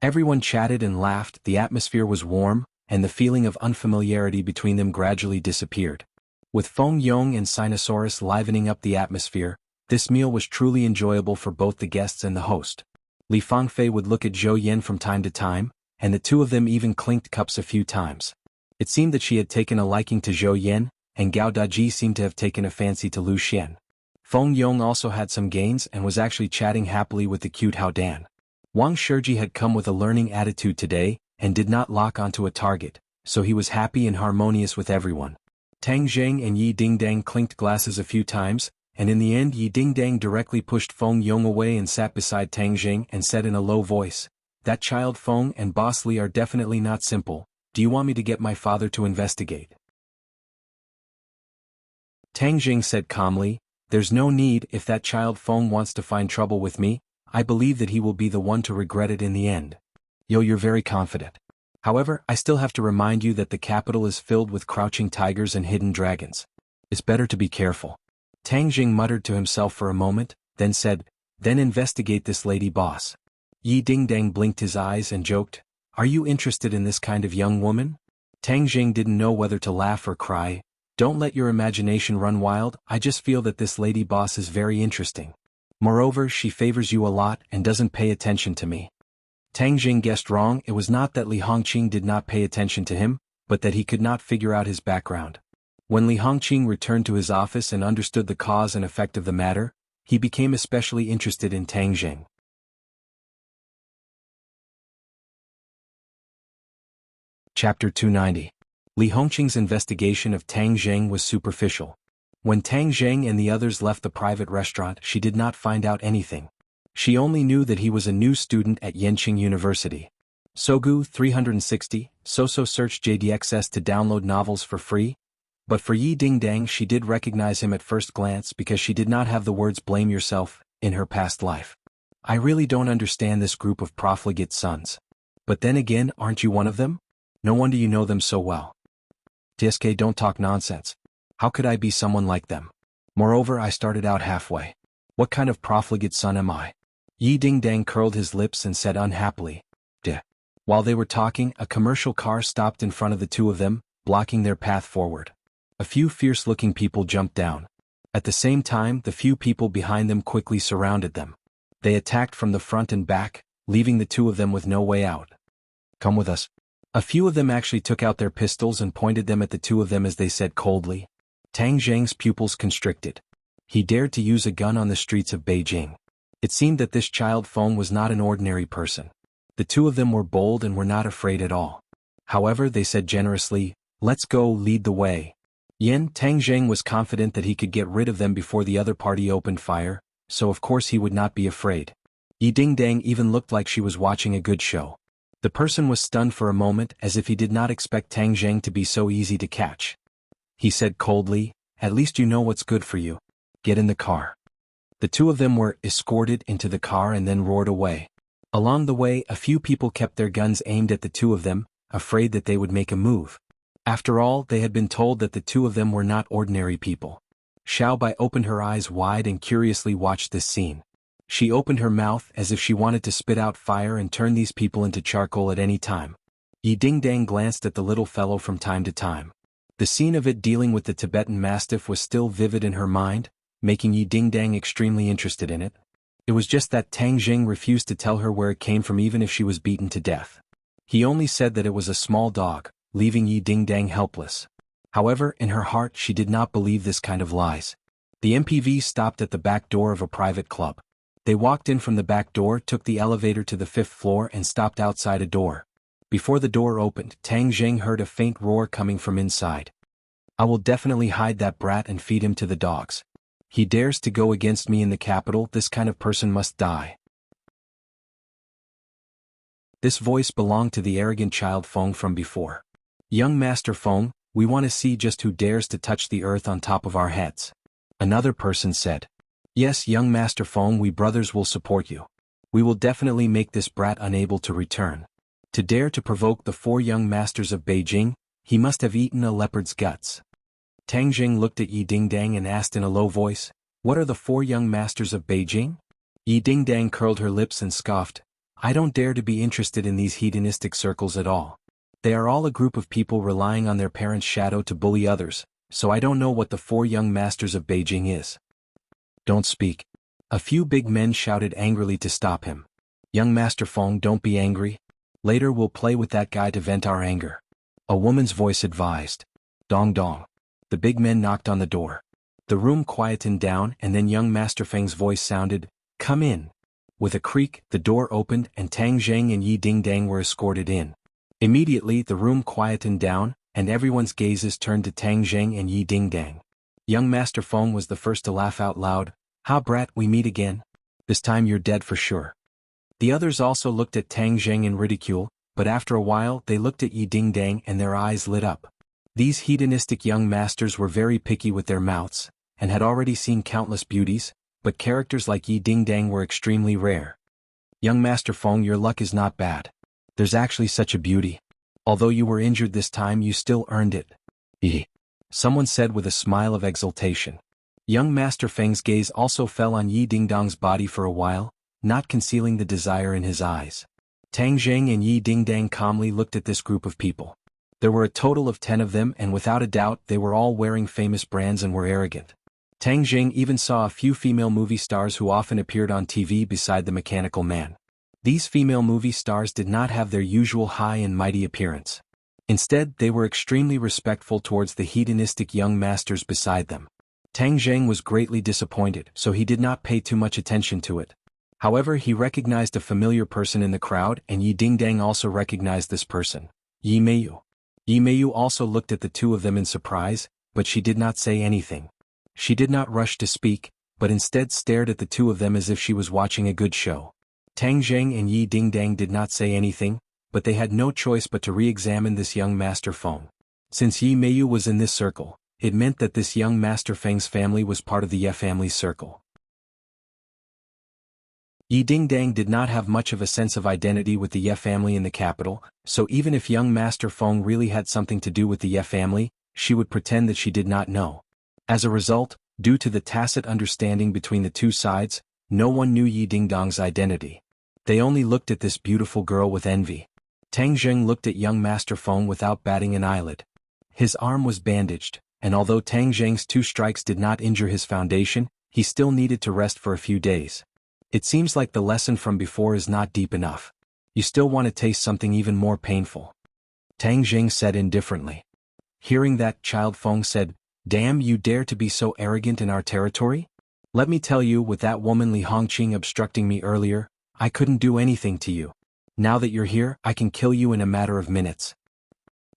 Everyone chatted and laughed, the atmosphere was warm, and the feeling of unfamiliarity between them gradually disappeared. With Feng Yong and Sinosaurus livening up the atmosphere, this meal was truly enjoyable for both the guests and the host. Li Fangfei would look at Zhou Yan from time to time, and the two of them even clinked cups a few times. It seemed that she had taken a liking to Zhou Yan, and Gao Daji seemed to have taken a fancy to Lu Xian. Feng Yong also had some gains and was actually chatting happily with the cute Hao Dan. Wang Shiji had come with a learning attitude today, and did not lock onto a target, so he was happy and harmonious with everyone. Tang Zheng and Yi Dingdang clinked glasses a few times, and in the end Yi Dingdang directly pushed Feng Yong away and sat beside Tang Zheng and said in a low voice, That child Feng and Boss Li are definitely not simple. Do you want me to get my father to investigate? Tang Zheng said calmly, There's no need. If that child Feng wants to find trouble with me, I believe that he will be the one to regret it in the end. You're very confident. However, I still have to remind you that the capital is filled with crouching tigers and hidden dragons. It's better to be careful. Tang Jing muttered to himself for a moment, then said, Then investigate this lady boss. Yi Dingdang blinked his eyes and joked, Are you interested in this kind of young woman? Tang Jing didn't know whether to laugh or cry. Don't let your imagination run wild, I just feel that this lady boss is very interesting. Moreover, she favors you a lot and doesn't pay attention to me. Tang Jing guessed wrong. It was not that Li Hongqing did not pay attention to him, but that he could not figure out his background. When Li Hongqing returned to his office and understood the cause and effect of the matter, he became especially interested in Tang Jing. Chapter 290. Li Hongqing's investigation of Tang Zheng was superficial. When Tang Zheng and the others left the private restaurant, she did not find out anything. She only knew that he was a new student at Yenqing University. Sogu 360, Soso search JDXS to download novels for free. But for Yi Dingdang, she did recognize him at first glance because she did not have the words blame yourself in her past life. I really don't understand this group of profligate sons. But then again, aren't you one of them? No wonder you know them so well. TSK, don't talk nonsense. How could I be someone like them? Moreover, I started out halfway. What kind of profligate son am I? Yi Dingdang curled his lips and said unhappily, Duh. While they were talking, a commercial car stopped in front of the two of them, blocking their path forward. A few fierce-looking people jumped down. At the same time, the few people behind them quickly surrounded them. They attacked from the front and back, leaving the two of them with no way out. Come with us. A few of them actually took out their pistols and pointed them at the two of them as they said coldly. Tang Zhang's pupils constricted. He dared to use a gun on the streets of Beijing. It seemed that this child Feng was not an ordinary person. The two of them were bold and were not afraid at all. However, they said generously, let's go, lead the way. Tang Zhang was confident that he could get rid of them before the other party opened fire, so of course he would not be afraid. Yi Dingdang even looked like she was watching a good show. The person was stunned for a moment as if he did not expect Tang Zhang to be so easy to catch. He said coldly, at least you know what's good for you. Get in the car. The two of them were escorted into the car and then roared away. Along the way, a few people kept their guns aimed at the two of them, afraid that they would make a move. After all, they had been told that the two of them were not ordinary people. Xiaobai opened her eyes wide and curiously watched this scene. She opened her mouth as if she wanted to spit out fire and turn these people into charcoal at any time. Yi Dingdang glanced at the little fellow from time to time. The scene of it dealing with the Tibetan Mastiff was still vivid in her mind, making Yi Dingdang extremely interested in it. It was just that Tang Jing refused to tell her where it came from even if she was beaten to death. He only said that it was a small dog, leaving Yi Dingdang helpless. However, in her heart she did not believe this kind of lies. The MPV stopped at the back door of a private club. They walked in from the back door, took the elevator to the 5th floor and stopped outside a door. Before the door opened, Tang Jing heard a faint roar coming from inside. I will definitely hide that brat and feed him to the dogs. He dares to go against me in the capital, this kind of person must die. This voice belonged to the arrogant child Feng from before. Young Master Feng, we want to see just who dares to touch the earth on top of our heads. Another person said. Yes, young Master Feng, we brothers will support you. We will definitely make this brat unable to return. To dare to provoke the 4 young masters of Beijing, he must have eaten a leopard's guts. Tang Jing looked at Yi Dingdang and asked in a low voice, what are the 4 young masters of Beijing? Yi Dingdang curled her lips and scoffed, I don't dare to be interested in these hedonistic circles at all. They are all a group of people relying on their parents' shadow to bully others, so I don't know what the 4 young masters of Beijing is. Don't speak. A few big men shouted angrily to stop him. Young Master Feng, don't be angry. Later we'll play with that guy to vent our anger. A woman's voice advised. Dong dong. The big men knocked on the door. The room quietened down and then young Master Feng's voice sounded, come in. With a creak, the door opened and Tang Zhang and Yi Dingdang were escorted in. Immediately the room quietened down, and everyone's gazes turned to Tang Zhang and Yi Dingdang. Young Master Feng was the first to laugh out loud, ha brat, we meet again? This time you're dead for sure. The others also looked at Tang Zhang in ridicule, but after a while they looked at Yi Dingdang and their eyes lit up. These hedonistic young masters were very picky with their mouths, and had already seen countless beauties, but characters like Yi Dingdang were extremely rare. Young Master Feng, your luck is not bad. There's actually such a beauty. Although you were injured this time, you still earned it. Someone said with a smile of exultation. Young Master Feng's gaze also fell on Yi Dingdang's body for a while, not concealing the desire in his eyes. Tang Zhang and Yi Dingdang calmly looked at this group of people. There were a total of 10 of them and without a doubt they were all wearing famous brands and were arrogant. Tang Zhang even saw a few female movie stars who often appeared on TV beside the mechanical man. These female movie stars did not have their usual high and mighty appearance. Instead, they were extremely respectful towards the hedonistic young masters beside them. Tang Zhang was greatly disappointed, so he did not pay too much attention to it. However, he recognized a familiar person in the crowd and Yi Dingdang also recognized this person, Yi Meiyu. Yi Meiyu also looked at the two of them in surprise, but she did not say anything. She did not rush to speak, but instead stared at the two of them as if she was watching a good show. Tang Zhang and Yi Dingdang did not say anything, but they had no choice but to re-examine this young Master Feng. Since Yi Meiyu was in this circle, it meant that this young Master Feng's family was part of the Ye family's circle. Yi Dingdang did not have much of a sense of identity with the Ye family in the capital, so even if young Master Feng really had something to do with the Ye family, she would pretend that she did not know. As a result, due to the tacit understanding between the two sides, no one knew Yi Dingdang's identity. They only looked at this beautiful girl with envy. Tang Zheng looked at young Master Feng without batting an eyelid. His arm was bandaged, and although Tang Zheng's 2 strikes did not injure his foundation, he still needed to rest for a few days. It seems like the lesson from before is not deep enough. You still want to taste something even more painful. Tang Zheng said indifferently. Hearing that, Child Feng said, "Damn, you dare to be so arrogant in our territory? Let me tell you, with that woman Li Hongqing obstructing me earlier, I couldn't do anything to you. Now that you're here, I can kill you in a matter of minutes."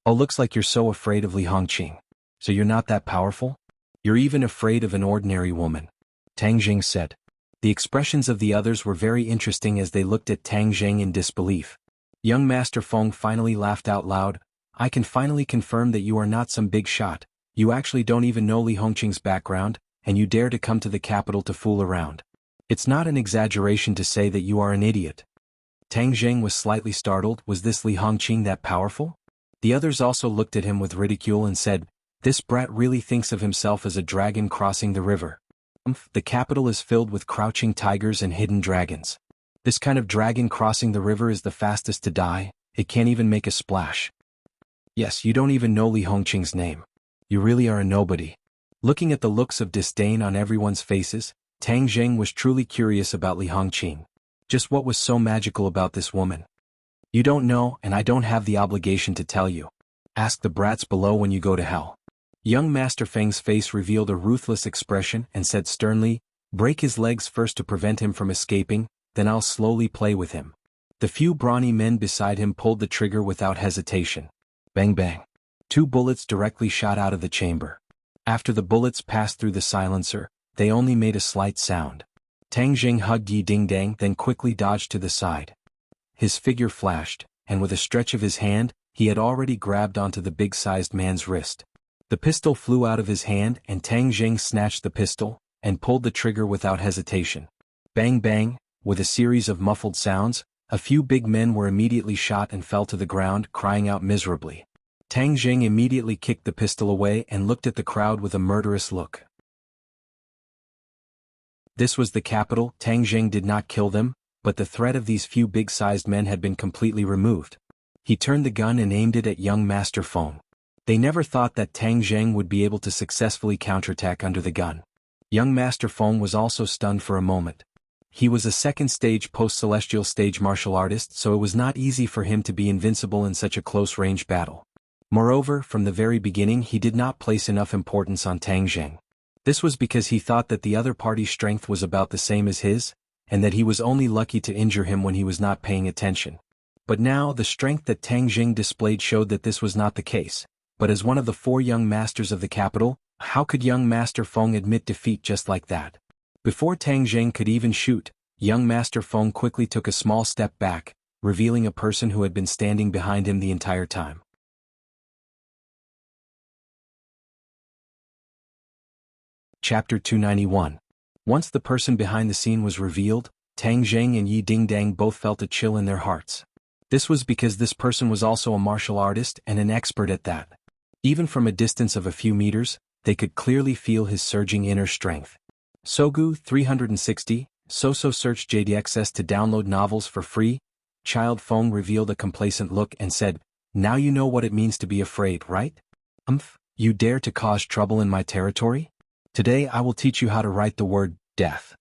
"Oh, looks like you're so afraid of Li Hongqing. So you're not that powerful? You're even afraid of an ordinary woman," Tang Zheng said. The expressions of the others were very interesting as they looked at Tang Zheng in disbelief. Young Master Feng finally laughed out loud. "I can finally confirm that you are not some big shot. You actually don't even know Li Hongqing's background, and you dare to come to the capital to fool around. It's not an exaggeration to say that you are an idiot." Tang Zheng was slightly startled. Was this Li Hongqing that powerful? The others also looked at him with ridicule and said, "This brat really thinks of himself as a dragon crossing the river. The capital is filled with crouching tigers and hidden dragons. This kind of dragon crossing the river is the fastest to die. It can't even make a splash. Yes, you don't even know Li Hongqing's name. You really are a nobody." Looking at the looks of disdain on everyone's faces, Tang Zheng was truly curious about Li Hongqing. Just what was so magical about this woman? "You don't know, and I don't have the obligation to tell you. Ask the brats below when you go to hell." Young Master Feng's face revealed a ruthless expression and said sternly, "Break his legs first to prevent him from escaping, then I'll slowly play with him." The few brawny men beside him pulled the trigger without hesitation. Bang bang. 2 bullets directly shot out of the chamber. After the bullets passed through the silencer, they only made a slight sound. Tang Zheng hugged Yi Dingdang, then quickly dodged to the side. His figure flashed, and with a stretch of his hand, he had already grabbed onto the big-sized man's wrist. The pistol flew out of his hand and Tang Zheng snatched the pistol and pulled the trigger without hesitation. Bang bang, with a series of muffled sounds, a few big men were immediately shot and fell to the ground, crying out miserably. Tang Zheng immediately kicked the pistol away and looked at the crowd with a murderous look. This was the capital. Tang Zheng did not kill them, but the threat of these few big-sized men had been completely removed. He turned the gun and aimed it at young Master Feng. They never thought that Tang Zheng would be able to successfully counterattack under the gun. Young Master Feng was also stunned for a moment. He was a second-stage post-celestial stage martial artist, so it was not easy for him to be invincible in such a close-range battle. Moreover, from the very beginning he did not place enough importance on Tang Zheng. This was because he thought that the other party's strength was about the same as his, and that he was only lucky to injure him when he was not paying attention. But now the strength that Tang Zheng displayed showed that this was not the case. But as one of the 4 young masters of the capital, how could young Master Feng admit defeat just like that? Before Tang Zheng could even shoot, young Master Feng quickly took a small step back, revealing a person who had been standing behind him the entire time. Chapter 291. Once the person behind the scene was revealed, Tang Zheng and Yi Dingdang both felt a chill in their hearts. This was because this person was also a martial artist and an expert at that. Even from a distance of a few meters, they could clearly feel his surging inner strength. Sogu 360, Soso search JDXS to download novels for free. Child Feng revealed a complacent look and said, "Now you know what it means to be afraid, right? You dare to cause trouble in my territory? Today I will teach you how to write the word, death."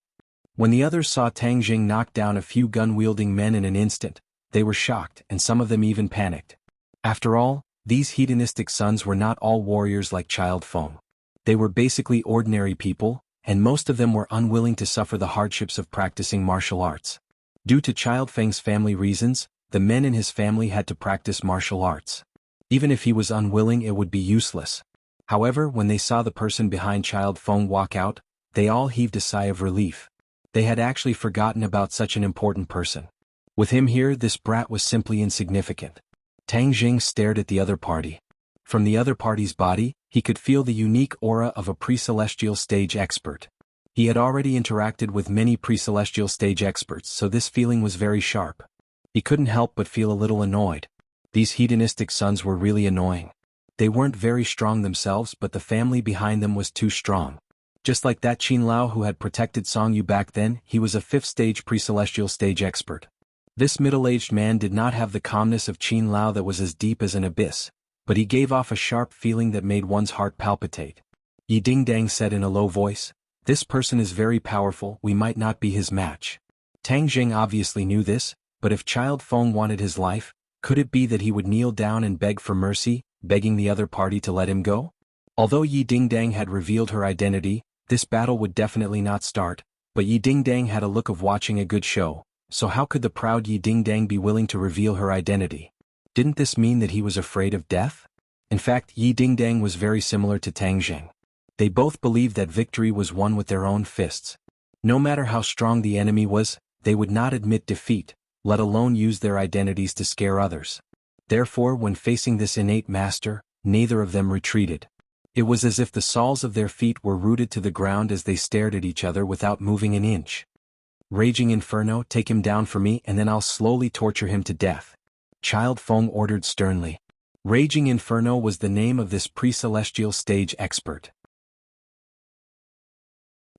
When the others saw Tang Zheng knock down a few gun-wielding men in an instant, they were shocked and some of them even panicked. After all, these hedonistic sons were not all warriors like Child Feng. They were basically ordinary people, and most of them were unwilling to suffer the hardships of practicing martial arts. Due to Child Feng's family reasons, the men in his family had to practice martial arts. Even if he was unwilling, it would be useless. However, when they saw the person behind Child Feng walk out, they all heaved a sigh of relief. They had actually forgotten about such an important person. With him here, this brat was simply insignificant. Tang Zheng stared at the other party. From the other party's body, he could feel the unique aura of a pre-celestial stage expert. He had already interacted with many pre-celestial stage experts, so this feeling was very sharp. He couldn't help but feel a little annoyed. These hedonistic sons were really annoying. They weren't very strong themselves, but the family behind them was too strong. Just like that Qin Lao who had protected Song Yu back then, he was a 5th stage pre-celestial stage expert. This middle-aged man did not have the calmness of Qin Lao that was as deep as an abyss, but he gave off a sharp feeling that made one's heart palpitate. Yi Dingdang said in a low voice, "This person is very powerful, we might not be his match." Tang Jing obviously knew this, but if Child Feng wanted his life, could it be that he would kneel down and beg for mercy, begging the other party to let him go? Although Yi Dingdang had revealed her identity, this battle would definitely not start, but Yi Dingdang had a look of watching a good show, so how could the proud Yi Dingdang be willing to reveal her identity? Didn't this mean that he was afraid of death? In fact, Yi Dingdang was very similar to Tang Jing. They both believed that victory was won with their own fists. No matter how strong the enemy was, they would not admit defeat, let alone use their identities to scare others. Therefore, when facing this innate master, neither of them retreated. It was as if the soles of their feet were rooted to the ground as they stared at each other without moving an inch. "Raging Inferno, take him down for me and then I'll slowly torture him to death," Child Feng ordered sternly. Raging Inferno was the name of this pre-celestial stage expert.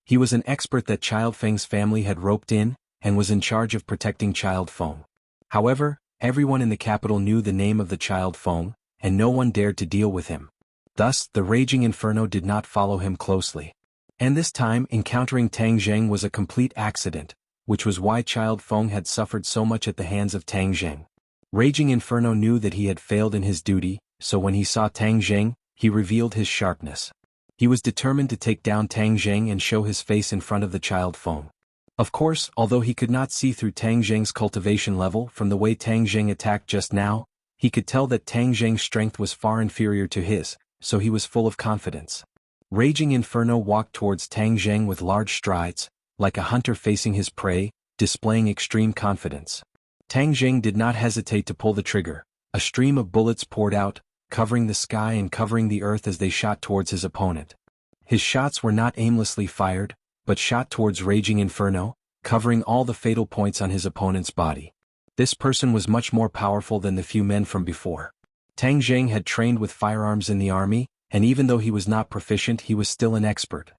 He was an expert that Child Feng's family had roped in, and was in charge of protecting Child Feng. However, everyone in the capital knew the name of the Child Feng, and no one dared to deal with him. Thus, the Raging Inferno did not follow him closely. And this time, encountering Tang Zheng was a complete accident, which was why Child Feng had suffered so much at the hands of Tang Zheng. Raging Inferno knew that he had failed in his duty, so when he saw Tang Zheng, he revealed his sharpness. He was determined to take down Tang Zheng and show his face in front of the Child Feng. Of course, although he could not see through Tang Zheng's cultivation level from the way Tang Zheng attacked just now, he could tell that Tang Zheng's strength was far inferior to his, so he was full of confidence. Raging Inferno walked towards Tang Zheng with large strides, like a hunter facing his prey, displaying extreme confidence. Tang Zheng did not hesitate to pull the trigger. A stream of bullets poured out, covering the sky and covering the earth as they shot towards his opponent. His shots were not aimlessly fired, but shot towards Raging Inferno, covering all the fatal points on his opponent's body. This person was much more powerful than the few men from before. Tang Zheng had trained with firearms in the army, and even though he was not proficient, he was still an expert.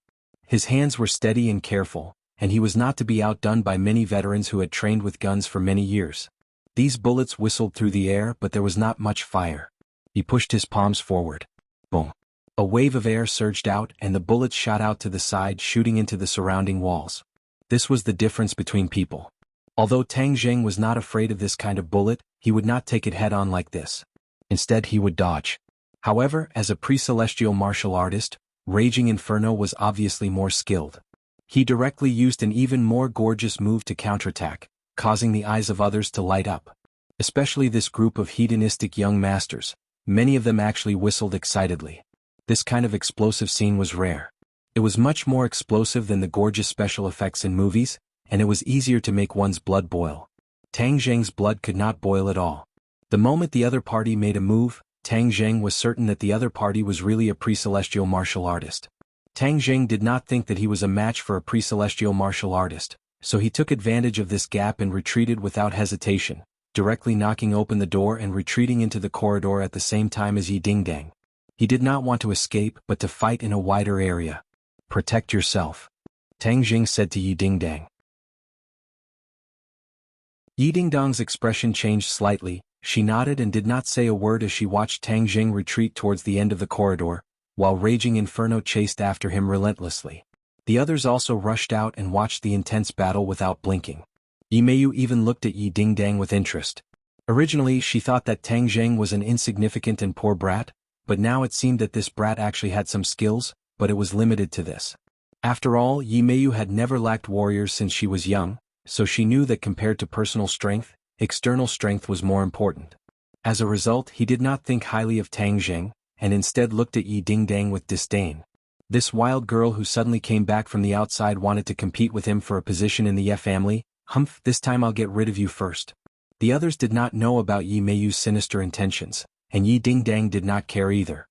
His hands were steady and careful, and he was not to be outdone by many veterans who had trained with guns for many years. These bullets whistled through the air, but there was not much fire. He pushed his palms forward. Boom! A wave of air surged out and the bullets shot out to the side, shooting into the surrounding walls. This was the difference between people. Although Tang Zheng was not afraid of this kind of bullet, he would not take it head-on like this. Instead, he would dodge. However, as a pre-celestial martial artist, Raging Inferno was obviously more skilled. He directly used an even more gorgeous move to counterattack, causing the eyes of others to light up. Especially this group of hedonistic young masters. Many of them actually whistled excitedly. This kind of explosive scene was rare. It was much more explosive than the gorgeous special effects in movies, and it was easier to make one's blood boil. Tang Zheng's blood could not boil at all. The moment the other party made a move, Tang Zheng was certain that the other party was really a pre-celestial martial artist. Tang Zheng did not think that he was a match for a pre-celestial martial artist, so he took advantage of this gap and retreated without hesitation, directly knocking open the door and retreating into the corridor at the same time as Yi Dingdang. He did not want to escape but to fight in a wider area. "Protect yourself," Tang Jing said to Yi Dingdang. Yi Dingdang's expression changed slightly. She nodded and did not say a word as she watched Tang Jing retreat towards the end of the corridor, while Raging Inferno chased after him relentlessly. The others also rushed out and watched the intense battle without blinking. Yi Meiyu even looked at Yi Dingdang with interest. Originally, she thought that Tang Zheng was an insignificant and poor brat, but now it seemed that this brat actually had some skills, but it was limited to this. After all, Yi Meiyu had never lacked warriors since she was young, so she knew that compared to personal strength, external strength was more important. As a result, he did not think highly of Tang Zheng, and instead looked at Yi Dingdang with disdain. This wild girl who suddenly came back from the outside wanted to compete with him for a position in the Ye family. Humph, this time I'll get rid of you first. The others did not know about Yi Meiyu's sinister intentions, and Yi Dingdang did not care either.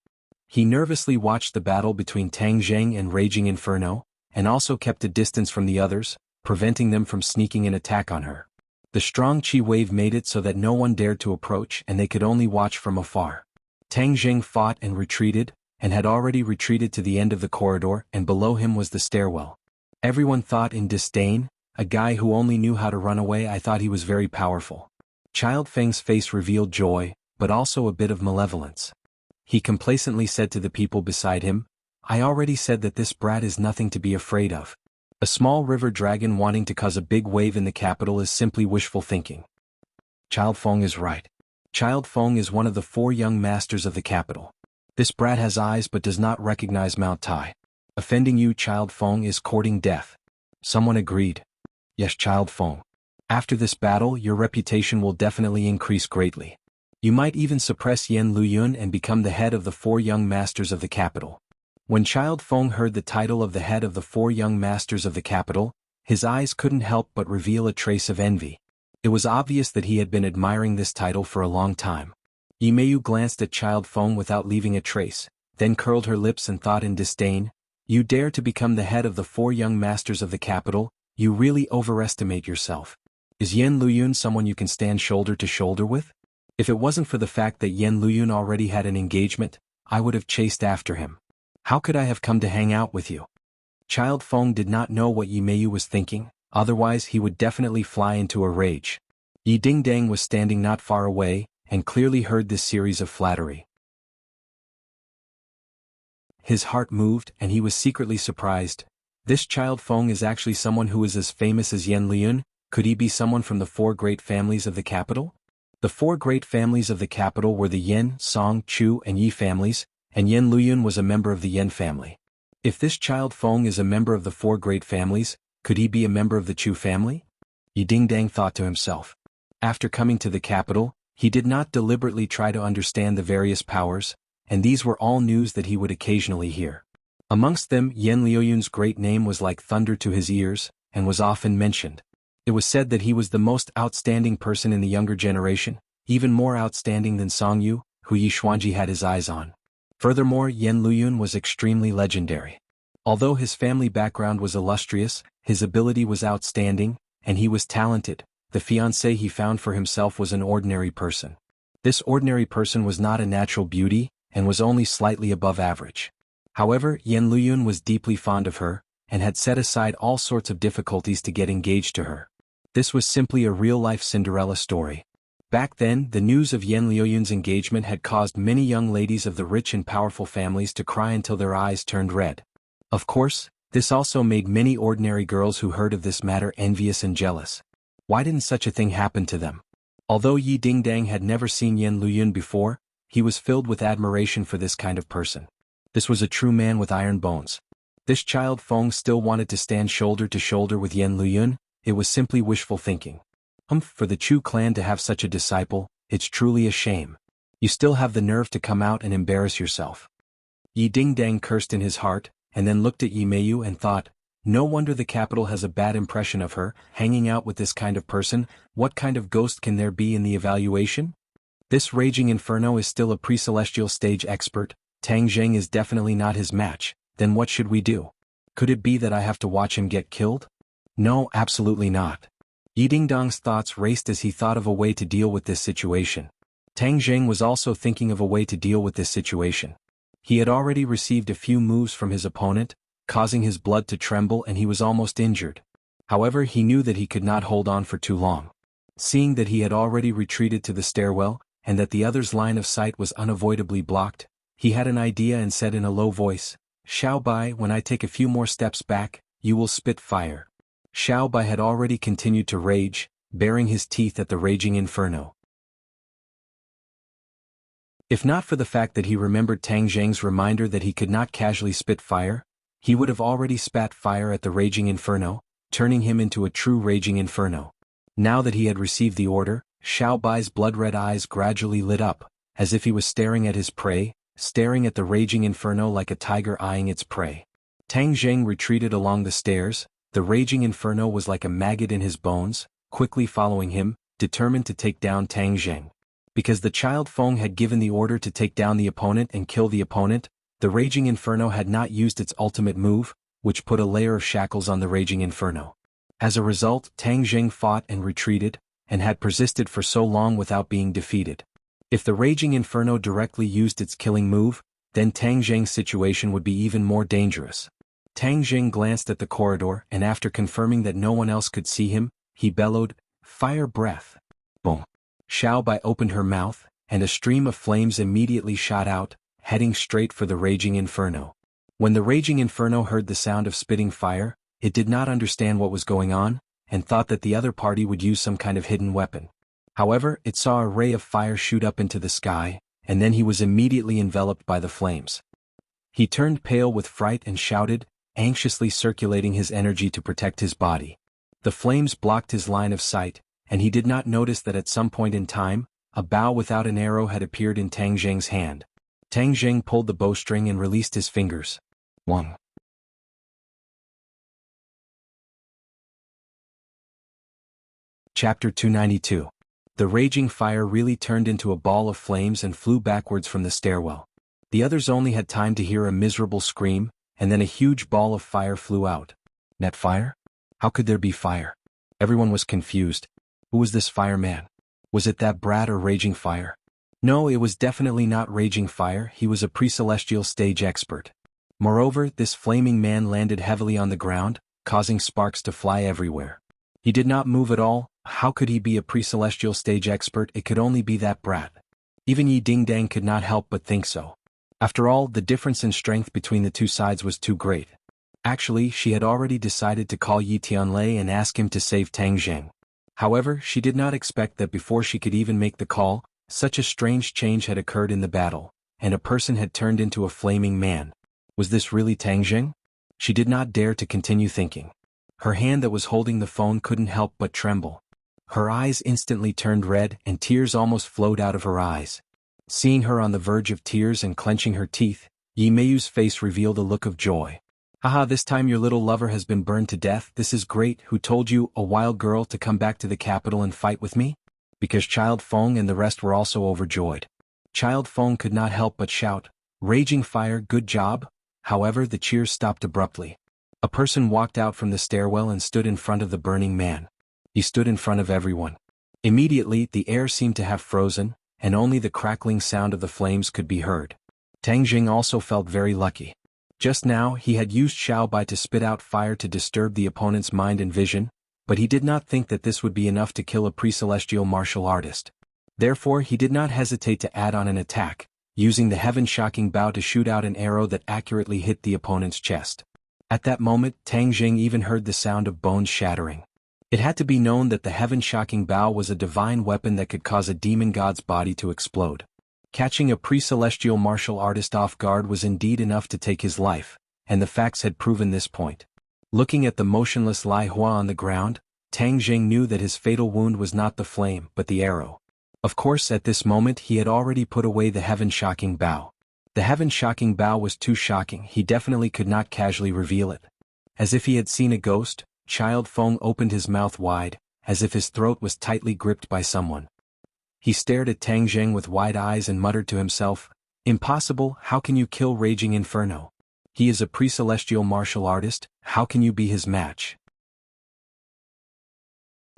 He nervously watched the battle between Tang Zheng and Raging Inferno, and also kept a distance from the others, preventing them from sneaking an attack on her. The strong chi wave made it so that no one dared to approach and they could only watch from afar. Tang Zheng fought and retreated, and had already retreated to the end of the corridor, and below him was the stairwell. Everyone thought in disdain, a guy who only knew how to run away. I thought he was very powerful. Child Feng's face revealed joy, but also a bit of malevolence. He complacently said to the people beside him, I already said that this brat is nothing to be afraid of. A small river dragon wanting to cause a big wave in the capital is simply wishful thinking. Child Feng is right. Child Feng is one of the 4 young masters of the capital. This brat has eyes but does not recognize Mount Tai. Offending you, Child Feng, is courting death. Someone agreed. Yes, Child Feng. After this battle, your reputation will definitely increase greatly. You might even suppress Yan Luyun and become the head of the 4 young masters of the capital. When Child Feng heard the title of the head of the 4 young masters of the capital, his eyes couldn't help but reveal a trace of envy. It was obvious that he had been admiring this title for a long time. Yimeyu glanced at Child Feng without leaving a trace, then curled her lips and thought in disdain, You dare to become the head of the 4 young masters of the capital? You really overestimate yourself. Is Yan Luyun someone you can stand shoulder to shoulder with? If it wasn't for the fact that Yan Luyun already had an engagement, I would have chased after him. How could I have come to hang out with you? Child Feng did not know what Yimeyu was thinking, otherwise he would definitely fly into a rage. Yi Dingdang was standing not far away, and clearly heard this series of flattery. His heart moved and he was secretly surprised. This Child Feng is actually someone who is as famous as Yan Luyun. Could he be someone from the 4 great families of the capital? The 4 great families of the capital were the Yen, Song, Chu and Yi families, and Yan Luyun was a member of the Yen family. If this Child Feng is a member of the 4 great families, could he be a member of the Chu family? Yi Dingdang thought to himself. After coming to the capital, he did not deliberately try to understand the various powers, and these were all news that he would occasionally hear. Amongst them, Yan Luyun's great name was like thunder to his ears, and was often mentioned. It was said that he was the most outstanding person in the younger generation, even more outstanding than Song Yu, who Yi Xuanji had his eyes on. Furthermore, Yan Luyun was extremely legendary. Although his family background was illustrious, his ability was outstanding, and he was talented. The fiancé he found for himself was an ordinary person. This ordinary person was not a natural beauty, and was only slightly above average. However, Yan Luyun was deeply fond of her, and had set aside all sorts of difficulties to get engaged to her. This was simply a real-life Cinderella story. Back then, the news of Yan Luyun's engagement had caused many young ladies of the rich and powerful families to cry until their eyes turned red. Of course, this also made many ordinary girls who heard of this matter envious and jealous. Why didn't such a thing happen to them? Although Yi Dingdang had never seen Yan Luyun before, he was filled with admiration for this kind of person. This was a true man with iron bones. This Child Feng still wanted to stand shoulder to shoulder with Yan Luyun. It was simply wishful thinking. For the Chu clan to have such a disciple, it's truly a shame. You still have the nerve to come out and embarrass yourself. Yi Dingdang cursed in his heart, and then looked at Yimeyu and thought, no wonder the capital has a bad impression of her, hanging out with this kind of person. What kind of ghost can there be in the evaluation? This Raging Inferno is still a pre-celestial stage expert. Tang Zheng is definitely not his match. Then what should we do? Could it be that I have to watch him get killed? No, absolutely not. Yi Dingdang's thoughts raced as he thought of a way to deal with this situation. Tang Zheng was also thinking of a way to deal with this situation. He had already received a few moves from his opponent, causing his blood to tremble, and he was almost injured. However, he knew that he could not hold on for too long. Seeing that he had already retreated to the stairwell, and that the other's line of sight was unavoidably blocked, he had an idea and said in a low voice, Xiao Bai, when I take a few more steps back, you will spit fire. Xiao Bai had already continued to rage, baring his teeth at the Raging Inferno. If not for the fact that he remembered Tang Zheng's reminder that he could not casually spit fire, he would have already spat fire at the Raging Inferno, turning him into a true Raging Inferno. Now that he had received the order, Xiao Bai's blood-red eyes gradually lit up, as if he was staring at his prey, staring at the Raging Inferno like a tiger eyeing its prey. Tang Zheng retreated along the stairs. The Raging Inferno was like a maggot in his bones, quickly following him, determined to take down Tang Zheng. Because the Child Feng had given the order to take down the opponent and kill the opponent, the Raging Inferno had not used its ultimate move, which put a layer of shackles on the Raging Inferno. As a result, Tang Jing fought and retreated, and had persisted for so long without being defeated. If the Raging Inferno directly used its killing move, then Tang Jing's situation would be even more dangerous. Tang Jing glanced at the corridor and after confirming that no one else could see him, he bellowed, "Fire breath!" Boom! Xiao Bai opened her mouth, and a stream of flames immediately shot out, heading straight for the Raging Inferno. When the Raging Inferno heard the sound of spitting fire, it did not understand what was going on, and thought that the other party would use some kind of hidden weapon. However, it saw a ray of fire shoot up into the sky, and then he was immediately enveloped by the flames. He turned pale with fright and shouted, anxiously circulating his energy to protect his body. The flames blocked his line of sight, and he did not notice that at some point in time, a bow without an arrow had appeared in Tang Jing's hand. Tang Jing pulled the bowstring and released his fingers. 1. Chapter 292. The raging fire really turned into a ball of flames and flew backwards from the stairwell. The others only had time to hear a miserable scream, and then a huge ball of fire flew out. Net fire? How could there be fire? Everyone was confused. Who was this fireman? Was it that brat or Raging Fire? No, it was definitely not Raging Fire. He was a pre-celestial stage expert. Moreover, this flaming man landed heavily on the ground, causing sparks to fly everywhere. He did not move at all. How could he be a pre-celestial stage expert? It could only be that brat. Even Yi Dingdang could not help but think so. After all, the difference in strength between the two sides was too great. Actually, she had already decided to call Yi Tianlei and ask him to save Tang Jing. However, she did not expect that before she could even make the call, such a strange change had occurred in the battle, and a person had turned into a flaming man. Was this really Tang Jing? She did not dare to continue thinking. Her hand that was holding the phone couldn't help but tremble. Her eyes instantly turned red and tears almost flowed out of her eyes. Seeing her on the verge of tears and clenching her teeth, Yi Meiyu's face revealed a look of joy. Haha, this time your little lover has been burned to death. This is great. Who told you, a wild girl, to come back to the capital and fight with me? Because Child Feng and the rest were also overjoyed. Child Feng could not help but shout, "Raging Fire, good job!" However, the cheers stopped abruptly. A person walked out from the stairwell and stood in front of the burning man. He stood in front of everyone. Immediately, the air seemed to have frozen, and only the crackling sound of the flames could be heard. Tang Jing also felt very lucky. Just now, he had used Xiao Bai to spit out fire to disturb the opponent's mind and vision, but he did not think that this would be enough to kill a pre-celestial martial artist. Therefore, he did not hesitate to add on an attack, using the heaven-shocking bow to shoot out an arrow that accurately hit the opponent's chest. At that moment, Tang Jing even heard the sound of bones shattering. It had to be known that the heaven-shocking bow was a divine weapon that could cause a demon god's body to explode. Catching a pre-celestial martial artist off guard was indeed enough to take his life, and the facts had proven this point. Looking at the motionless Lai Hua on the ground, Tang Jing knew that his fatal wound was not the flame but the arrow. Of course, at this moment he had already put away the heaven-shocking bow. The heaven-shocking bow was too shocking. He definitely could not casually reveal it. As if he had seen a ghost, Child Feng opened his mouth wide, as if his throat was tightly gripped by someone. He stared at Tang Jing with wide eyes and muttered to himself, "Impossible, how can you kill Raging Inferno? He is a pre-celestial martial artist, how can you be his match?"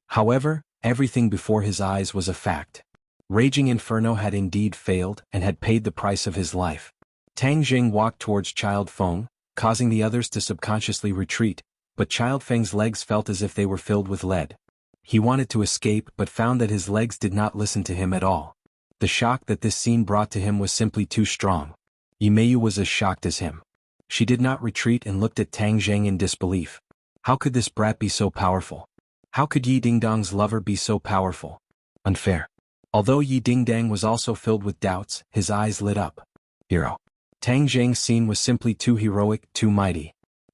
However, everything before his eyes was a fact. Raging Inferno had indeed failed and had paid the price of his life. Tang Jing walked towards Child Feng, causing the others to subconsciously retreat, but Child Feng's legs felt as if they were filled with lead. He wanted to escape but found that his legs did not listen to him at all. The shock that this scene brought to him was simply too strong. Yi Meiyu was as shocked as him. She did not retreat and looked at Tang Jing in disbelief. How could this brat be so powerful? How could Yi Dingdang's lover be so powerful? Unfair. Although Yi Dingdang was also filled with doubts, his eyes lit up. Hero. Tang Jing's scene was simply too heroic, too mighty.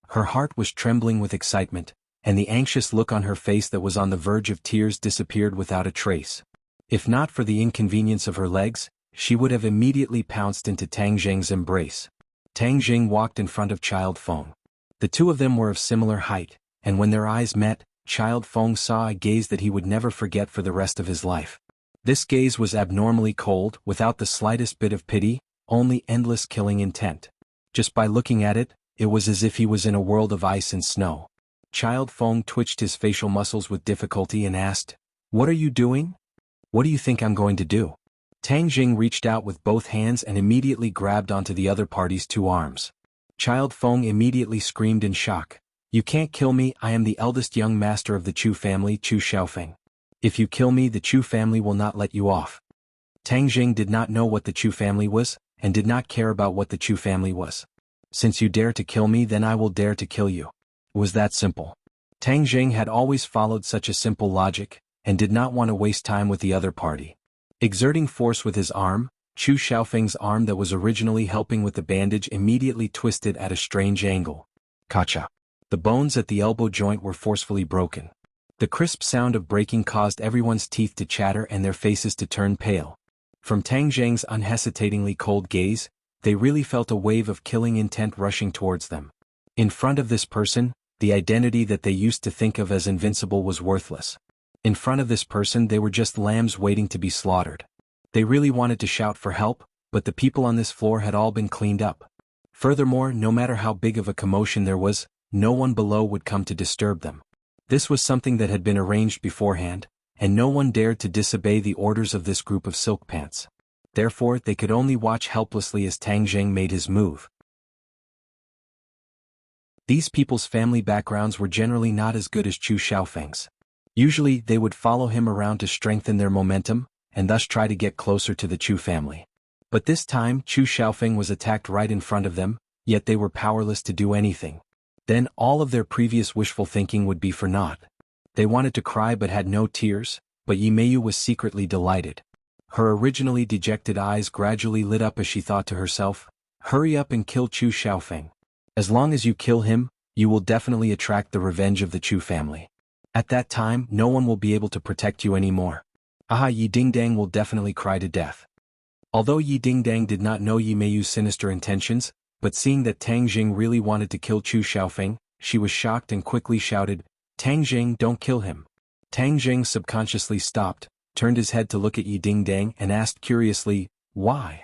Her heart was trembling with excitement, and the anxious look on her face that was on the verge of tears disappeared without a trace. If not for the inconvenience of her legs, she would have immediately pounced into Tang Jing's embrace. Tang Jing walked in front of Child Feng. The two of them were of similar height, and when their eyes met, Child Feng saw a gaze that he would never forget for the rest of his life. This gaze was abnormally cold, without the slightest bit of pity, only endless killing intent. Just by looking at it, it was as if he was in a world of ice and snow. Child Feng twitched his facial muscles with difficulty and asked, "What are you doing? What do you think I'm going to do?" Tang Jing reached out with both hands and immediately grabbed onto the other party's two arms. Child Feng immediately screamed in shock. "You can't kill me, I am the eldest young master of the Chu family, Chu Xiaofeng. If you kill me, the Chu family will not let you off." Tang Jing did not know what the Chu family was, and did not care about what the Chu family was. "Since you dare to kill me, then I will dare to kill you." It was that simple. Tang Jing had always followed such a simple logic, and did not want to waste time with the other party. Exerting force with his arm, Chu Xiaofeng's arm that was originally helping with the bandage immediately twisted at a strange angle. Kacha. The bones at the elbow joint were forcefully broken. The crisp sound of breaking caused everyone's teeth to chatter and their faces to turn pale. From Tang Jing's unhesitatingly cold gaze, they really felt a wave of killing intent rushing towards them. In front of this person, the identity that they used to think of as invincible was worthless. In front of this person they were just lambs waiting to be slaughtered. They really wanted to shout for help, but the people on this floor had all been cleaned up. Furthermore, no matter how big of a commotion there was, no one below would come to disturb them. This was something that had been arranged beforehand, and no one dared to disobey the orders of this group of silk pants. Therefore, they could only watch helplessly as Tang Jing made his move. These people's family backgrounds were generally not as good as Chu Xiaofeng's. Usually, they would follow him around to strengthen their momentum, and thus try to get closer to the Chu family. But this time, Chu Xiaofeng was attacked right in front of them, yet they were powerless to do anything. Then, all of their previous wishful thinking would be for naught. They wanted to cry but had no tears, but Yi Meiyu was secretly delighted. Her originally dejected eyes gradually lit up as she thought to herself, "Hurry up and kill Chu Xiaofeng. As long as you kill him, you will definitely attract the revenge of the Chu family. At that time, no one will be able to protect you anymore. Aha, Yi Dingdang will definitely cry to death." Although Yi Dingdang did not know Yi Meiyu's sinister intentions, but seeing that Tang Jing really wanted to kill Chu Xiaofeng, she was shocked and quickly shouted, "Tang Jing, don't kill him." Tang Jing subconsciously stopped, turned his head to look at Yi Dingdang and asked curiously, "Why?"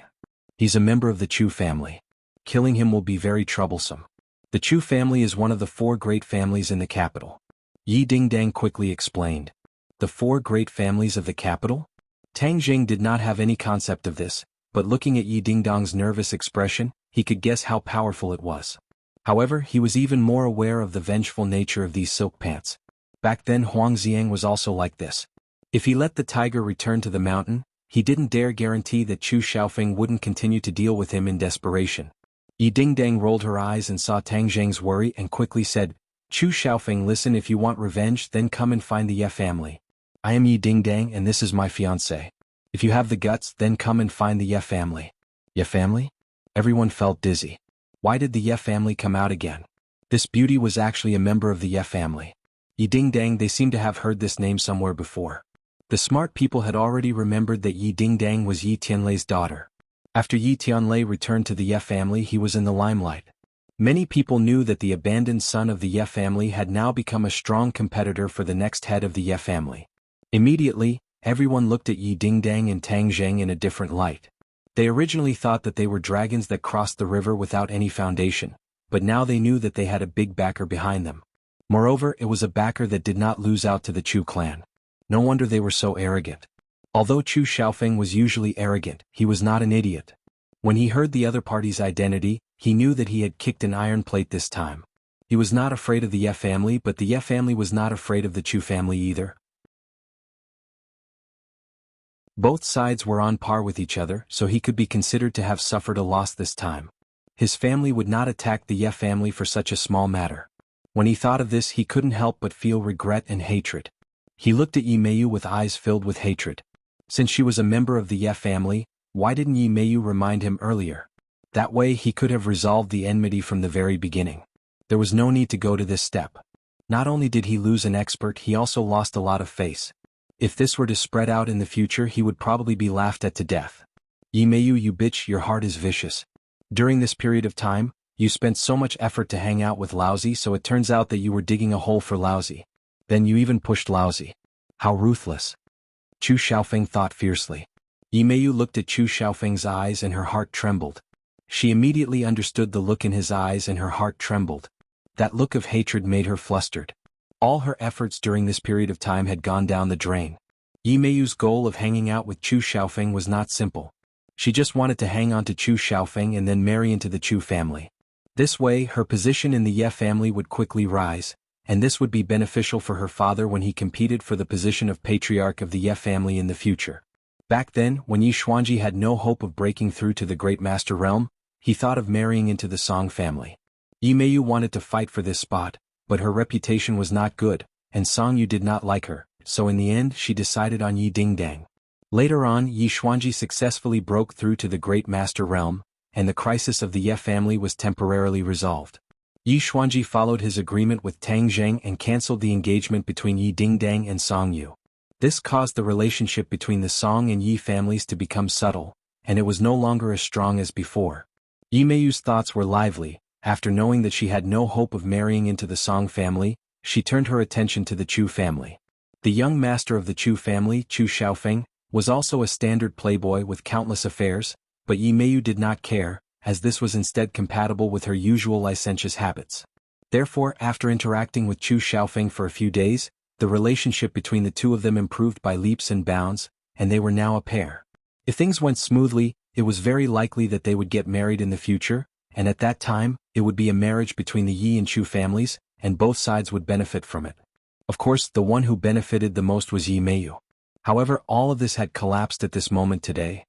"He's a member of the Chu family. Killing him will be very troublesome. The Chu family is one of the 4 great families in the capital." Yi Dingdang quickly explained. The 4 great families of the capital? Tang Jing did not have any concept of this, but looking at Yi Dingdang's nervous expression, he could guess how powerful it was. However, he was even more aware of the vengeful nature of these silk pants. Back then Huang Xiang was also like this. If he let the tiger return to the mountain, he didn't dare guarantee that Chu Xiaofeng wouldn't continue to deal with him in desperation. Yi Dingdang rolled her eyes and saw Tang Jing's worry and quickly said, "Chu Xiaofeng, listen, if you want revenge, then come and find the Ye family. I am Yi Dingdang and this is my fiancé. If you have the guts, then come and find the Ye family." Ye family? Everyone felt dizzy. Why did the Ye family come out again? This beauty was actually a member of the Ye family. Yi Dingdang, they seemed to have heard this name somewhere before. The smart people had already remembered that Yi Dingdang was Yi Tianlei's daughter. After Yi Tianlei returned to the Ye family, he was in the limelight. Many people knew that the abandoned son of the Ye family had now become a strong competitor for the next head of the Ye family. Immediately, everyone looked at Yi Dingdang and Tang Jing in a different light. They originally thought that they were dragons that crossed the river without any foundation, but now they knew that they had a big backer behind them. Moreover, it was a backer that did not lose out to the Chu clan. No wonder they were so arrogant. Although Chu Xiaofeng was usually arrogant, he was not an idiot. When he heard the other party's identity, he knew that he had kicked an iron plate this time. He was not afraid of the Ye family, but the Ye family was not afraid of the Chu family either. Both sides were on par with each other, so he could be considered to have suffered a loss this time. His family would not attack the Ye family for such a small matter. When he thought of this, he couldn't help but feel regret and hatred. He looked at Yi Meiyu with eyes filled with hatred. Since she was a member of the Ye family, why didn't Yi Meiyu remind him earlier? That way he could have resolved the enmity from the very beginning. There was no need to go to this step. Not only did he lose an expert, he also lost a lot of face. If this were to spread out in the future, he would probably be laughed at to death. Yi Meiyu, you bitch, your heart is vicious. During this period of time, you spent so much effort to hang out with Laozi, so it turns out that you were digging a hole for Laozi. Then you even pushed Laozi. How ruthless. Chu Xiaofeng thought fiercely. Yi Meiyu looked at Chu Xiaofeng's eyes and her heart trembled. She immediately understood the look in his eyes and her heart trembled. That look of hatred made her flustered. All her efforts during this period of time had gone down the drain. Yi Meiyu's goal of hanging out with Chu Xiaofeng was not simple. She just wanted to hang on to Chu Xiaofeng and then marry into the Chu family. This way, her position in the Ye family would quickly rise, and this would be beneficial for her father when he competed for the position of patriarch of the Ye family in the future. Back then, when Yi Xuanji had no hope of breaking through to the Great Master realm, he thought of marrying into the Song family. Yi Meiyu wanted to fight for this spot, but her reputation was not good, and Song Yu did not like her, so in the end she decided on Yi Dingdang. Later on, Yi Xuanji successfully broke through to the Great Master realm, and the crisis of the Ye family was temporarily resolved. Yi Xuanji followed his agreement with Tang Zheng and cancelled the engagement between Yi Dingdang and Song Yu. This caused the relationship between the Song and Yi families to become subtle, and it was no longer as strong as before. Yi Meiyu's thoughts were lively. After knowing that she had no hope of marrying into the Song family, she turned her attention to the Chu family. The young master of the Chu family, Chu Xiaofeng, was also a standard playboy with countless affairs, but Yi Meiyu did not care, as this was instead compatible with her usual licentious habits. Therefore, after interacting with Chu Xiaofeng for a few days, the relationship between the two of them improved by leaps and bounds, and they were now a pair. If things went smoothly, it was very likely that they would get married in the future, and at that time, it would be a marriage between the Yi and Chu families, and both sides would benefit from it. Of course, the one who benefited the most was Yi Meiyu. However, all of this had collapsed at this moment today.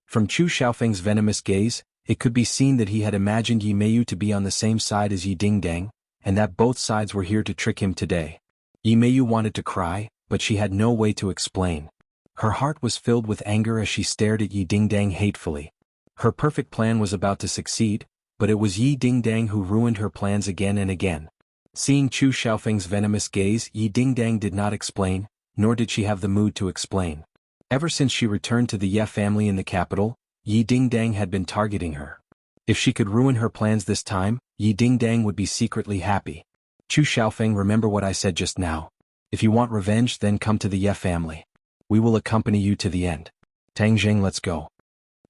From Chu Xiaofeng's venomous gaze, it could be seen that he had imagined Yi Meiyu to be on the same side as Yi Dingdang, and that both sides were here to trick him today. Yi Meiyu wanted to cry, but she had no way to explain. Her heart was filled with anger as she stared at Yi Dingdang hatefully. Her perfect plan was about to succeed, but it was Yi Dingdang who ruined her plans again and again. Seeing Chu Xiaofeng's venomous gaze, Yi Dingdang did not explain, nor did she have the mood to explain. Ever since she returned to the Ye family in the capital, Yi Dingdang had been targeting her. If she could ruin her plans this time, Yi Dingdang would be secretly happy. Chu Xiaofeng, remember what I said just now. If you want revenge, then come to the Ye family. We will accompany you to the end. Tang Zheng, let's go.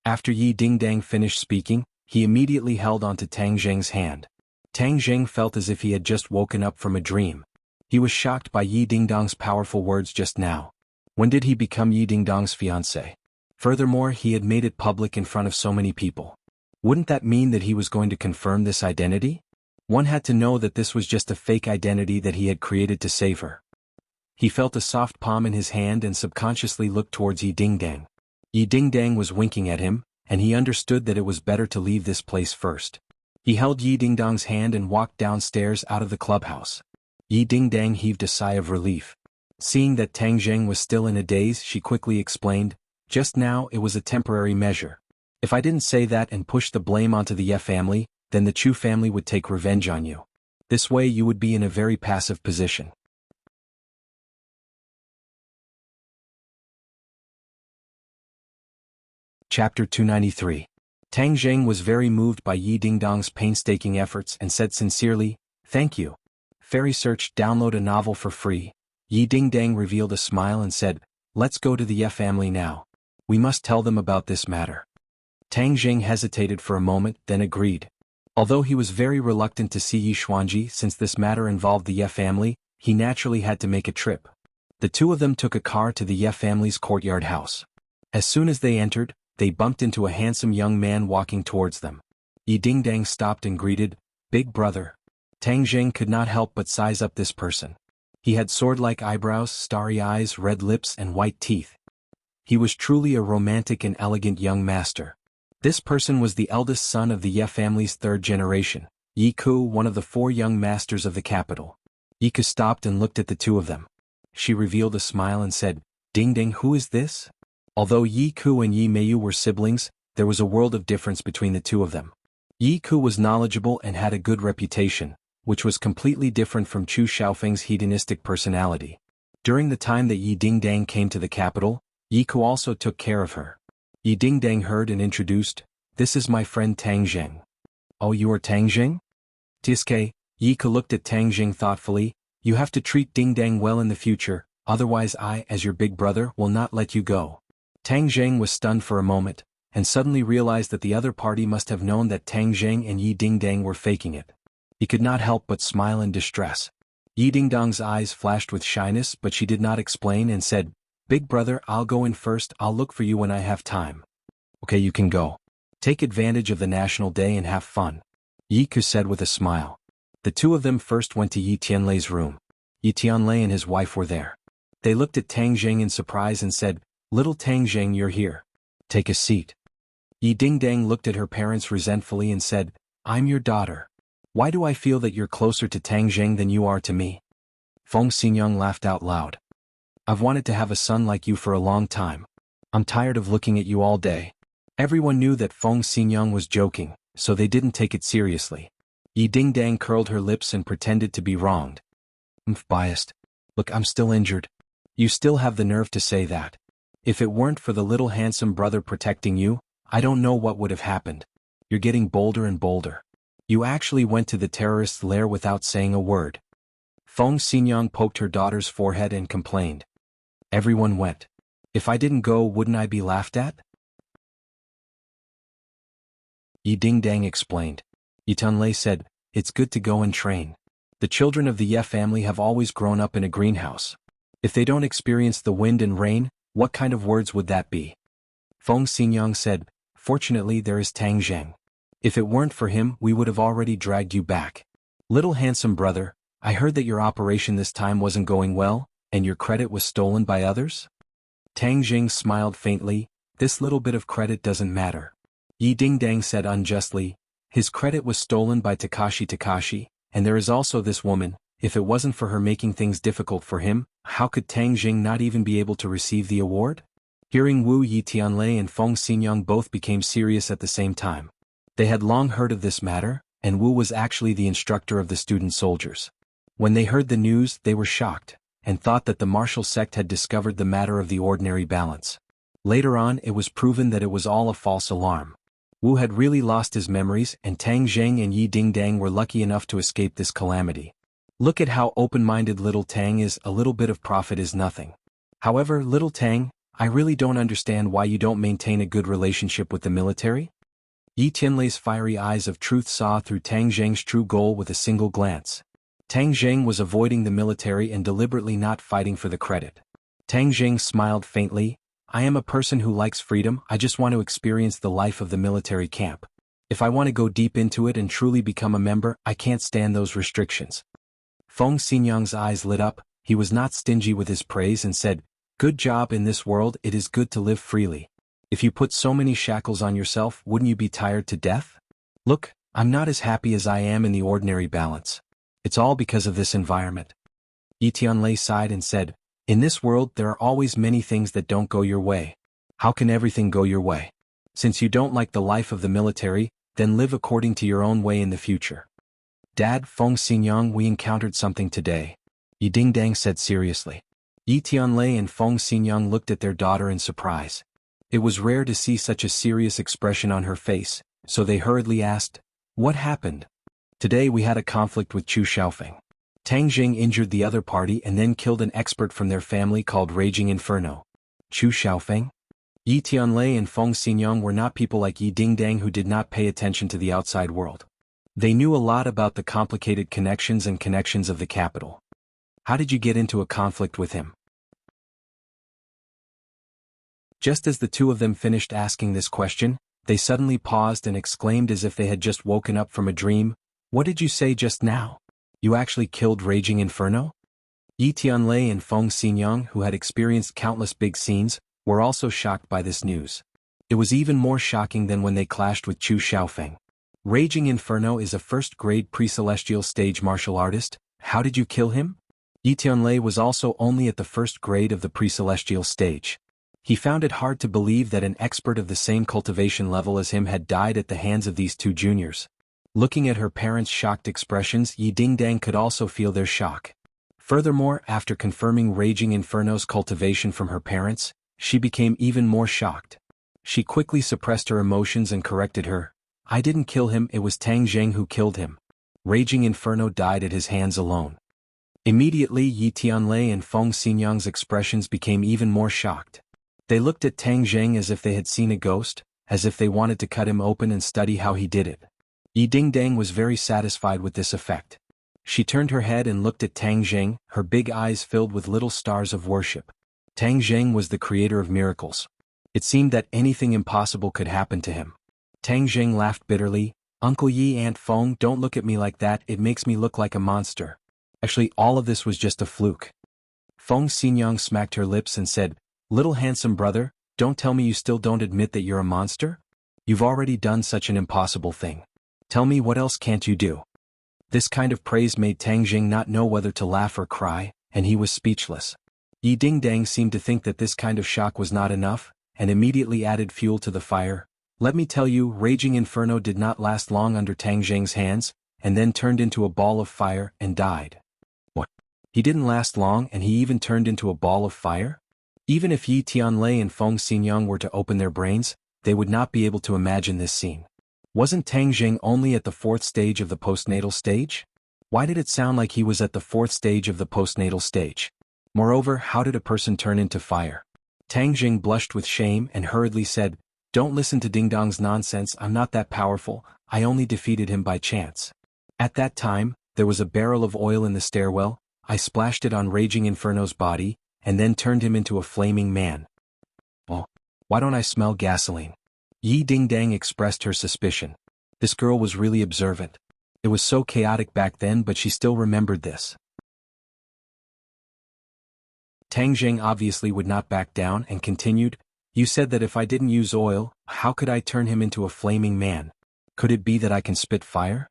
After Yi Dingdang finished speaking, he immediately held onto Tang Zheng's hand. Tang Zheng felt as if he had just woken up from a dream. He was shocked by Yi Dingdang's powerful words just now. When did he become Yi Dingdang's fiancé? Furthermore, he had made it public in front of so many people. Wouldn't that mean that he was going to confirm this identity? One had to know that this was just a fake identity that he had created to save her. He felt a soft palm in his hand and subconsciously looked towards Yi Dingdang. Yi Dingdang was winking at him, and he understood that it was better to leave this place first. He held Yi Dingdang's hand and walked downstairs out of the clubhouse. Yi Dingdang heaved a sigh of relief. Seeing that Tang Zheng was still in a daze, she quickly explained, "Just now it was a temporary measure. If I didn't say that and push the blame onto the Ye family, then the Chu family would take revenge on you. This way you would be in a very passive position." Chapter 293. Tang Zheng was very moved by Yi Dingdang's painstaking efforts and said sincerely, "Thank you." Fairy Search, download a novel for free. Yi Dingdang revealed a smile and said, "Let's go to the Ye family now. We must tell them about this matter." Tang Zheng hesitated for a moment, then agreed. Although he was very reluctant to see Yi Xuanji since this matter involved the Ye family, he naturally had to make a trip. The two of them took a car to the Ye family's courtyard house. As soon as they entered, they bumped into a handsome young man walking towards them. Yi Dingdang stopped and greeted, "Big brother." Tang Zheng could not help but size up this person. He had sword-like eyebrows, starry eyes, red lips, and white teeth. He was truly a romantic and elegant young master. This person was the eldest son of the Ye family's third generation, Yi Ku, one of the 4 young masters of the capital. Yi Ku stopped and looked at the two of them. She revealed a smile and said, "Dingdang, who is this?" Although Yi Ku and Yi Meiyu were siblings, there was a world of difference between the two of them. Yi Ku was knowledgeable and had a good reputation, which was completely different from Chu Xiaofeng's hedonistic personality. During the time that Yi Dingdang came to the capital, Yi Ku also took care of her. Yi Dingdang heard and introduced, "This is my friend Tang Zheng." "Oh, you are Tang Zheng?" "Tiske." Yi Ku looked at Tang Zheng thoughtfully, You have to treat Ding Dang well in the future, otherwise I, as your big brother, will not let you go. Tang Zheng was stunned for a moment, and suddenly realized that the other party must have known that Tang Zheng and Yi Dingdang were faking it. He could not help but smile in distress. Yi Dingdang's eyes flashed with shyness, but she did not explain and said, "Big brother, I'll go in first, I'll look for you when I have time." "Okay, you can go. Take advantage of the National Day and have fun," Yi Ku said with a smile. The two of them first went to Yi Tianlei's room. Yi Tianlei and his wife were there. They looked at Tang Zheng in surprise and said, "Little Tang Zheng, you're here. Take a seat." Yi Dingdang looked at her parents resentfully and said, "I'm your daughter. Why do I feel that you're closer to Tang Zheng than you are to me?" Feng Xinyang laughed out loud. "I've wanted to have a son like you for a long time. I'm tired of looking at you all day." Everyone knew that Feng Xinyang was joking, so they didn't take it seriously. Yi Dingdang curled her lips and pretended to be wronged. Biased. "Look, I'm still injured." "You still have the nerve to say that. If it weren't for the little handsome brother protecting you, I don't know what would have happened. You're getting bolder and bolder. You actually went to the terrorist's lair without saying a word." Feng Xinyang poked her daughter's forehead and complained. "Everyone went. If I didn't go, wouldn't I be laughed at?" Yi Dingdang explained. Yi Tianlei said, "It's good to go and train. The children of the Ye family have always grown up in a greenhouse. If they don't experience the wind and rain, what kind of words would that be?" Feng Xinyang said, "Fortunately there is Tang Zheng. If it weren't for him, we would have already dragged you back. Little handsome brother, I heard that your operation this time wasn't going well, and your credit was stolen by others?" Tang Zheng smiled faintly. "This little bit of credit doesn't matter." Yi Dingdang said unjustly, "His credit was stolen by Takashi, and there is also this woman. If it wasn't for her making things difficult for him, how could Tang Zheng not even be able to receive the award?" Hearing Wu, Yi Tianlei and Feng Xinyang both became serious at the same time. They had long heard of this matter, and Wu was actually the instructor of the student soldiers. When they heard the news, they were shocked, and thought that the martial sect had discovered the matter of the ordinary balance. Later on, it was proven that it was all a false alarm. Wu had really lost his memories, and Tang Zheng and Yi Dingdang were lucky enough to escape this calamity. Look at how open-minded little Tang is. A little bit of profit is nothing. However, little Tang, I really don't understand why you don't maintain a good relationship with the military? Yi Tianlei's fiery eyes of truth saw through Tang Zheng's true goal with a single glance. Tang Zheng was avoiding the military and deliberately not fighting for the credit. Tang Zheng smiled faintly. "I am a person who likes freedom. I just want to experience the life of the military camp. If I want to go deep into it and truly become a member, I can't stand those restrictions." Feng Xinyang's eyes lit up. He was not stingy with his praise and said, "Good job. In this world, it is good to live freely. If you put so many shackles on yourself, wouldn't you be tired to death? Look, I'm not as happy as I am in the ordinary balance. It's all because of this environment." Yi Tianlei sighed and said, "In this world there are always many things that don't go your way. How can everything go your way? Since you don't like the life of the military, then live according to your own way in the future." "Dad, Feng Xinyang, we encountered something today," Yi Dingdang said seriously. Yi Tianlei and Feng Xinyang looked at their daughter in surprise. It was rare to see such a serious expression on her face, so they hurriedly asked, "What happened?" "Today we had a conflict with Chu Xiaofeng. Tang Zheng injured the other party and then killed an expert from their family called Raging Inferno." Chu Xiaofeng? Yi Tianlei and Feng Xinyang were not people like Yi Dingdang who did not pay attention to the outside world. They knew a lot about the complicated connections of the capital. "How did you get into a conflict with him?" Just as the two of them finished asking this question, they suddenly paused and exclaimed as if they had just woken up from a dream, "What did you say just now? You actually killed Raging Inferno?" Yi Tianlei and Feng Xinyang, who had experienced countless big scenes, were also shocked by this news. It was even more shocking than when they clashed with Chu Xiaofeng. "Raging Inferno is a first-grade pre-celestial stage martial artist. How did you kill him?" Yi Tianlei was also only at the first grade of the pre-celestial stage. He found it hard to believe that an expert of the same cultivation level as him had died at the hands of these two juniors. Looking at her parents' shocked expressions, Yi Dingdang could also feel their shock. Furthermore, after confirming Raging Inferno's cultivation from her parents, she became even more shocked. She quickly suppressed her emotions and corrected her. "I didn't kill him, it was Tang Zheng who killed him. Raging Inferno died at his hands alone." Immediately Yi Tianlei and Feng Xinyang's expressions became even more shocked. They looked at Tang Zheng as if they had seen a ghost, as if they wanted to cut him open and study how he did it. Yi Dingdang was very satisfied with this effect. She turned her head and looked at Tang Zheng, her big eyes filled with little stars of worship. Tang Zheng was the creator of miracles. It seemed that anything impossible could happen to him. Tang Zheng laughed bitterly. Uncle Yi, Aunt Feng, don't look at me like that, it makes me look like a monster. Actually, all of this was just a fluke. Feng Xinyang smacked her lips and said, Little handsome brother, don't tell me you still don't admit that you're a monster? You've already done such an impossible thing. Tell me what else can't you do? This kind of praise made Tang Jing not know whether to laugh or cry, and he was speechless. Yi Dingdang seemed to think that this kind of shock was not enough, and immediately added fuel to the fire. Let me tell you, Raging Inferno did not last long under Tang Jing's hands, and then turned into a ball of fire and died. What? He didn't last long and he even turned into a ball of fire? Even if Yi Tianlei and Feng Xinyang were to open their brains, they would not be able to imagine this scene. Wasn't Tang Jing only at the 4th stage of the postnatal stage? Why did it sound like he was at the 4th stage of the postnatal stage? Moreover, how did a person turn into fire? Tang Jing blushed with shame and hurriedly said, Don't listen to Dingdong's nonsense, I'm not that powerful, I only defeated him by chance. At that time, there was a barrel of oil in the stairwell, I splashed it on Raging Inferno's body, and then turned him into a flaming man. Oh, why don't I smell gasoline? Yi Dingdang expressed her suspicion. This girl was really observant. It was so chaotic back then, but she still remembered this. Tang Jing obviously would not back down and continued, You said that if I didn't use oil, how could I turn him into a flaming man? Could it be that I can spit fire?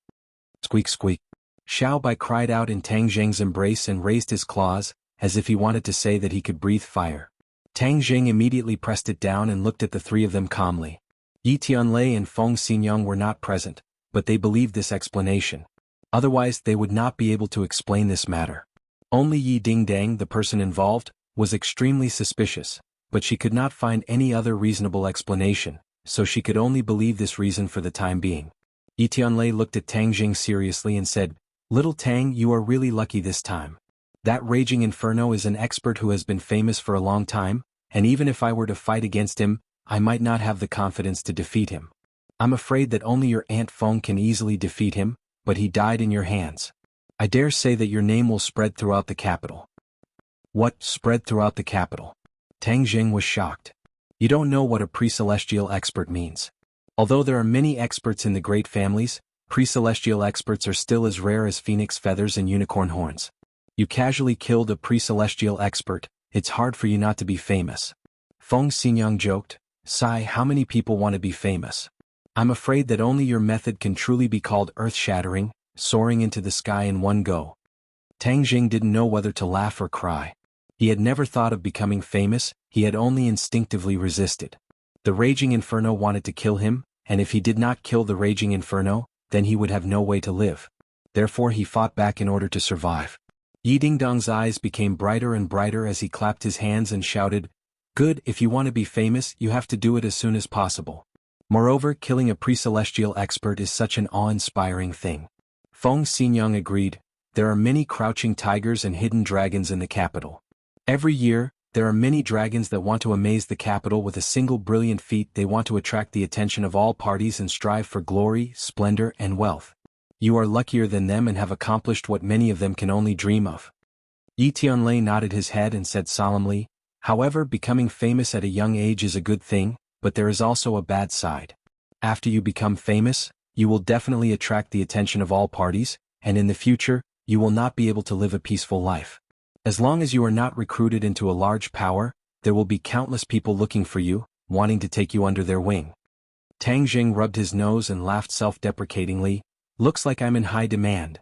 Squeak squeak. Xiao Bai cried out in Tang Jing's embrace and raised his claws, as if he wanted to say that he could breathe fire. Tang Jing immediately pressed it down and looked at the three of them calmly. Yi Tianlei and Feng Xinyang were not present, but they believed this explanation. Otherwise they would not be able to explain this matter. Only Yi Dingdang, the person involved, was extremely suspicious, but she could not find any other reasonable explanation, so she could only believe this reason for the time being. Yi Tianlei looked at Tang Jing seriously and said, Little Tang, you are really lucky this time. That Raging Inferno is an expert who has been famous for a long time, and even if I were to fight against him, I might not have the confidence to defeat him. I'm afraid that only your Aunt Feng can easily defeat him, but he died in your hands. I dare say that your name will spread throughout the capital. What, spread throughout the capital? Tang Jing was shocked. You don't know what a pre-celestial expert means. Although there are many experts in the great families, pre-celestial experts are still as rare as phoenix feathers and unicorn horns. You casually killed a pre-celestial expert, it's hard for you not to be famous. Feng Xinyang joked, Sigh, how many people want to be famous? I'm afraid that only your method can truly be called earth-shattering, soaring into the sky in one go. Tang Jing didn't know whether to laugh or cry. He had never thought of becoming famous, he had only instinctively resisted. The Raging Inferno wanted to kill him, and if he did not kill the Raging Inferno, then he would have no way to live. Therefore he fought back in order to survive. Yi Dingdong's eyes became brighter and brighter as he clapped his hands and shouted, Good, if you want to be famous, you have to do it as soon as possible. Moreover, killing a pre-celestial expert is such an awe-inspiring thing. Feng Xinyang agreed, There are many crouching tigers and hidden dragons in the capital. Every year, there are many dragons that want to amaze the capital with a single brilliant feat. They want to attract the attention of all parties and strive for glory, splendor, and wealth. You are luckier than them and have accomplished what many of them can only dream of. Yi Tianlei nodded his head and said solemnly, However, becoming famous at a young age is a good thing, but there is also a bad side. After you become famous, you will definitely attract the attention of all parties, and in the future, you will not be able to live a peaceful life. As long as you are not recruited into a large power, there will be countless people looking for you, wanting to take you under their wing. Tang Jing rubbed his nose and laughed self-deprecatingly, Looks like I'm in high demand.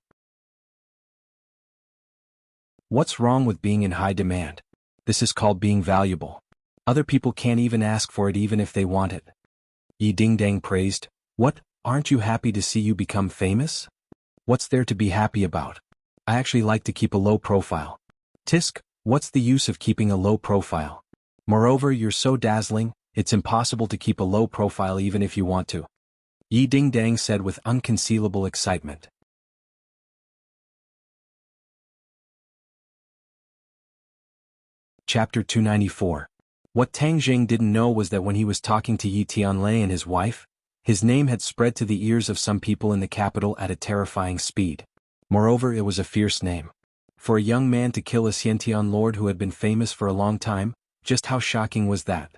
What's wrong with being in high demand? This is called being valuable. Other people can't even ask for it even if they want it. Yi Dingdang praised, What, aren't you happy to see you become famous? What's there to be happy about? I actually like to keep a low profile. Tisk, what's the use of keeping a low profile? Moreover, you're so dazzling, it's impossible to keep a low profile even if you want to. Yi Dingdang said with unconcealable excitement. Chapter 294. What Tang Jing didn't know was that when he was talking to Yi Tianlei and his wife, his name had spread to the ears of some people in the capital at a terrifying speed. Moreover, it was a fierce name. For a young man to kill a Xiantian lord who had been famous for a long time, just how shocking was that?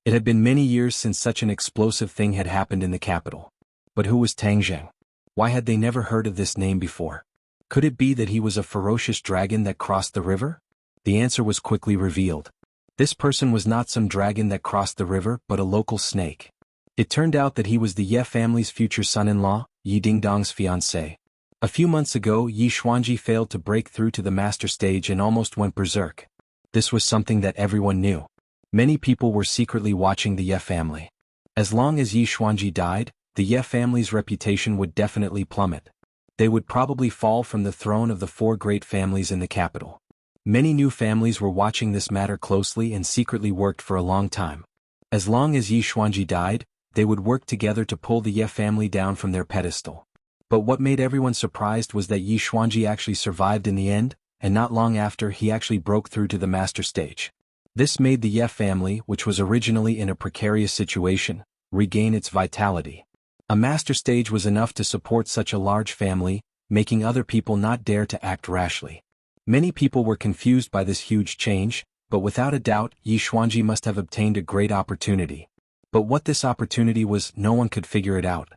It had been many years since such an explosive thing had happened in the capital. But who was Tang Jing? Why had they never heard of this name before? Could it be that he was a ferocious dragon that crossed the river? The answer was quickly revealed. This person was not some dragon that crossed the river but a local snake. It turned out that he was the Ye family's future son-in-law, Yi Dingdong's fiancé. A few months ago, Yi Xuanji failed to break through to the master stage and almost went berserk. This was something that everyone knew. Many people were secretly watching the Ye family. As long as Yi Xuanji died, the Ye family's reputation would definitely plummet. They would probably fall from the throne of the four great families in the capital. Many new families were watching this matter closely and secretly worked for a long time. As long as Yi Xuanji died, they would work together to pull the Ye family down from their pedestal. But what made everyone surprised was that Yi Xuanji actually survived in the end, and not long after he actually broke through to the master stage. This made the Ye family, which was originally in a precarious situation, regain its vitality. A master stage was enough to support such a large family, making other people not dare to act rashly. Many people were confused by this huge change, but without a doubt Yi Xuanji must have obtained a great opportunity. But what this opportunity was, no one could figure it out.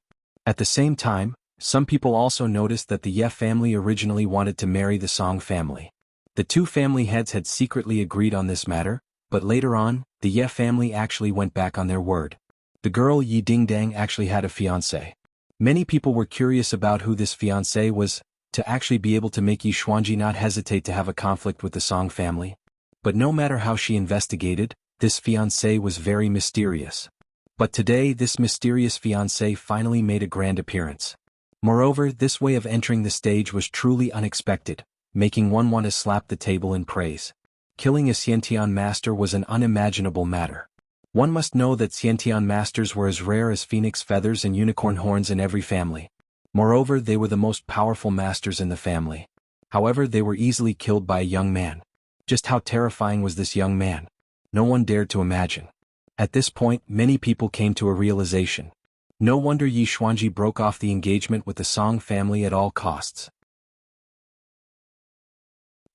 At the same time, some people also noticed that the Ye family originally wanted to marry the Song family. The two family heads had secretly agreed on this matter, but later on, the Ye family actually went back on their word. The girl Yi Dingdang actually had a fiancé. Many people were curious about who this fiancé was, to actually be able to make Yi Xuanji not hesitate to have a conflict with the Song family. But no matter how she investigated, this fiancé was very mysterious. But today this mysterious fiancé finally made a grand appearance. Moreover, this way of entering the stage was truly unexpected, making one want to slap the table in praise. Killing a Xiantian master was an unimaginable matter. One must know that Xiantian masters were as rare as phoenix feathers and unicorn horns in every family. Moreover, they were the most powerful masters in the family. However, they were easily killed by a young man. Just how terrifying was this young man? No one dared to imagine. At this point, many people came to a realization. No wonder Yi Xuanji broke off the engagement with the Song family at all costs.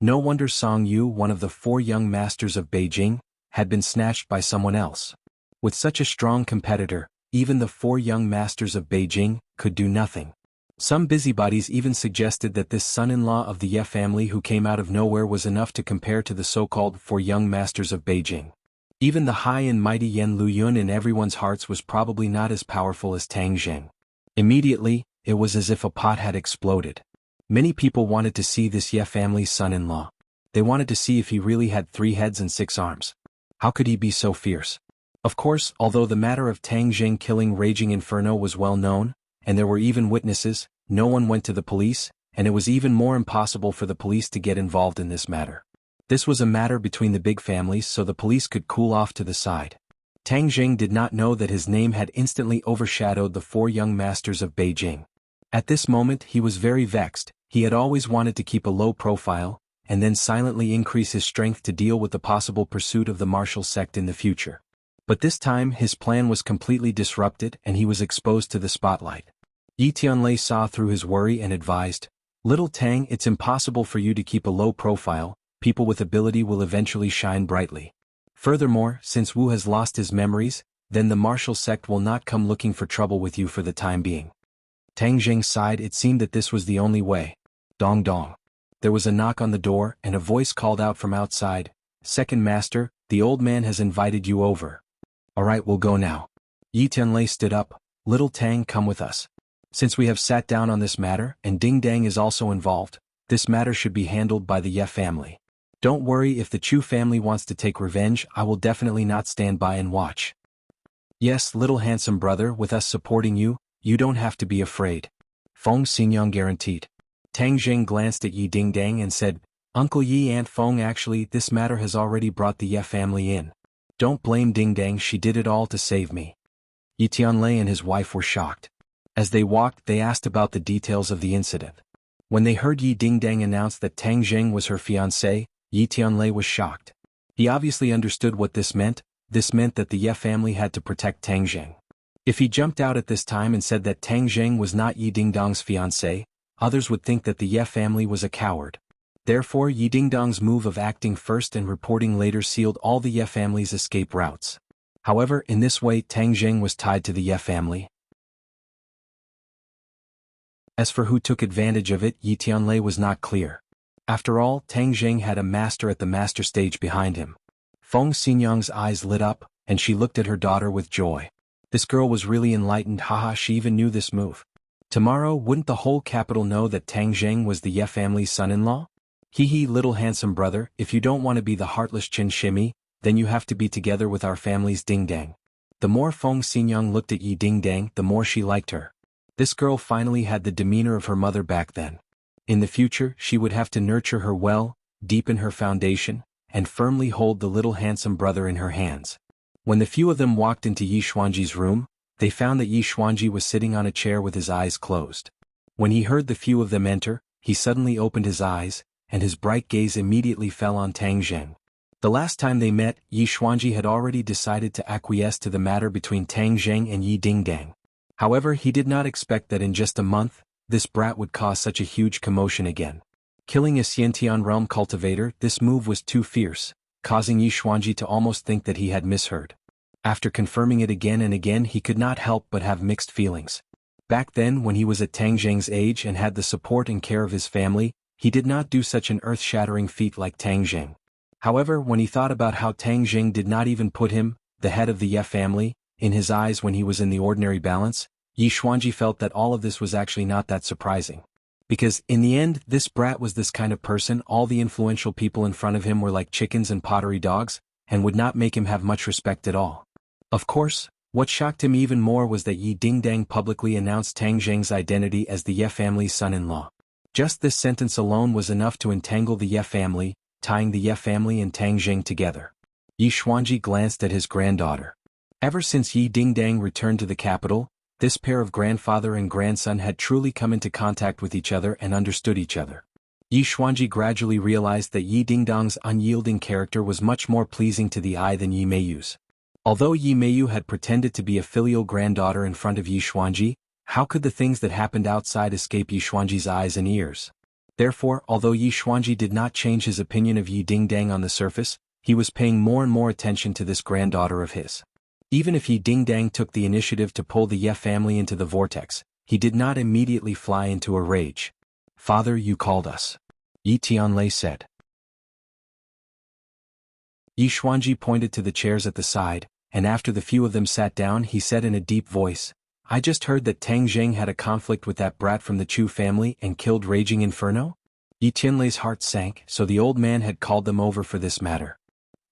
No wonder Song Yu, one of the four young masters of Beijing, had been snatched by someone else. With such a strong competitor, even the four young masters of Beijing could do nothing. Some busybodies even suggested that this son-in-law of the Ye family who came out of nowhere was enough to compare to the so-called four young masters of Beijing. Even the high and mighty Yan Luyun in everyone's hearts was probably not as powerful as Tang Jing. Immediately, it was as if a pot had exploded. Many people wanted to see this Ye family's son-in-law. They wanted to see if he really had 3 heads and 6 arms. How could he be so fierce? Of course, although the matter of Tang Jing killing Raging Inferno was well known, and there were even witnesses, no one went to the police, and it was even more impossible for the police to get involved in this matter. This was a matter between the big families, so the police could cool off to the side. Tang Jing did not know that his name had instantly overshadowed the 4 young masters of Beijing. At this moment he was very vexed. He had always wanted to keep a low profile, and then silently increase his strength to deal with the possible pursuit of the martial sect in the future. But this time his plan was completely disrupted and he was exposed to the spotlight. Yi Tianlei saw through his worry and advised, "Little Tang, it's impossible for you to keep a low profile. People with ability will eventually shine brightly. Furthermore, since Wu has lost his memories, then the martial sect will not come looking for trouble with you for the time being." Tang Jing sighed. It seemed that this was the only way. Dong dong. There was a knock on the door and a voice called out from outside, "Second master, the old man has invited you over." "Alright, we'll go now." Yi Tianlei stood up. "Little Tang, come with us. Since we have sat down on this matter and Ding Dang is also involved, this matter should be handled by the Ye family. Don't worry, if the Chu family wants to take revenge, I will definitely not stand by and watch. Yes, little handsome brother, with us supporting you, you don't have to be afraid. Feng Xingyang guaranteed." Tang Jing glanced at Yi Dingdang and said, "Uncle Yi, Aunt Feng, actually, this matter has already brought the Ye family in. Don't blame Dingdang, she did it all to save me." Yi Tianlei and his wife were shocked. As they walked, they asked about the details of the incident. When they heard Yi Dingdang announce that Tang Jing was her fiancé, Yi Tianlei was shocked. He obviously understood what this meant. This meant that the Ye family had to protect Tang Zheng. If he jumped out at this time and said that Tang Zheng was not Yi Dingdong's fiancé, others would think that the Ye family was a coward. Therefore Yi Dingdong's move of acting first and reporting later sealed all the Ye family's escape routes. However, in this way Tang Zheng was tied to the Ye family. As for who took advantage of it, Yi Tianlei was not clear. After all, Tang Zheng had a master at the master stage behind him. Feng Xinyang's eyes lit up, and she looked at her daughter with joy. This girl was really enlightened, haha, she even knew this move. Tomorrow wouldn't the whole capital know that Tang Zheng was the Ye family's son-in-law? Hee little handsome brother, if you don't want to be the heartless Qin Shimi, then you have to be together with our family's Dingdang. The more Feng Xinyang looked at Yi Dingdang, the more she liked her. This girl finally had the demeanor of her mother back then. In the future, she would have to nurture her well, deepen her foundation, and firmly hold the little handsome brother in her hands. When the few of them walked into Yi Xuanji's room, they found that Yi Xuanji was sitting on a chair with his eyes closed. When he heard the few of them enter, he suddenly opened his eyes, and his bright gaze immediately fell on Tang Zheng. The last time they met, Yi Xuanji had already decided to acquiesce to the matter between Tang Zheng and Yi Dingdang. However, he did not expect that in just a month, this brat would cause such a huge commotion again. Killing a Xiantian realm cultivator, this move was too fierce, causing Yi Xuanji to almost think that he had misheard. After confirming it again and again, he could not help but have mixed feelings. Back then, when he was at Tang Zheng's age and had the support and care of his family, he did not do such an earth-shattering feat like Tang Zheng. However, when he thought about how Tang Zheng did not even put him, the head of the Ye family, in his eyes when he was in the ordinary balance, Yi Xuanji felt that all of this was actually not that surprising. Because, in the end, this brat was this kind of person, all the influential people in front of him were like chickens and pottery dogs, and would not make him have much respect at all. Of course, what shocked him even more was that Yi Dingdang publicly announced Tang Zheng's identity as the Ye family's son-in-law. Just this sentence alone was enough to entangle the Ye family, tying the Ye family and Tang Zheng together. Yi Xuanji glanced at his granddaughter. Ever since Yi Dingdang returned to the capital, this pair of grandfather and grandson had truly come into contact with each other and understood each other. Yi Xuanji gradually realized that Yi Dingdang's unyielding character was much more pleasing to the eye than Yi Meiyu's. Although Yi Meiyu had pretended to be a filial granddaughter in front of Yi Xuanji, how could the things that happened outside escape Yi Xuanji's eyes and ears? Therefore, although Yi Xuanji did not change his opinion of Yi Dingdang on the surface, he was paying more and more attention to this granddaughter of his. Even if Yi Dingdang took the initiative to pull the Ye family into the vortex, he did not immediately fly into a rage. "Father, you called us," Yi Tianlei said. Yi Xuanji pointed to the chairs at the side, and after the few of them sat down he said in a deep voice, "I just heard that Tang Zheng had a conflict with that brat from the Chu family and killed Raging Inferno?" Yi Tianlei's heart sank, so the old man had called them over for this matter.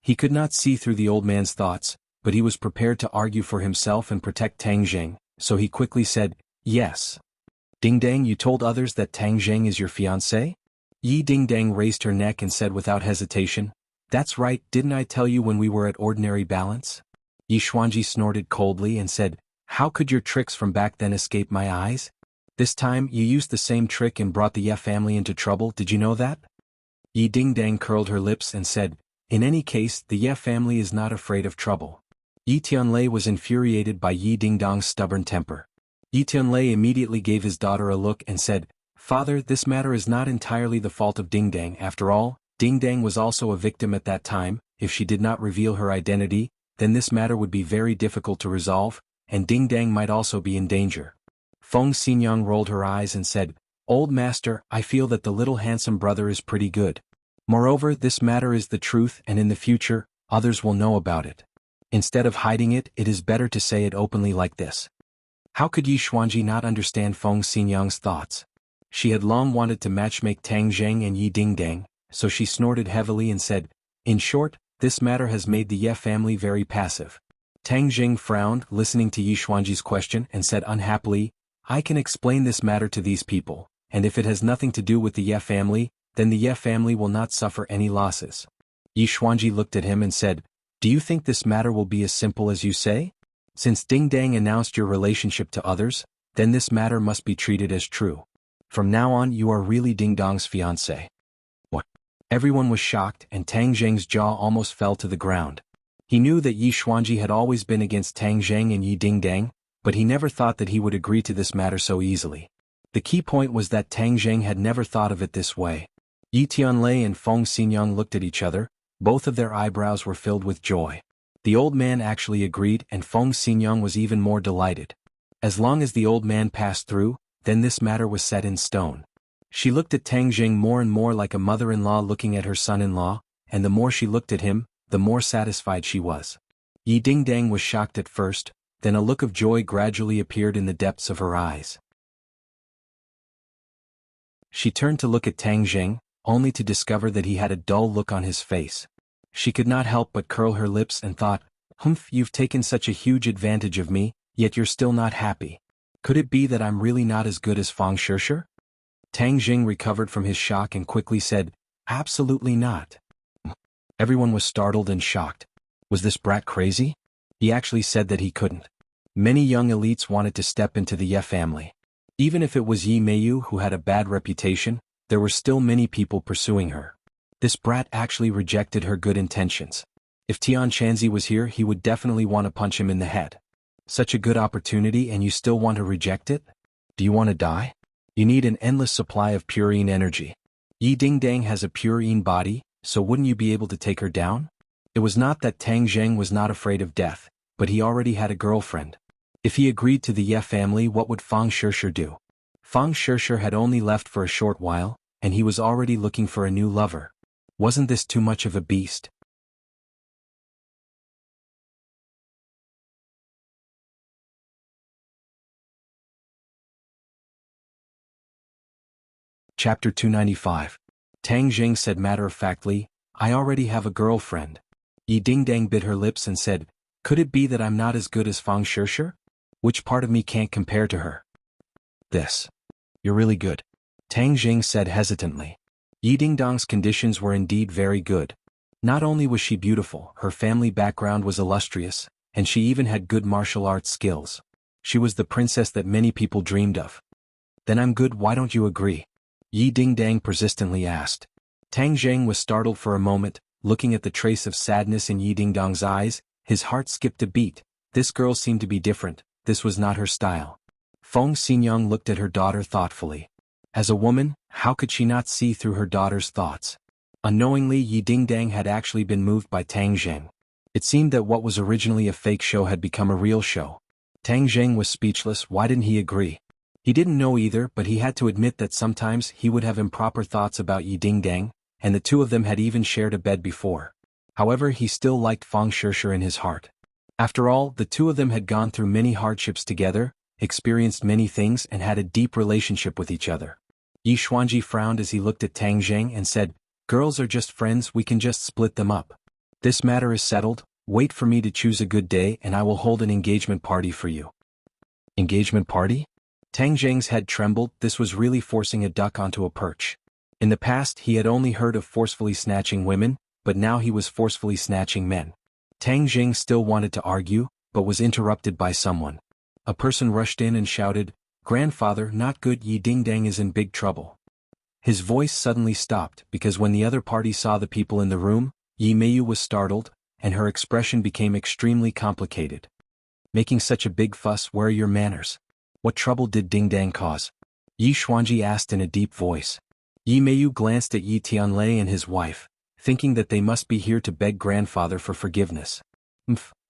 He could not see through the old man's thoughts, but he was prepared to argue for himself and protect Tang Zheng, so he quickly said, "Yes. Dingdang, you told others that Tang Zheng is your fiancé?" Yi Dingdang raised her neck and said without hesitation, "That's right, didn't I tell you when we were at ordinary balance?" Yi Xuanji snorted coldly and said, "How could your tricks from back then escape my eyes? This time you used the same trick and brought the Ye family into trouble, did you know that?" Yi Dingdang curled her lips and said, "In any case, the Ye family is not afraid of trouble." Yi Tianlei was infuriated by Yi Dingdang's stubborn temper. Yi Tianlei immediately gave his daughter a look and said, "Father, this matter is not entirely the fault of Dingdang. After all, Dingdang was also a victim at that time. If she did not reveal her identity, then this matter would be very difficult to resolve, and Dingdang might also be in danger." Feng Xinyang rolled her eyes and said, "Old master, I feel that the little handsome brother is pretty good. Moreover, this matter is the truth, and in the future, others will know about it. Instead of hiding it, it is better to say it openly like this." How could Yi Xuanji not understand Feng Xinyang's thoughts? She had long wanted to matchmake Tang Zheng and Yi Dingdang, so she snorted heavily and said, "In short, this matter has made the Ye family very passive." Tang Zheng frowned, listening to Yi Xuanji's question, and said unhappily, "I can explain this matter to these people, and if it has nothing to do with the Ye family, then the Ye family will not suffer any losses." Yi Xuanji looked at him and said, "Do you think this matter will be as simple as you say? Since Dingdang announced your relationship to others, then this matter must be treated as true. From now on you are really Dingdang's fiancé." "What? Everyone was shocked and Tang Zheng's jaw almost fell to the ground. He knew that Yi Xuanji had always been against Tang Zheng and Yi Dingdang, but he never thought that he would agree to this matter so easily. The key point was that Tang Zheng had never thought of it this way. Yi Tianlei and Feng Xinyang looked at each other, both of their eyebrows were filled with joy. The old man actually agreed and Feng Xinyang was even more delighted. As long as the old man passed through, then this matter was set in stone. She looked at Tang Zheng more and more like a mother-in-law looking at her son-in-law, and the more she looked at him, the more satisfied she was. Yi Dingdang was shocked at first, then a look of joy gradually appeared in the depths of her eyes. She turned to look at Tang Zheng, only to discover that he had a dull look on his face. She could not help but curl her lips and thought, "Humph, you've taken such a huge advantage of me, yet you're still not happy. Could it be that I'm really not as good as Fang Shishir?" Tang Zheng recovered from his shock and quickly said, "Absolutely not." Everyone was startled and shocked. Was this brat crazy? He actually said that he couldn't. Many young elites wanted to step into the Ye family. Even if it was Yi Meiyu who had a bad reputation, there were still many people pursuing her. This brat actually rejected her good intentions. If Tian Chanzi was here, he would definitely want to punch him in the head. Such a good opportunity and you still want to reject it? Do you want to die? You need an endless supply of purine energy. Yi Dingdang has a purine body, so wouldn't you be able to take her down? It was not that Tang Zheng was not afraid of death, but he already had a girlfriend. If he agreed to the Ye family, what would Fang Shishir do? Fang Shishir had only left for a short while, and he was already looking for a new lover. Wasn't this too much of a beast? Chapter 295. Tang Zheng said matter-of-factly, "I already have a girlfriend." Yi Dingdang bit her lips and said, "Could it be that I'm not as good as Fang Shishir? Which part of me can't compare to her?" "This. You're really good," Tang Zheng said hesitantly. Yi Dingdang's conditions were indeed very good. Not only was she beautiful, her family background was illustrious, and she even had good martial arts skills. She was the princess that many people dreamed of. "Then I'm good, why don't you agree?" Yi Dingdang persistently asked. Tang Zheng was startled for a moment, looking at the trace of sadness in Yi Dingdang's eyes, his heart skipped a beat. This girl seemed to be different, this was not her style. Feng Xinyang looked at her daughter thoughtfully. As a woman, how could she not see through her daughter's thoughts? Unknowingly, Yi Dingdang had actually been moved by Tang Zheng. It seemed that what was originally a fake show had become a real show. Tang Zheng was speechless. Why didn't he agree? He didn't know either, but he had to admit that sometimes he would have improper thoughts about Yi Dingdang, and the two of them had even shared a bed before. However, he still liked Fang Shishir in his heart. After all, the two of them had gone through many hardships together, experienced many things and had a deep relationship with each other. Yi Xuanji frowned as he looked at Tang Zheng and said, "Girls are just friends, we can just split them up. This matter is settled, wait for me to choose a good day and I will hold an engagement party for you." Engagement party? Tang Zheng's head trembled. This was really forcing a duck onto a perch. In the past he had only heard of forcefully snatching women, but now he was forcefully snatching men. Tang Zheng still wanted to argue, but was interrupted by someone. A person rushed in and shouted, "Grandfather, not good, Yi Dingdang is in big trouble." His voice suddenly stopped because when the other party saw the people in the room, Yi Meiyu was startled, and her expression became extremely complicated. "Making such a big fuss, where are your manners? What trouble did Dingdang cause?" Yi Xuanji asked in a deep voice. Yi Meiyu glanced at Yi Tianlei and his wife, thinking that they must be here to beg grandfather for forgiveness.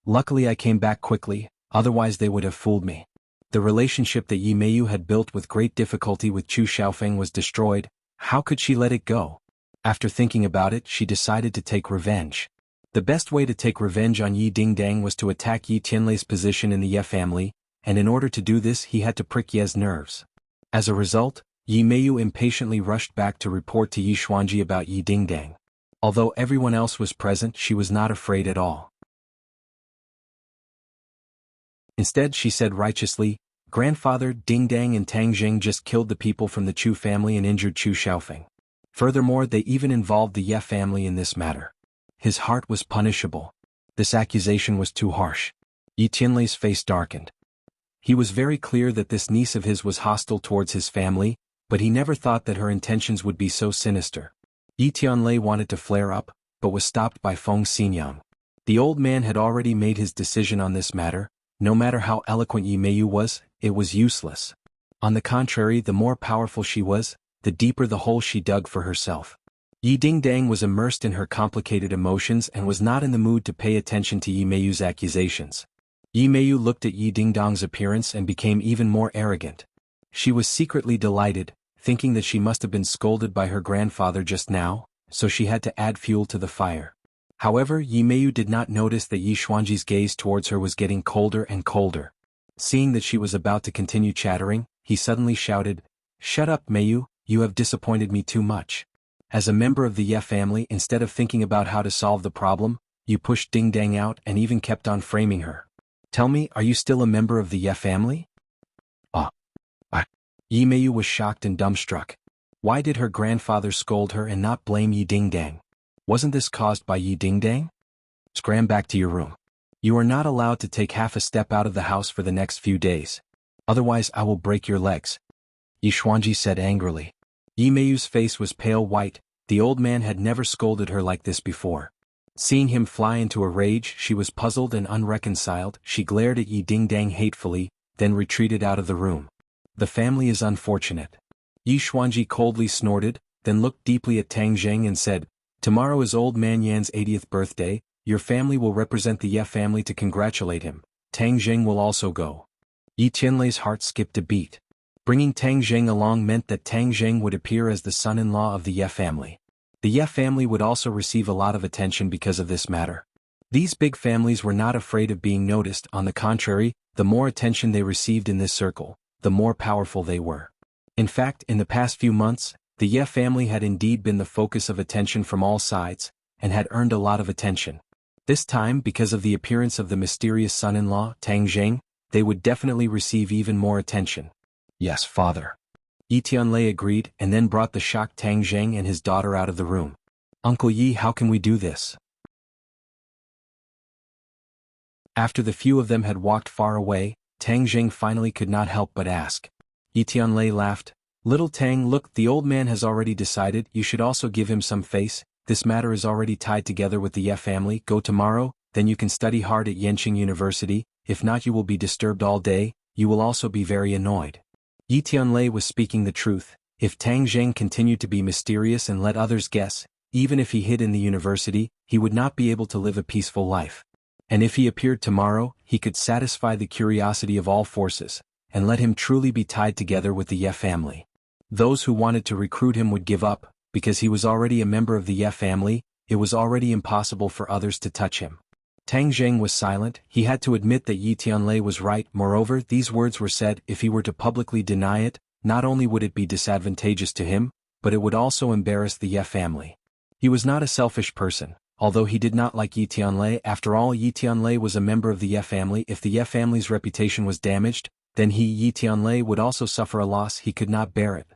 Luckily I came back quickly, otherwise they would have fooled me." The relationship that Yi Meiyu had built with great difficulty with Chu Xiaofeng was destroyed. How could she let it go? After thinking about it, she decided to take revenge. The best way to take revenge on Yi Dingdang was to attack Yi Tianlei's position in the Ye family, and in order to do this he had to prick Ye's nerves. As a result, Yi Meiyu impatiently rushed back to report to Yi Xuanji about Yi Dingdang. Although everyone else was present, she was not afraid at all. Instead she said righteously, "Grandfather, Dingdang and Tang Zheng just killed the people from the Chu family and injured Chu Xiaofeng. Furthermore, they even involved the Ye family in this matter." His heart was punishable. This accusation was too harsh. Yi Tianlei's face darkened. He was very clear that this niece of his was hostile towards his family, but he never thought that her intentions would be so sinister. Yi Tianlei wanted to flare up, but was stopped by Feng Xinyang. The old man had already made his decision on this matter. No matter how eloquent Yi Meiyu was, it was useless. On the contrary, the more powerful she was, the deeper the hole she dug for herself. Yi Dingdang was immersed in her complicated emotions and was not in the mood to pay attention to Yi Meiyu's accusations. Yi Meiyu looked at Yi Dingdang's appearance and became even more arrogant. She was secretly delighted, thinking that she must have been scolded by her grandfather just now, so she had to add fuel to the fire. However, Yi Meiyu did not notice that Yi Xuanji's gaze towards her was getting colder and colder. Seeing that she was about to continue chattering, he suddenly shouted, "Shut up, Meiyu, you have disappointed me too much." As a member of the Ye family, instead of thinking about how to solve the problem, you pushed Dingdang out and even kept on framing her. Tell me, are you still a member of the Ye family? Yi Meiyu was shocked and dumbstruck. Why did her grandfather scold her and not blame Yi Dingdang? Wasn't this caused by Yi Dingdang? Scram back to your room. You are not allowed to take half a step out of the house for the next few days. Otherwise I will break your legs. Yi Xuanji said angrily. Yi Meiyu's face was pale white. The old man had never scolded her like this before. Seeing him fly into a rage, she was puzzled and unreconciled. She glared at Yi Dingdang hatefully, then retreated out of the room. The family is unfortunate. Yi Xuanji coldly snorted, then looked deeply at Tang Zheng and said, "Tomorrow is old man Yan's 80th birthday. Your family will represent the Ye family to congratulate him. Tang Zheng will also go." Yi Tianlei's heart skipped a beat. Bringing Tang Zheng along meant that Tang Zheng would appear as the son-in-law of the Ye family. The Ye family would also receive a lot of attention because of this matter. These big families were not afraid of being noticed. On the contrary, the more attention they received in this circle, the more powerful they were. In fact, in the past few months, the Ye family had indeed been the focus of attention from all sides, and had earned a lot of attention. This time, because of the appearance of the mysterious son-in-law, Tang Zheng, they would definitely receive even more attention. Yes, father. Yi Tianlei agreed and then brought the shocked Tang Zheng and his daughter out of the room. Uncle Yi, how can we do this? After the few of them had walked far away, Tang Zheng finally could not help but ask. Yi Tianlei laughed. Little Tang, look, the old man has already decided. You should also give him some face. This matter is already tied together with the Ye family. Go tomorrow, then you can study hard at Yenqing University. If not, you will be disturbed all day. You will also be very annoyed. Yi Tianlei was speaking the truth. If Tang Zheng continued to be mysterious and let others guess, even if he hid in the university, he would not be able to live a peaceful life. And if he appeared tomorrow, he could satisfy the curiosity of all forces, and let him truly be tied together with the Ye family. Those who wanted to recruit him would give up, because he was already a member of the Ye family. It was already impossible for others to touch him. Tang Zheng was silent. He had to admit that Yi Tianlei was right. Moreover, these words were said. If he were to publicly deny it, not only would it be disadvantageous to him, but it would also embarrass the Ye family. He was not a selfish person, although he did not like Yi Tianlei. After all, Yi Tianlei was a member of the Ye family. If the Ye family's reputation was damaged, then he, Yi Tianlei, would also suffer a loss he could not bear it.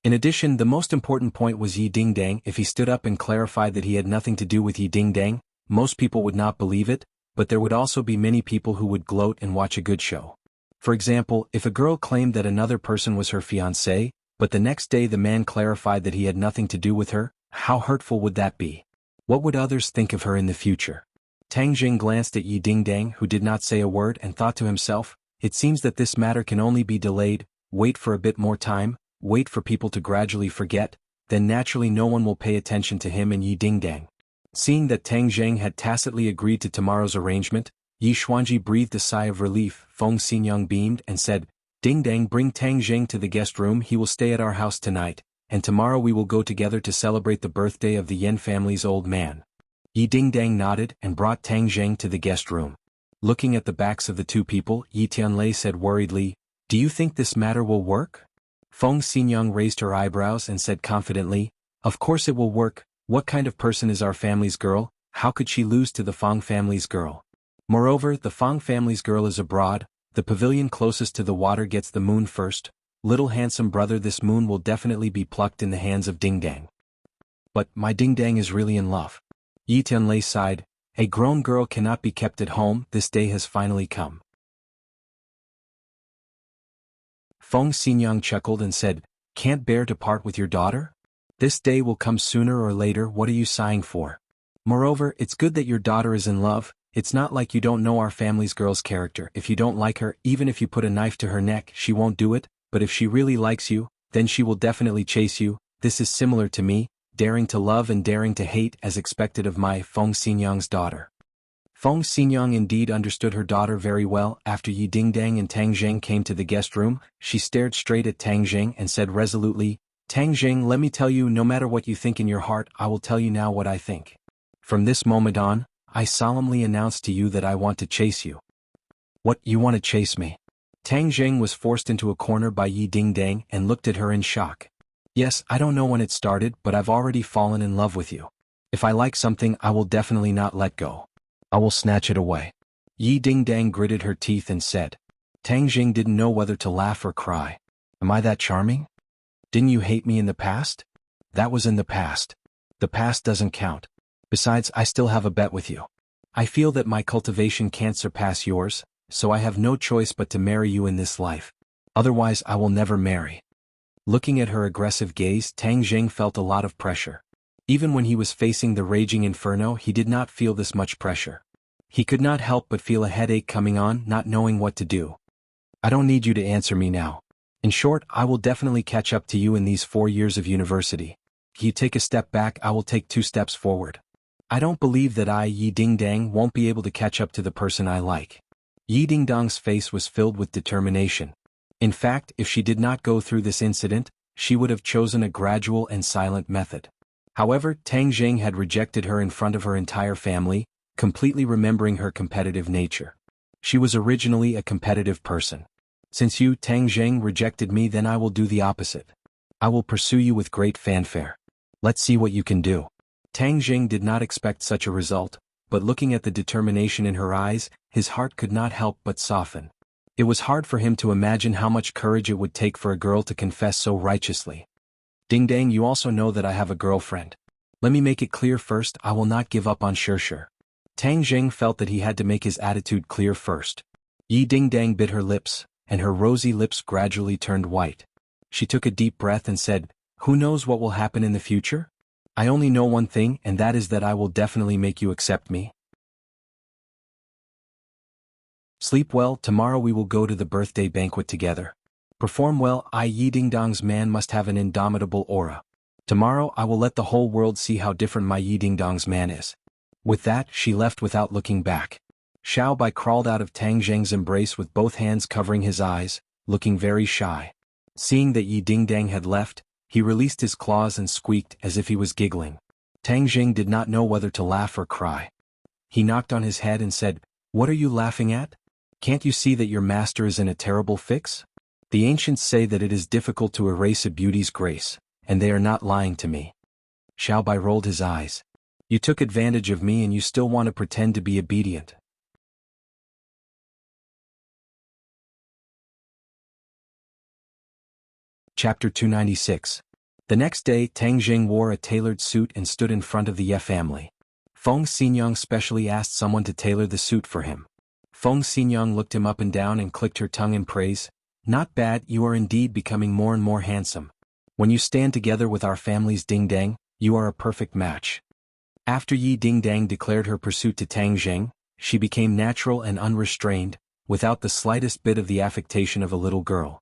In addition, the most important point was Yi Dingdang. If he stood up and clarified that he had nothing to do with Yi Dingdang, most people would not believe it, but there would also be many people who would gloat and watch a good show. For example, if a girl claimed that another person was her fiancé, but the next day the man clarified that he had nothing to do with her, how hurtful would that be? What would others think of her in the future? Tang Jing glanced at Yi Dingdang, who did not say a word, and thought to himself, it seems that this matter can only be delayed. Wait for a bit more time, wait for people to gradually forget, then naturally no one will pay attention to him and Yi Dingdang. Seeing that Tang Zheng had tacitly agreed to tomorrow's arrangement, Yi Xuanji breathed a sigh of relief. Feng Xinyang beamed and said, Dingdang, bring Tang Zheng to the guest room. He will stay at our house tonight, and tomorrow we will go together to celebrate the birthday of the Yan family's old man. Yi Dingdang nodded and brought Tang Zheng to the guest room. Looking at the backs of the two people, Yi Tianlei said worriedly, do you think this matter will work? Feng Xinyang raised her eyebrows and said confidently, of course it will work. What kind of person is our family's girl? How could she lose to the Feng family's girl? Moreover, the Feng family's girl is abroad. The pavilion closest to the water gets the moon first. Little handsome brother, this moon will definitely be plucked in the hands of Dingdang. But my Dingdang is really in love. Yi Tianlei sighed. A grown girl cannot be kept at home. This day has finally come. Feng Xinyang chuckled and said, can't bear to part with your daughter? This day will come sooner or later. What are you sighing for? Moreover, it's good that your daughter is in love. It's not like you don't know our family's girl's character. If you don't like her, even if you put a knife to her neck, she won't do it, but if she really likes you, then she will definitely chase you. This is similar to me, daring to love and daring to hate as expected of my Feng Xinyang's daughter. Feng Xinyang indeed understood her daughter very well. After Yi Dingdang and Tang Jing came to the guest room, she stared straight at Tang Jing and said resolutely, Tang Jing, let me tell you, no matter what you think in your heart, I will tell you now what I think. From this moment on, I solemnly announce to you that I want to chase you. What, you want to chase me? Tang Jing was forced into a corner by Yi Dingdang and looked at her in shock. Yes, I don't know when it started, but I've already fallen in love with you. If I like something, I will definitely not let go. I will snatch it away. Yi Dingdang gritted her teeth and said. Tang Jing didn't know whether to laugh or cry. Am I that charming? Didn't you hate me in the past? That was in the past. The past doesn't count. Besides, I still have a bet with you. I feel that my cultivation can't surpass yours, so I have no choice but to marry you in this life. Otherwise, I will never marry. Looking at her aggressive gaze, Tang Jing felt a lot of pressure. Even when he was facing the raging inferno, he did not feel this much pressure. He could not help but feel a headache coming on, not knowing what to do. I don't need you to answer me now. In short, I will definitely catch up to you in these 4 years of university. If you take a step back, I will take 2 steps forward. I don't believe that I, Yi Dingdang, won't be able to catch up to the person I like. Yi Dingdang's face was filled with determination. In fact, if she did not go through this incident, she would have chosen a gradual and silent method. However, Tang Jing had rejected her in front of her entire family, completely remembering her competitive nature. She was originally a competitive person. Since you, Tang Jing, rejected me, then I will do the opposite. I will pursue you with great fanfare. Let's see what you can do. Tang Jing did not expect such a result, but looking at the determination in her eyes, his heart could not help but soften. It was hard for him to imagine how much courage it would take for a girl to confess so righteously. Dingdang, you also know that I have a girlfriend. Let me make it clear first, I will not give up on Shirshir. Tang Jing felt that he had to make his attitude clear first. Yi Dingdang bit her lips, and her rosy lips gradually turned white. She took a deep breath and said, Who knows what will happen in the future? I only know one thing, and that is that I will definitely make you accept me. Sleep well, tomorrow we will go to the birthday banquet together. Perform well, Yi Dingdang's man must have an indomitable aura. Tomorrow I will let the whole world see how different my Yi Dingdang's man is. With that, she left without looking back. Xiao Bai crawled out of Tang Jing's embrace with both hands covering his eyes, looking very shy. Seeing that Yi Dingdang had left, he released his claws and squeaked as if he was giggling. Tang Jing did not know whether to laugh or cry. He knocked on his head and said, What are you laughing at? Can't you see that your master is in a terrible fix? The ancients say that it is difficult to erase a beauty's grace, and they are not lying to me. Xiao Bai rolled his eyes. You took advantage of me and you still want to pretend to be obedient. Chapter 296. The next day, Tang Jing wore a tailored suit and stood in front of the Ye family. Feng Xinyang specially asked someone to tailor the suit for him. Feng Xinyang looked him up and down and clicked her tongue in praise. Not bad, you are indeed becoming more and more handsome. When you stand together with our family's Dingdang, you are a perfect match. After Yi Dingdang declared her pursuit to Tang Jing, she became natural and unrestrained, without the slightest bit of the affectation of a little girl.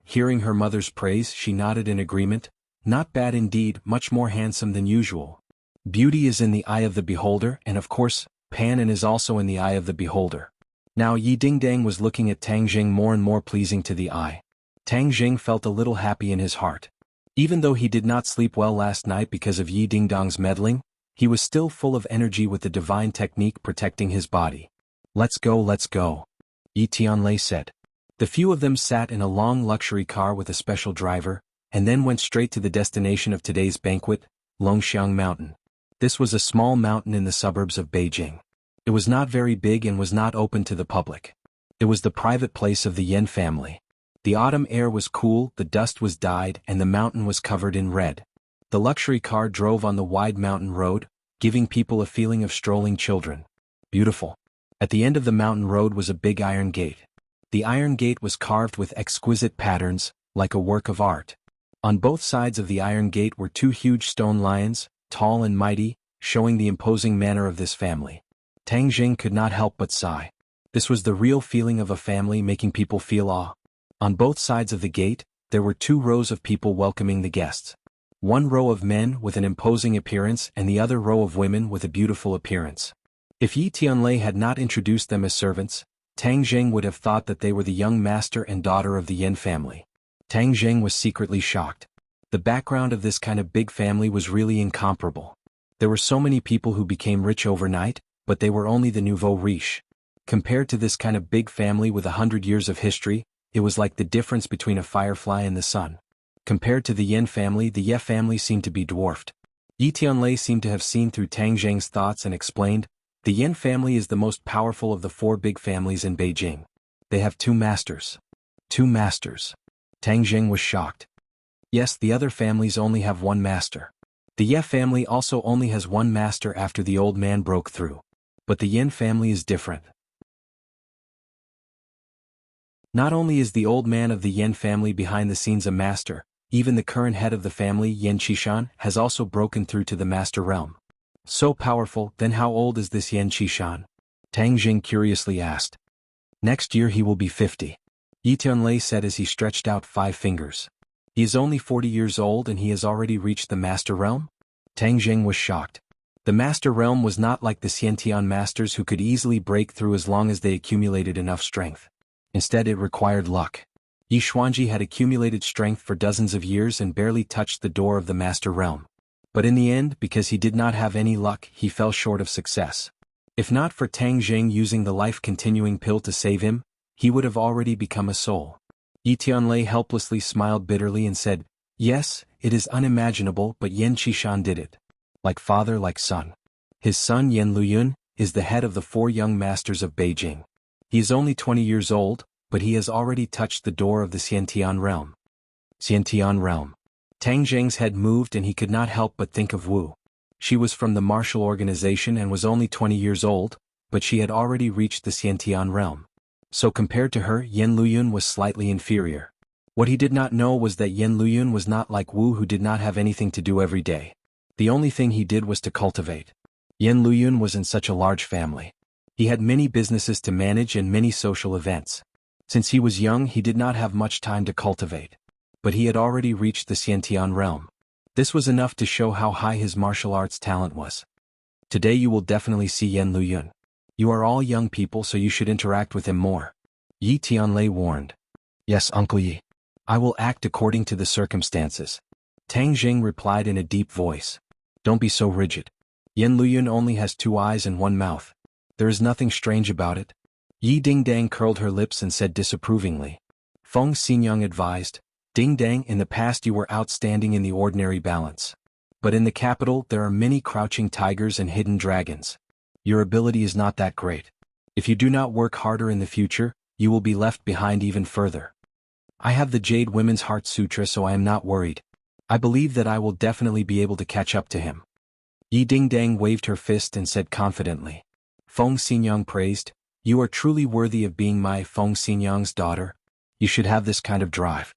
Hearing her mother's praise, she nodded in agreement. Not bad indeed, much more handsome than usual. Beauty is in the eye of the beholder, and of course, Panin is also in the eye of the beholder. Now Yi Dingdang was looking at Tang Jing more and more pleasing to the eye. Tang Jing felt a little happy in his heart. Even though he did not sleep well last night because of Yi Dingdang's meddling, he was still full of energy with the divine technique protecting his body. Let's go, Yi Tianlei said. The few of them sat in a long luxury car with a special driver, and then went straight to the destination of today's banquet, Longxiang Mountain. This was a small mountain in the suburbs of Beijing. It was not very big and was not open to the public. It was the private place of the Yan family. The autumn air was cool, the dust was dyed, and the mountain was covered in red. The luxury car drove on the wide mountain road, giving people a feeling of strolling children. Beautiful. At the end of the mountain road was a big iron gate. The iron gate was carved with exquisite patterns, like a work of art. On both sides of the iron gate were two huge stone lions, tall and mighty, showing the imposing manner of this family. Tang Jing could not help but sigh. This was the real feeling of a family, making people feel awe. On both sides of the gate, there were two rows of people welcoming the guests. One row of men with an imposing appearance and the other row of women with a beautiful appearance. If Yi Tianlei had not introduced them as servants, Tang Jing would have thought that they were the young master and daughter of the Yin family. Tang Jing was secretly shocked. The background of this kind of big family was really incomparable. There were so many people who became rich overnight, but they were only the nouveau riche. Compared to this kind of big family with 100 years of history, it was like the difference between a firefly and the sun. Compared to the Yin family, the Ye family seemed to be dwarfed. Yi Tianlei seemed to have seen through Tang Jing's thoughts and explained, "The Yin family is the most powerful of the four big families in Beijing. They have two masters." Two masters. Tang Jing was shocked. Yes, the other families only have one master. The Ye family also only has one master after the old man broke through. But the Yin family is different. Not only is the old man of the Yin family behind the scenes a master, even the current head of the family, Yin Qishan, has also broken through to the master realm. So powerful, then how old is this Yin Qishan? Tang Jing curiously asked. Next year he will be 50. Yi Tianlei said as he stretched out 5 fingers. He is only 40 years old and he has already reached the master realm? Tang Jing was shocked. The master realm was not like the Xiantian masters who could easily break through as long as they accumulated enough strength. Instead it required luck. Yi Xuanji had accumulated strength for dozens of years and barely touched the door of the master realm. But in the end, because he did not have any luck, he fell short of success. If not for Tang Jing using the life-continuing pill to save him, he would have already become a soul. Yi Tianlei helplessly smiled bitterly and said, "Yes, it is unimaginable, but Yin Qishan did it. Like father, like son. His son Yin Luyun is the head of the 4 young masters of Beijing. He is only 20 years old, but he has already touched the door of the Xiantian realm." Xiantian realm. Tang Jing's head moved and he could not help but think of Wu. She was from the martial organization and was only 20 years old, but she had already reached the Xiantian realm. So compared to her, Yin Luyun was slightly inferior. What he did not know was that Yin Luyun was not like Wu, who did not have anything to do every day. The only thing he did was to cultivate. Yin Luyun was in such a large family. He had many businesses to manage and many social events. Since he was young, he did not have much time to cultivate. But he had already reached the Xiantian realm. This was enough to show how high his martial arts talent was. Today you will definitely see Yin Luyun. You are all young people, so you should interact with him more. Yi Tianlei warned. Yes, Uncle Yi. I will act according to the circumstances. Tang Jing replied in a deep voice. Don't be so rigid. Yin Luyun only has 2 eyes and 1 mouth. There is nothing strange about it. Yi Dingdang curled her lips and said disapprovingly. Feng Xinyang advised, Dingdang, in the past you were outstanding in the ordinary balance. But in the capital there are many crouching tigers and hidden dragons. Your ability is not that great. If you do not work harder in the future, you will be left behind even further. I have the Jade Women's Heart Sutra, so I am not worried. I believe that I will definitely be able to catch up to him. Yi Dingdang waved her fist and said confidently. Feng Xinyang praised, You are truly worthy of being my Feng Xinyang's daughter. You should have this kind of drive.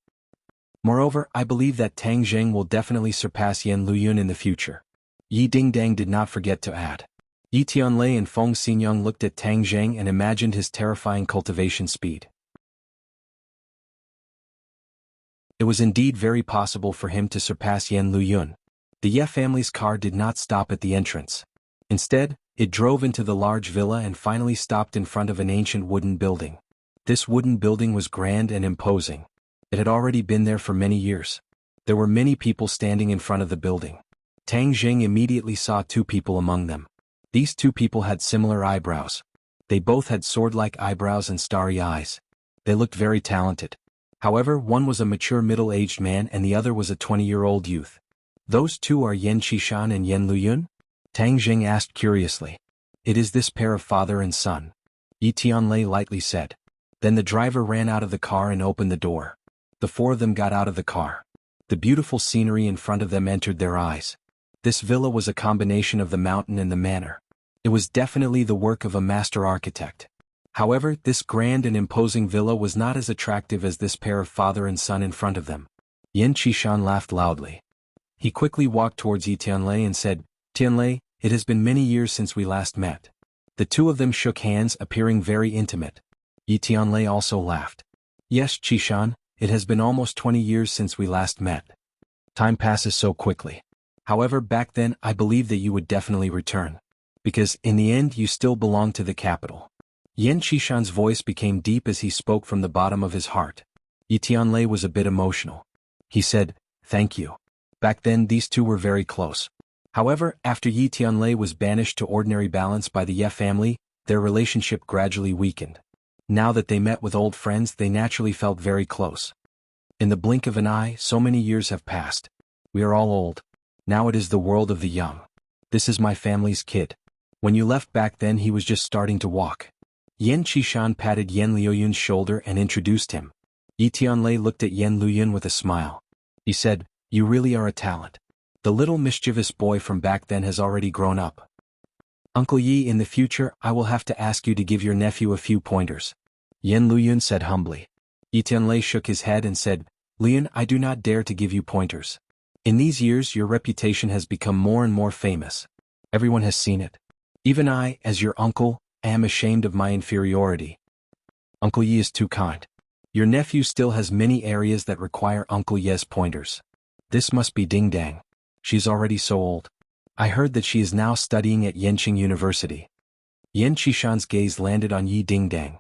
Moreover, I believe that Tang Jing will definitely surpass Yin Luyun in the future. Yi Dingdang did not forget to add. Yi Tianlei and Feng Xinyang looked at Tang Jing and imagined his terrifying cultivation speed. It was indeed very possible for him to surpass Yin Luyun. The Ye family's car did not stop at the entrance. Instead, it drove into the large villa and finally stopped in front of an ancient wooden building. This wooden building was grand and imposing. It had already been there for many years. There were many people standing in front of the building. Tang Jing immediately saw 2 people among them. These 2 people had similar eyebrows. They both had sword-like eyebrows and starry eyes. They looked very talented. However, one was a mature middle-aged man and the other was a 20-year-old youth. Those 2 are Yin Qishan and Yin Luyun? Tang Jing asked curiously. It is this pair of father and son. Yi Tianlei lightly said. Then the driver ran out of the car and opened the door. The 4 of them got out of the car. The beautiful scenery in front of them entered their eyes. This villa was a combination of the mountain and the manor. It was definitely the work of a master architect. However, this grand and imposing villa was not as attractive as this pair of father and son in front of them. Yan Qishan laughed loudly. He quickly walked towards Yi Tianlei and said, Tianlei, it has been many years since we last met. The two of them shook hands, appearing very intimate. Yi Tianlei also laughed. Yes, Qishan, it has been almost 20 years since we last met. Time passes so quickly. However, back then I believed that you would definitely return. Because, in the end, you still belong to the capital. Yan Qishan's voice became deep as he spoke from the bottom of his heart. Yi Tianlei was a bit emotional. He said, thank you. Back then these two were very close. However, after Yi Tianlei was banished to ordinary balance by the Ye family, their relationship gradually weakened. Now that they met with old friends, they naturally felt very close. In the blink of an eye, so many years have passed. We are all old. Now it is the world of the young. This is my family's kid. When you left back then he was just starting to walk. Yan Qishan patted Yan Liuyun's shoulder and introduced him. Yi Tianlei looked at Yan Liuyun with a smile. He said, you really are a talent. The little mischievous boy from back then has already grown up. Uncle Yi, in the future I will have to ask you to give your nephew a few pointers. Yan Liuyun said humbly. Yi Tianlei shook his head and said, Lian, I do not dare to give you pointers. In these years your reputation has become more and more famous. Everyone has seen it. Even I, as your uncle, am ashamed of my inferiority. Uncle Yi is too kind. Your nephew still has many areas that require Uncle Ye's pointers. This must be Ding Dang. She's already so old. I heard that she is now studying at Yenqing University. Yan Qishan's gaze landed on Yi Ding Dang.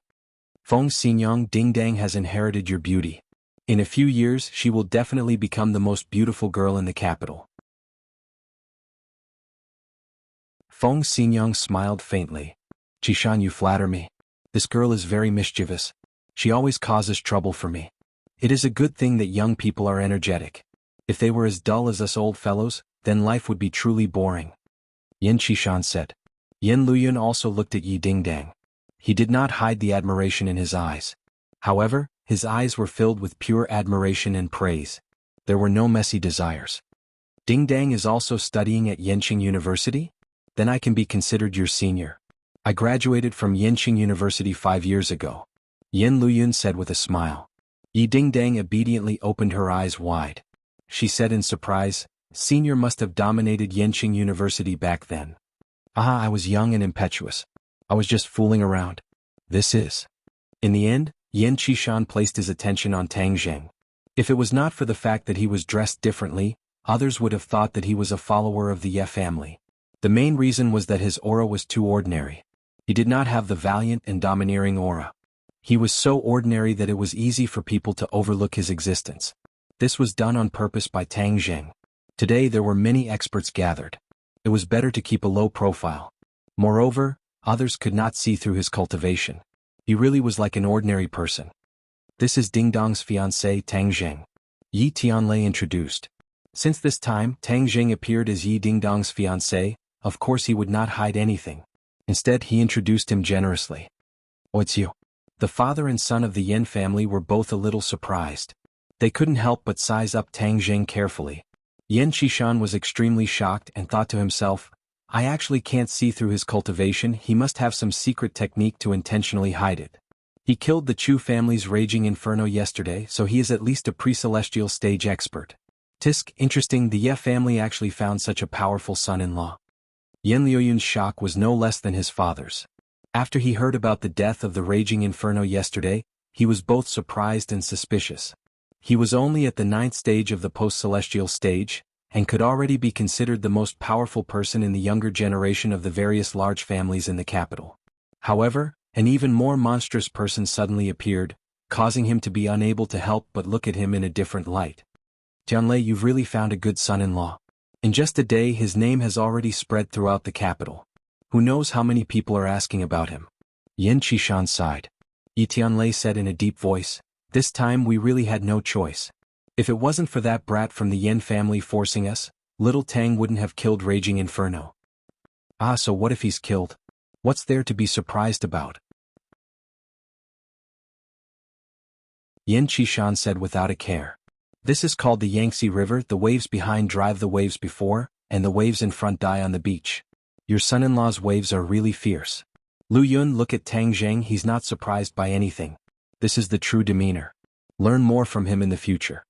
Feng Xinyang, Ding Dang has inherited your beauty. In a few years she will definitely become the most beautiful girl in the capital. Feng Xinyang smiled faintly. Qishan, you flatter me. This girl is very mischievous. She always causes trouble for me. It is a good thing that young people are energetic. If they were as dull as us old fellows, then life would be truly boring. Yan Qishan said. Yan Liuyun also looked at Yi Ding Dang. He did not hide the admiration in his eyes. However, his eyes were filled with pure admiration and praise. There were no messy desires. Ding Dang is also studying at Yenqing University? Then I can be considered your senior. I graduated from Yenqing University 5 years ago. Yan Liuyun said with a smile. Yi Ding Dang obediently opened her eyes wide. She said in surprise, Senior must have dominated Yenqing University back then. I was young and impetuous. I was just fooling around. This is. In the end, Yan Qishan placed his attention on Tang Zheng. If it was not for the fact that he was dressed differently, others would have thought that he was a follower of the Ye family. The main reason was that his aura was too ordinary. He did not have the valiant and domineering aura. He was so ordinary that it was easy for people to overlook his existence. This was done on purpose by Tang Zheng. Today there were many experts gathered. It was better to keep a low profile. Moreover, others could not see through his cultivation. He really was like an ordinary person. This is Ding Dong's fiancé Tang Zheng. Yi Tianlei introduced. Since this time Tang Zheng appeared as Yi Ding Dong's fiancé, of course he would not hide anything. Instead he introduced him generously. Oh, it's you. The father and son of the Yan family were both a little surprised. They couldn't help but size up Tang Zheng carefully. Yan Qishan was extremely shocked and thought to himself, I actually can't see through his cultivation, he must have some secret technique to intentionally hide it. He killed the Chu family's raging inferno yesterday, so he is at least a pre-celestial stage expert. Tisk, interesting, the Ye family actually found such a powerful son-in-law. Yan Liuyun's shock was no less than his father's. After he heard about the death of the raging inferno yesterday, he was both surprised and suspicious. He was only at the 9th stage of the post-celestial stage, and could already be considered the most powerful person in the younger generation of the various large families in the capital. However, an even more monstrous person suddenly appeared, causing him to be unable to help but look at him in a different light. Tianlei, you've really found a good son-in-law. In just a day his name has already spread throughout the capital. Who knows how many people are asking about him? Yan Qishan sighed. Yi Tianlei said in a deep voice, this time we really had no choice. If it wasn't for that brat from the Yan family forcing us, little Tang wouldn't have killed Raging Inferno. So what if he's killed? What's there to be surprised about? Yan Qishan said without a care. This is called the Yangtze River, the waves behind drive the waves before, and the waves in front die on the beach. Your son-in-law's waves are really fierce. Lu Yun, look at Tang Zheng, he's not surprised by anything. This is the true demeanor. Learn more from him in the future.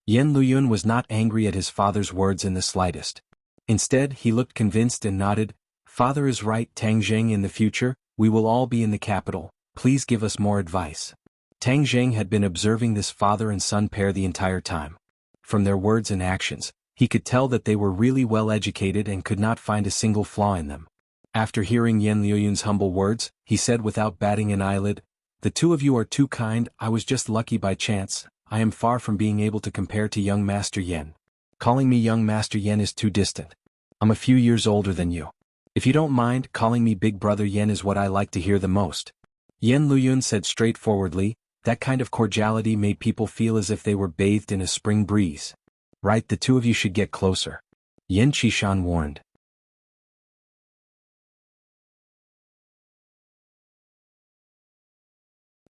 Yan Luyun was not angry at his father's words in the slightest. Instead, he looked convinced and nodded. Father is right, Tang Zheng. In the future, we will all be in the capital. Please give us more advice. Tang Zheng had been observing this father and son pair the entire time. From their words and actions, he could tell that they were really well educated and could not find a single flaw in them. After hearing Yan Luyun's humble words, he said without batting an eyelid, "The two of you are too kind. I was just lucky by chance. I am far from being able to compare to young Master Yan. Calling me young Master Yan is too distant. I'm a few years older than you. If you don't mind, calling me Big Brother Yan is what I like to hear the most." Yan Luyun said straightforwardly. That kind of cordiality made people feel as if they were bathed in a spring breeze. "Right, the two of you should get closer," Yan Qishan warned.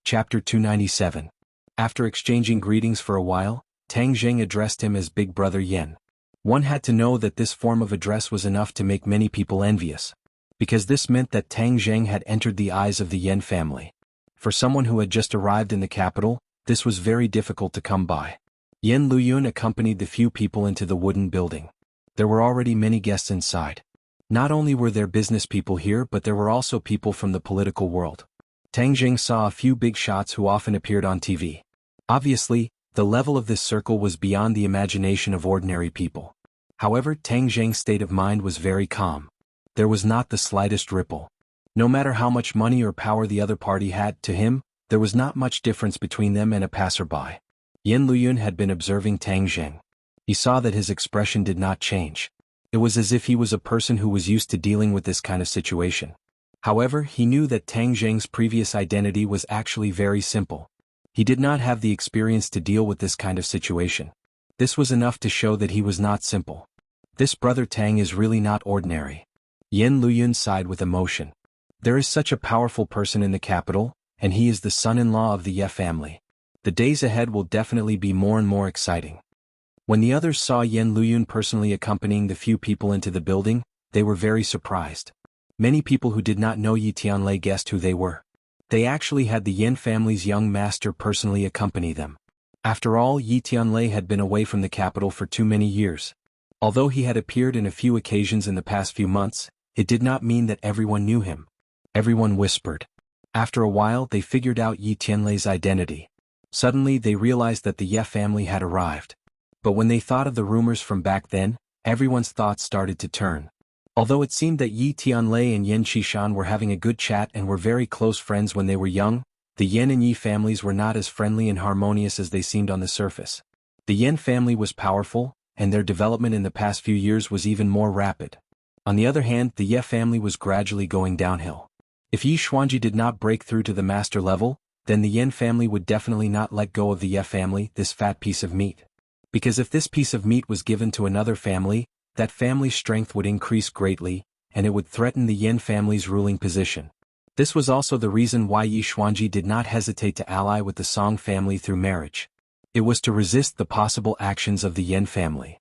Chapter 297. After exchanging greetings for a while, Tang Zheng addressed him as Big Brother Yan. One had to know that this form of address was enough to make many people envious, because this meant that Tang Zheng had entered the eyes of the Yan family. For someone who had just arrived in the capital, this was very difficult to come by. Yan Luyun accompanied the few people into the wooden building. There were already many guests inside. Not only were there business people here, but there were also people from the political world. Tang Zheng saw a few big shots who often appeared on TV. Obviously, the level of this circle was beyond the imagination of ordinary people. However, Tang Zheng's state of mind was very calm. There was not the slightest ripple. No matter how much money or power the other party had, to him, there was not much difference between them and a passerby. Yan Luyun had been observing Tang Zheng. He saw that his expression did not change. It was as if he was a person who was used to dealing with this kind of situation. However, he knew that Tang Zheng's previous identity was actually very simple. He did not have the experience to deal with this kind of situation. This was enough to show that he was not simple. This brother Tang is really not ordinary. Yan Luyun sighed with emotion. There is such a powerful person in the capital, and he is the son-in-law of the Ye family. The days ahead will definitely be more and more exciting. When the others saw Yan Luyun personally accompanying the few people into the building, they were very surprised. Many people who did not know Yi Tianlei guessed who they were. They actually had the Yan family's young master personally accompany them. After all, Yi Tianlei had been away from the capital for too many years. Although he had appeared in a few occasions in the past few months, it did not mean that everyone knew him. Everyone whispered. After a while, they figured out Yi Tianlei's identity. Suddenly, they realized that the Ye family had arrived. But when they thought of the rumors from back then, everyone's thoughts started to turn. Although it seemed that Yi Tianlei and Yan Qishan were having a good chat and were very close friends when they were young, the Yan and Yi families were not as friendly and harmonious as they seemed on the surface. The Yan family was powerful, and their development in the past few years was even more rapid. On the other hand, the Ye family was gradually going downhill. If Yi Xuanji did not break through to the master level, then the Yan family would definitely not let go of the Ye family, this fat piece of meat. Because if this piece of meat was given to another family, that family's strength would increase greatly, and it would threaten the Yan family's ruling position. This was also the reason why Yi Xuanji did not hesitate to ally with the Song family through marriage. It was to resist the possible actions of the Yan family.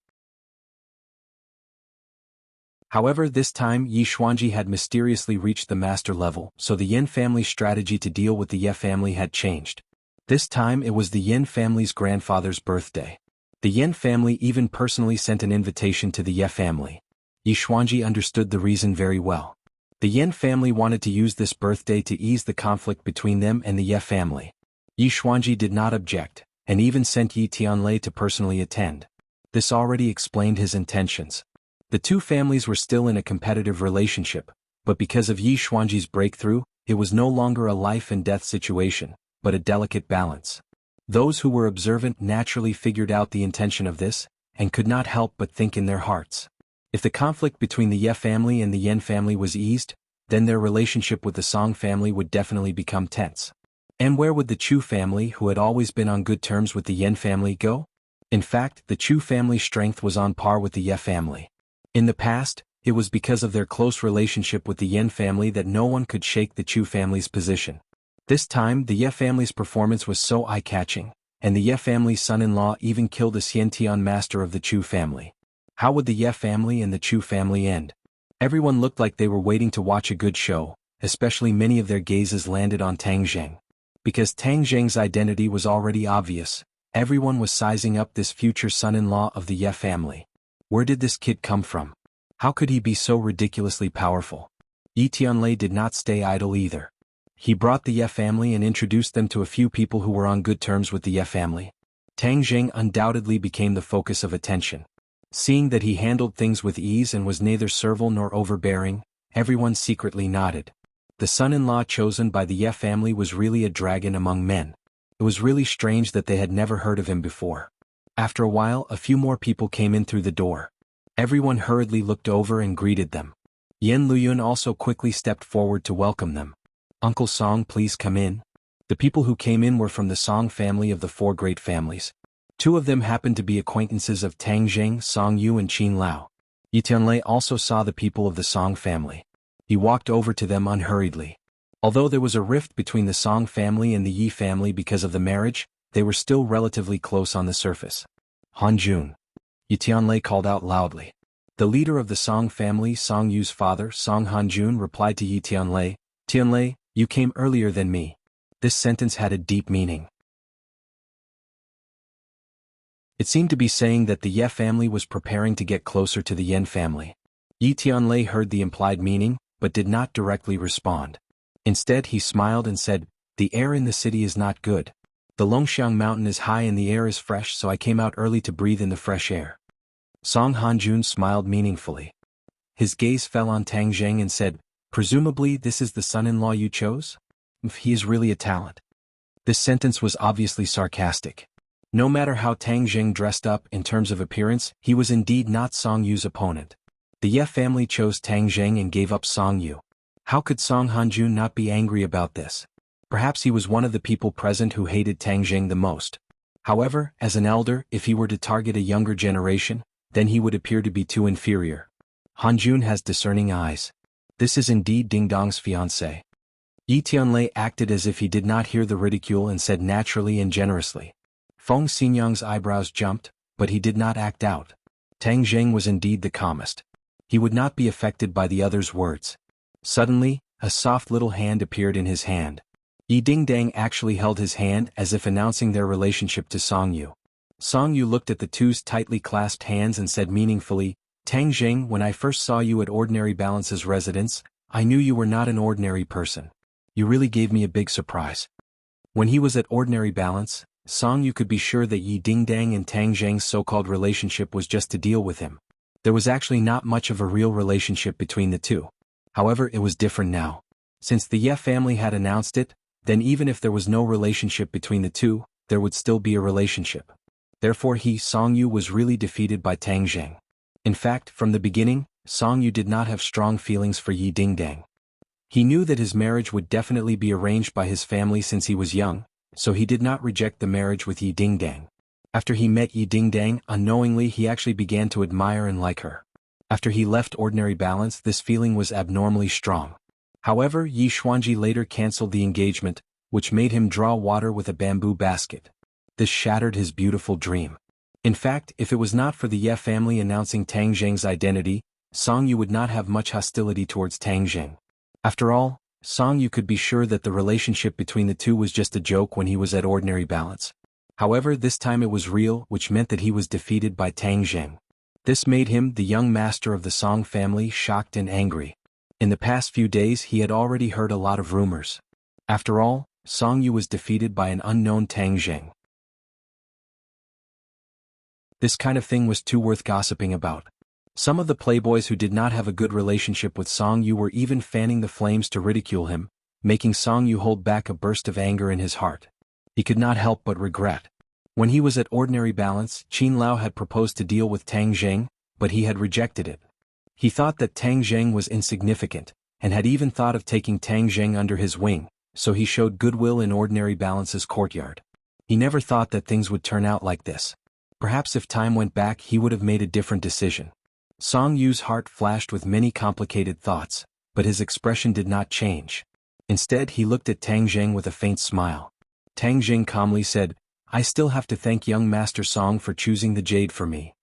However, this time Yi Xuanji had mysteriously reached the master level, so the Yan family's strategy to deal with the Ye family had changed. This time it was the Yan family's grandfather's birthday. The Yan family even personally sent an invitation to the Ye family. Yi Xuanji understood the reason very well. The Yan family wanted to use this birthday to ease the conflict between them and the Ye family. Yi Xuanji did not object, and even sent Yi Tianlei to personally attend. This already explained his intentions. The two families were still in a competitive relationship, but because of Yi Xuanji's breakthrough, it was no longer a life and death situation, but a delicate balance. Those who were observant naturally figured out the intention of this, and could not help but think in their hearts. If the conflict between the Ye family and the Yan family was eased, then their relationship with the Song family would definitely become tense. And where would the Chu family, who had always been on good terms with the Yan family, go? In fact, the Chu family's strength was on par with the Ye family. In the past, it was because of their close relationship with the Yan family that no one could shake the Chu family's position. This time, the Ye family's performance was so eye-catching, and the Ye family's son-in-law even killed a Xiantian master of the Chu family. How would the Ye family and the Chu family end? Everyone looked like they were waiting to watch a good show, especially many of their gazes landed on Tang Zheng. Because Tang Zheng's identity was already obvious, Everyone was sizing up this future son-in-law of the Ye family. Where did this kid come from? How could he be so ridiculously powerful? Yi Tianlei did not stay idle either. He brought the Ye family and introduced them to a few people who were on good terms with the Ye family. Tang Zheng undoubtedly became the focus of attention. Seeing that he handled things with ease and was neither servile nor overbearing, everyone secretly nodded. The son-in-law chosen by the Ye family was really a dragon among men. It was really strange that they had never heard of him before. After a while, a few more people came in through the door. Everyone hurriedly looked over and greeted them. Yan Luyun also quickly stepped forward to welcome them. "Uncle Song, please come in." The people who came in were from the Song family of the four great families. Two of them happened to be acquaintances of Tang Zheng, Song Yu and Qin Lao. Yi Tianlei also saw the people of the Song family. He walked over to them unhurriedly. Although there was a rift between the Song family and the Yi family because of the marriage, they were still relatively close on the surface. "Han Jun," Yi Tianlei called out loudly. The leader of the Song family, Song Yu's father, Song Han Jun, replied to Yi Tianlei, "Tianlei, you came earlier than me." This sentence had a deep meaning. It seemed to be saying that the Ye family was preparing to get closer to the Yan family. Yi Tianlei heard the implied meaning, but did not directly respond. Instead he smiled and said, "The air in the city is not good. The Longxiang mountain is high and the air is fresh, so I came out early to breathe in the fresh air." Song Hanjun smiled meaningfully. His gaze fell on Tang Zheng and said, "Presumably this is the son-in-law you chose? He is really a talent." This sentence was obviously sarcastic. No matter how Tang Zheng dressed up in terms of appearance, he was indeed not Song Yu's opponent. The Ye family chose Tang Zheng and gave up Song Yu. How could Song Hanjun not be angry about this? Perhaps he was one of the people present who hated Tang Zheng the most. However, as an elder, if he were to target a younger generation, then he would appear to be too inferior. Hanjun has discerning eyes. This is indeed Ding Dong's fiancé. Yi Tianlei acted as if he did not hear the ridicule and said naturally and generously. Feng Xinyang's eyebrows jumped, but he did not act out. Tang Zheng was indeed the calmest. He would not be affected by the other's words. Suddenly, a soft little hand appeared in his hand. Yi Dingdang actually held his hand as if announcing their relationship to Song Yu. Song Yu looked at the two's tightly clasped hands and said meaningfully, "Tang Zheng, when I first saw you at Ordinary Balance's residence, I knew you were not an ordinary person. You really gave me a big surprise." When he was at Ordinary Balance, Song Yu could be sure that Yi Dingdang and Tang Zheng's so-called relationship was just to deal with him. There was actually not much of a real relationship between the two. However, it was different now. Since the Ye family had announced it, then even if there was no relationship between the two, there would still be a relationship. Therefore Song Yu was really defeated by Tang Zheng. In fact, from the beginning, Song Yu did not have strong feelings for Yi Dingdang. He knew that his marriage would definitely be arranged by his family since he was young, so he did not reject the marriage with Yi Dingdang. After he met Yi Dingdang, unknowingly he actually began to admire and like her. After he left Ordinary Balance, this feeling was abnormally strong. However, Yi Xuanji later cancelled the engagement, which made him draw water with a bamboo basket. This shattered his beautiful dream. In fact, if it was not for the Ye family announcing Tang Zheng's identity, Song Yu would not have much hostility towards Tang Zheng. After all, Song Yu could be sure that the relationship between the two was just a joke when he was at Ordinary Balance. However, this time it was real, which meant that he was defeated by Tang Zheng. This made him, the young master of the Song family, shocked and angry. In the past few days he had already heard a lot of rumors. After all, Song Yu was defeated by an unknown Tang Zheng. This kind of thing was too worth gossiping about. Some of the playboys who did not have a good relationship with Song Yu were even fanning the flames to ridicule him, making Song Yu hold back a burst of anger in his heart. He could not help but regret. When he was at Ordinary Balance, Qin Lao had proposed to deal with Tang Zheng, but he had rejected it. He thought that Tang Zheng was insignificant, and had even thought of taking Tang Zheng under his wing, so he showed goodwill in Ordinary Balance's courtyard. He never thought that things would turn out like this. Perhaps if time went back he would have made a different decision. Song Yu's heart flashed with many complicated thoughts, but his expression did not change. Instead he looked at Tang Zheng with a faint smile. Tang Zheng calmly said, "I still have to thank young Master Song for choosing the jade for me."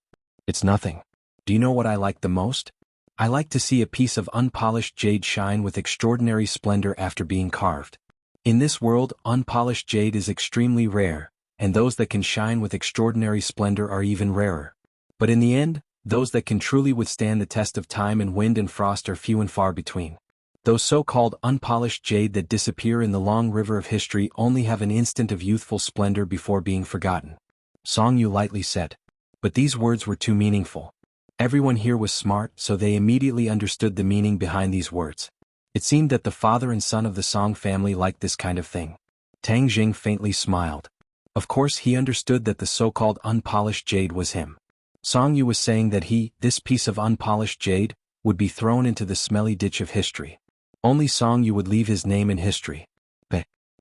"It's nothing. Do you know what I like the most? I like to see a piece of unpolished jade shine with extraordinary splendor after being carved. In this world, unpolished jade is extremely rare, and those that can shine with extraordinary splendor are even rarer. But in the end, those that can truly withstand the test of time and wind and frost are few and far between. Those so-called unpolished jade that disappear in the long river of history only have an instant of youthful splendor before being forgotten. Song Yu lightly said. But these words were too meaningful. Everyone here was smart, so they immediately understood the meaning behind these words. It seemed that the father and son of the Song family liked this kind of thing. Tang Jing faintly smiled. Of course he understood that the so-called unpolished jade was him. Song Yu was saying that this piece of unpolished jade, would be thrown into the smelly ditch of history. Only Song Yu would leave his name in history.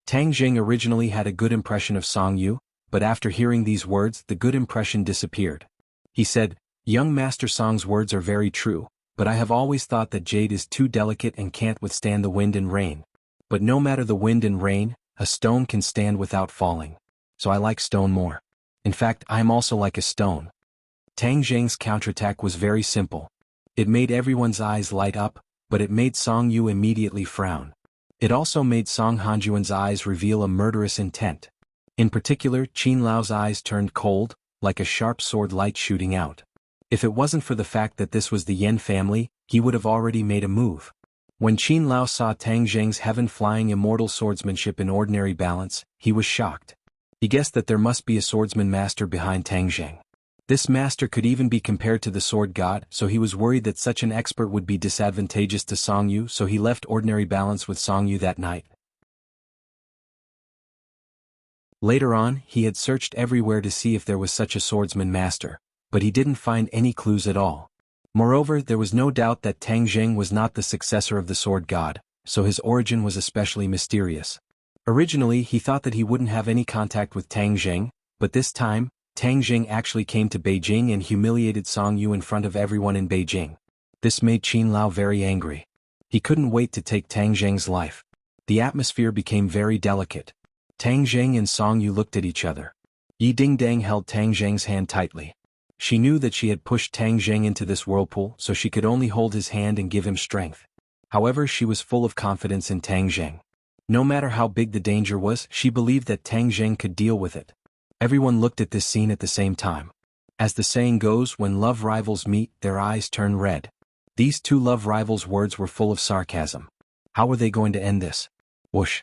Tang Jing originally had a good impression of Song Yu, but after hearing these words the good impression disappeared. He said, "Young Master Song's words are very true, but I have always thought that jade is too delicate and can't withstand the wind and rain. But no matter the wind and rain, a stone can stand without falling. So I like stone more. In fact, I am also like a stone." Tang Jing's counterattack was very simple. It made everyone's eyes light up, but it made Song Yu immediately frown. It also made Song Hanjuan's eyes reveal a murderous intent. In particular, Qin Lao's eyes turned cold, like a sharp sword light shooting out. If it wasn't for the fact that this was the Yan family, he would have already made a move. When Qin Lao saw Tang Jing's heaven-flying immortal swordsmanship in ordinary balance, he was shocked. He guessed that there must be a swordsman master behind Tang Jing. This master could even be compared to the sword god, so he was worried that such an expert would be disadvantageous to Song Yu, so he left ordinary balance with Song Yu that night. Later on, he had searched everywhere to see if there was such a swordsman master, but he didn't find any clues at all. Moreover, there was no doubt that Tang Jing was not the successor of the sword god, so his origin was especially mysterious. Originally he thought that he wouldn't have any contact with Tang Jing, but this time, Tang Jing actually came to Beijing and humiliated Song Yu in front of everyone in Beijing. This made Qin Lao very angry. He couldn't wait to take Tang Jing's life. The atmosphere became very delicate. Tang Jing and Song Yu looked at each other. Yi Dingdang held Tang Jing's hand tightly. She knew that she had pushed Tang Jing into this whirlpool, so she could only hold his hand and give him strength. However, she was full of confidence in Tang Jing. No matter how big the danger was, she believed that Tang Jing could deal with it. Everyone looked at this scene at the same time. As the saying goes, when love rivals meet, their eyes turn red. These two love rivals' words were full of sarcasm. How were they going to end this? Whoosh.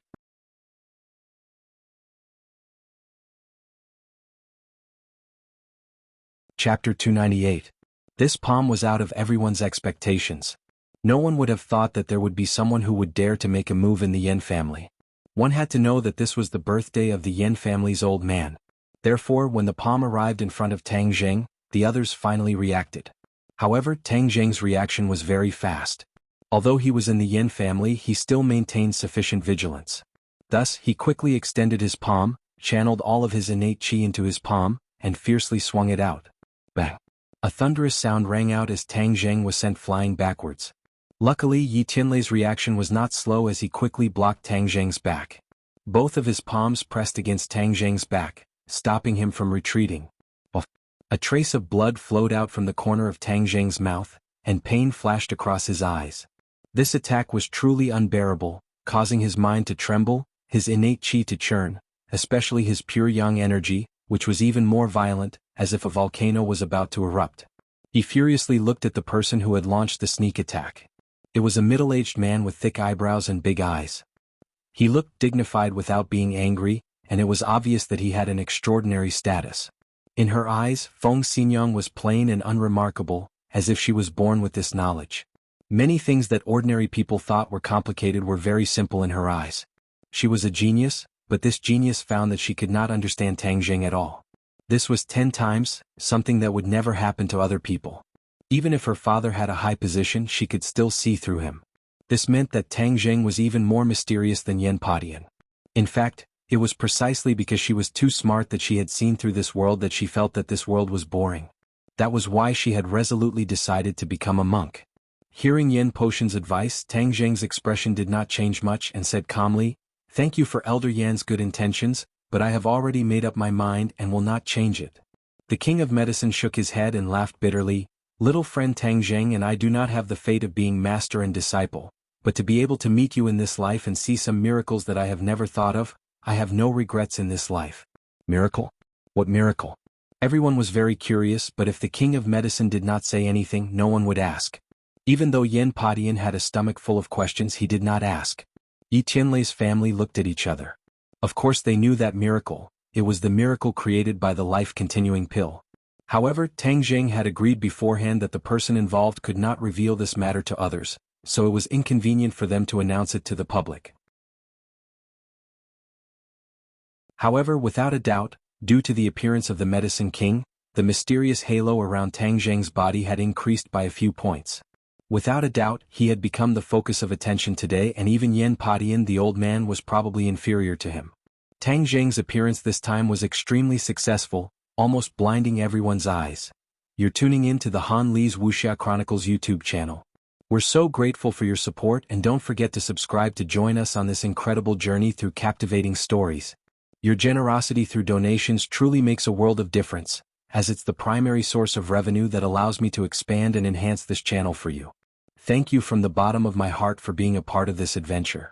Chapter 298. This palm was out of everyone's expectations. No one would have thought that there would be someone who would dare to make a move in the Yan family. One had to know that this was the birthday of the Yan family's old man. Therefore, when the palm arrived in front of Tang Jing, the others finally reacted. However, Tang Jing's reaction was very fast. Although he was in the Yan family, he still maintained sufficient vigilance. Thus, he quickly extended his palm, channeled all of his innate qi into his palm, and fiercely swung it out. Bang! A thunderous sound rang out as Tang Jing was sent flying backwards. Luckily, Yi Tianlei's reaction was not slow as he quickly blocked Tang Jing's back. Both of his palms pressed against Tang Jing's back, stopping him from retreating. A trace of blood flowed out from the corner of Tang Jing's mouth, and pain flashed across his eyes. This attack was truly unbearable, causing his mind to tremble, his innate qi to churn, especially his pure yang energy, which was even more violent, as if a volcano was about to erupt. He furiously looked at the person who had launched the sneak attack. It was a middle-aged man with thick eyebrows and big eyes. He looked dignified without being angry, and it was obvious that he had an extraordinary status. In her eyes, Feng Xinyang was plain and unremarkable, as if she was born with this knowledge. Many things that ordinary people thought were complicated were very simple in her eyes. She was a genius, but this genius found that she could not understand Tang Jing at all. This was 10 times, something that would never happen to other people. Even if her father had a high position, she could still see through him. This meant that Tang Jing was even more mysterious than Yan Padian. In fact, it was precisely because she was too smart that she had seen through this world that she felt that this world was boring. That was why she had resolutely decided to become a monk. Hearing Yan Potion's advice, Tang Jing's expression did not change much and said calmly, "Thank you for Elder Yan's good intentions, but I have already made up my mind and will not change it." The King of Medicine shook his head and laughed bitterly. "Little friend Tang Jing and I do not have the fate of being master and disciple, but to be able to meet you in this life and see some miracles that I have never thought of, I have no regrets in this life. Miracle? What miracle? Everyone was very curious, but if the king of medicine did not say anything, no one would ask. Even though Yen Padian had a stomach full of questions, he did not ask. Yi Tianlei's family looked at each other. Of course they knew that miracle. It was the miracle created by the life-continuing pill. However, Tang Zheng had agreed beforehand that the person involved could not reveal this matter to others, so it was inconvenient for them to announce it to the public. However, without a doubt, due to the appearance of the Medicine King, the mysterious halo around Tang Zheng's body had increased by a few points. Without a doubt, he had become the focus of attention today, and even Yen Padian, the old man, was probably inferior to him. Tang Zheng's appearance this time was extremely successful, almost blinding everyone's eyes. You're tuning in to the Han Li's Wuxia Chronicles YouTube channel. We're so grateful for your support, and don't forget to subscribe to join us on this incredible journey through captivating stories. Your generosity through donations truly makes a world of difference, as it's the primary source of revenue that allows me to expand and enhance this channel for you. Thank you from the bottom of my heart for being a part of this adventure.